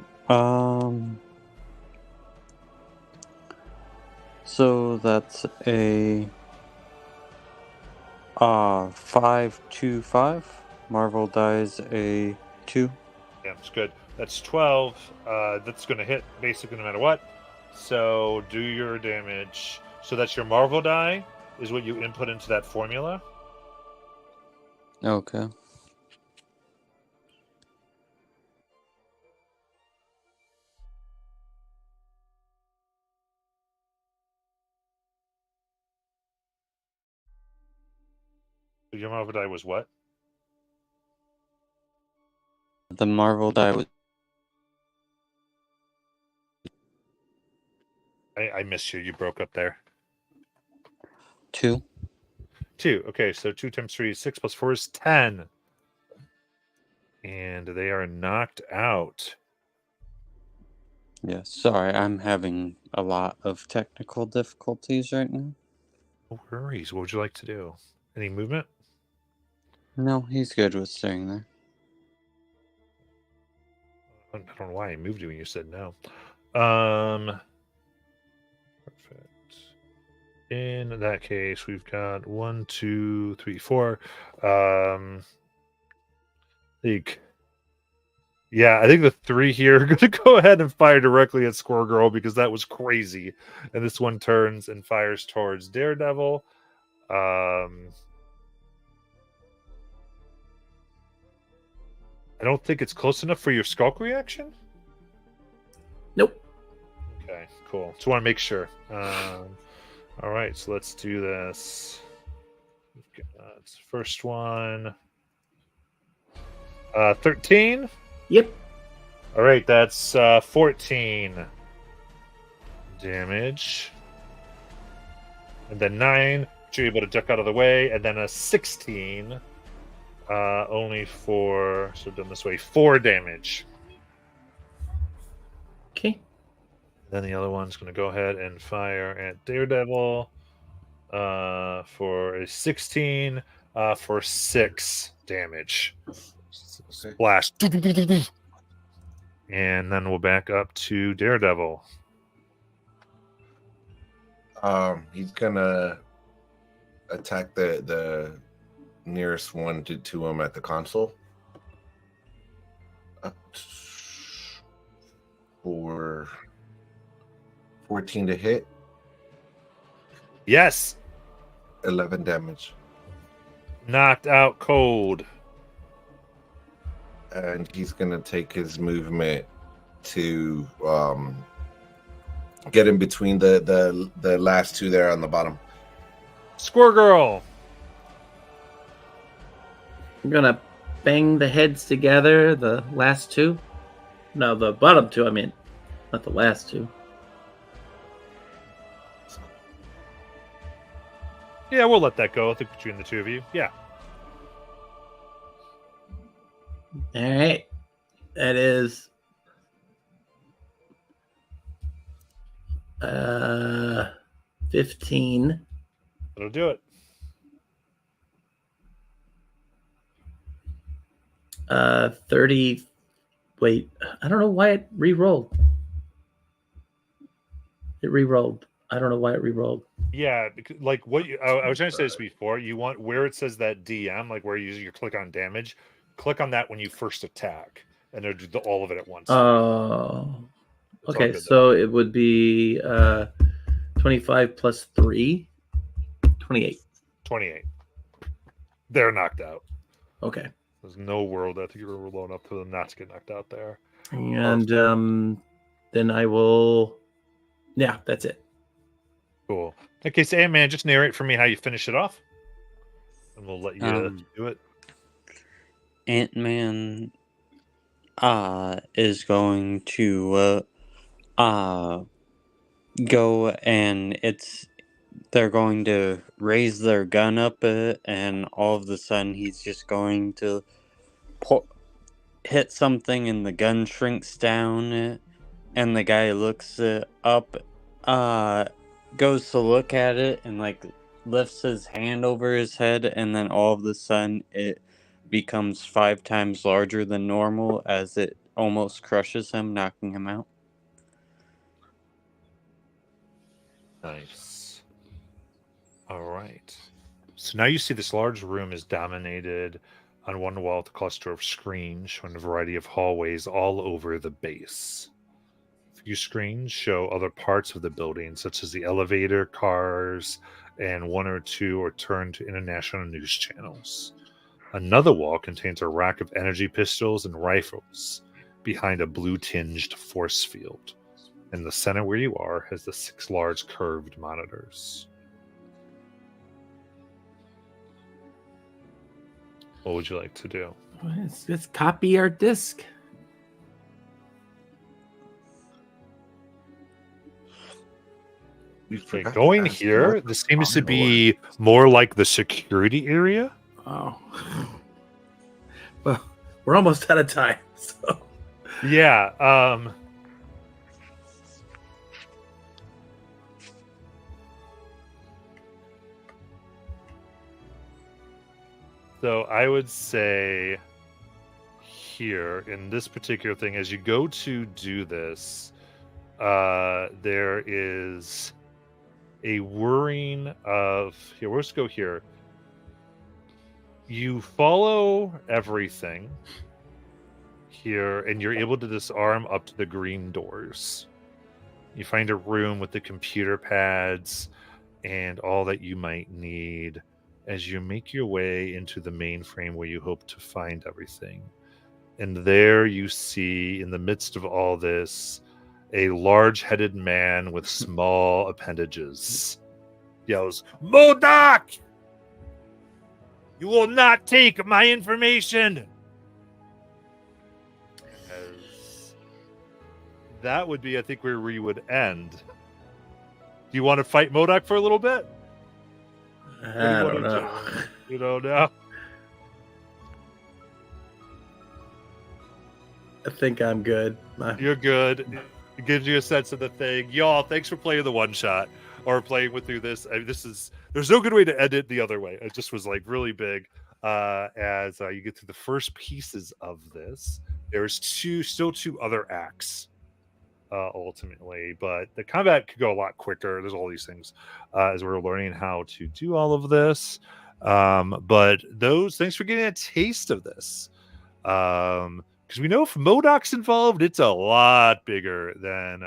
so that's a 5-2-5. Marvel dies a 2. Yeah, it's good. That's 12. That's going to hit basically no matter what. So do your damage. So that's your Marvel die, is what you input into that formula. Okay. So your Marvel die was what? The Marvel die was I missed you. You broke up there. 2. 2. Okay, so 2 times 3 is 6 plus 4 is 10. And they are knocked out. Yeah, sorry, I'm having a lot of technical difficulties right now. No worries. What would you like to do? Any movement? No, he's good with staying there. I don't know why I moved you when you said no. Perfect. In that case, we've got 1, 2, 3, 4. I think the 3 here are going to go ahead and fire directly at Squirrel Girl because that was crazy. And this one turns and fires towards Daredevil. I don't think it's close enough for your Skulk reaction. Nope. Okay, cool. Just want to make sure. All right, so let's do this. First one. 13. Yep. All right, that's 14 damage. And then 9, which you're able to duck out of the way. And then a 16, only for, so done this way, 4 damage. Okay. Then the other one's going to go ahead and fire at Daredevil for a 16 for 6 damage. Splash. And then we'll back up to Daredevil. He's gonna attack the nearest one to him at the console. For 14 to hit. Yes. 11 damage. Knocked out cold. And he's gonna take his movement to get in between the last 2 there on the bottom. Squirrel Girl. I'm gonna bang the heads together, the last 2. No, the bottom 2, I mean. Not the last 2. Yeah, we'll let that go. I think between the two of you. Yeah. All right. That is 15. That'll do it. 30. Wait, I don't know why it re-rolled. It re-rolled. I don't know why it re-rolled. Yeah, because, like what I was trying to say this before. You want where it says that DM, like where you click on damage, click on that when you first attack, and it'll do all of it at once. Oh. It's all Okay, good, so it would be 25 plus 3, 28. 28. They're knocked out. Okay. There's no world I think you're alone up to them not to get knocked out there. And then I will. Yeah, that's it. Cool. Okay, so Ant-Man, just narrate for me how you finish it off, and we'll let you do it. Ant-Man is going to go, and they're going to raise their gun up, and all of a sudden he's just going to hit something, and the gun shrinks down, and the guy looks up, goes to look at it, and like lifts his hand over his head, and then all of a sudden it becomes 5 times larger than normal as it almost crushes him, knocking him out. Nice. All right. So now you see this large room is dominated on one wall with a cluster of screens showing a variety of hallways all over the base. A few screens show other parts of the building, such as the elevator, cars, and 1 or 2 are turned to international news channels. Another wall contains a rack of energy pistols and rifles behind a blue-tinged force field. In the center where you are has the 6 large curved monitors. What would you like to do? Let's copy our disc. Okay, going here, this seems to be more like the security area. Oh. Well, we're almost out of time. So. Yeah. So I would say here in this particular thing, as you go to do this, there is a whirring of here. Let's go here. You follow everything here, and you're able to disarm up to the green doors. You find a room with the computer pads and all that you might need as you make your way into the mainframe where you hope to find everything. And there you see, in the midst of all this, a large-headed man with small appendages yells, "MODOK! You will not take my information!" As that would be, I think, where we would end. Do you want to fight MODOK for a little bit? I don't know. You don't know? I think I'm good. You're good. It gives you a sense of the thing. Y'all, thanks for playing the one shot or playing with through this. There's no good way to end it the other way. It just was like really big. As you get through the first pieces of this, there's still two other acts ultimately, but the combat could go a lot quicker. There's all these things as we're learning how to do all of this. But thanks for getting a taste of this. Because we know if MODOK's involved, it's a lot bigger than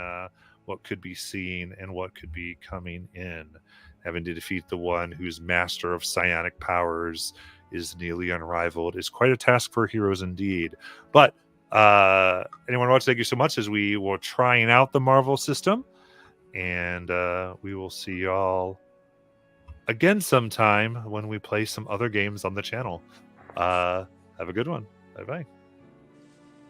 what could be seen and what could be coming in. Having to defeat the one whose master of psionic powers is nearly unrivaled is quite a task for heroes indeed. But anyone watching, thank you so much as we were trying out the Marvel system. And we will see y'all again sometime when we play some other games on the channel. Have a good one. Bye-bye.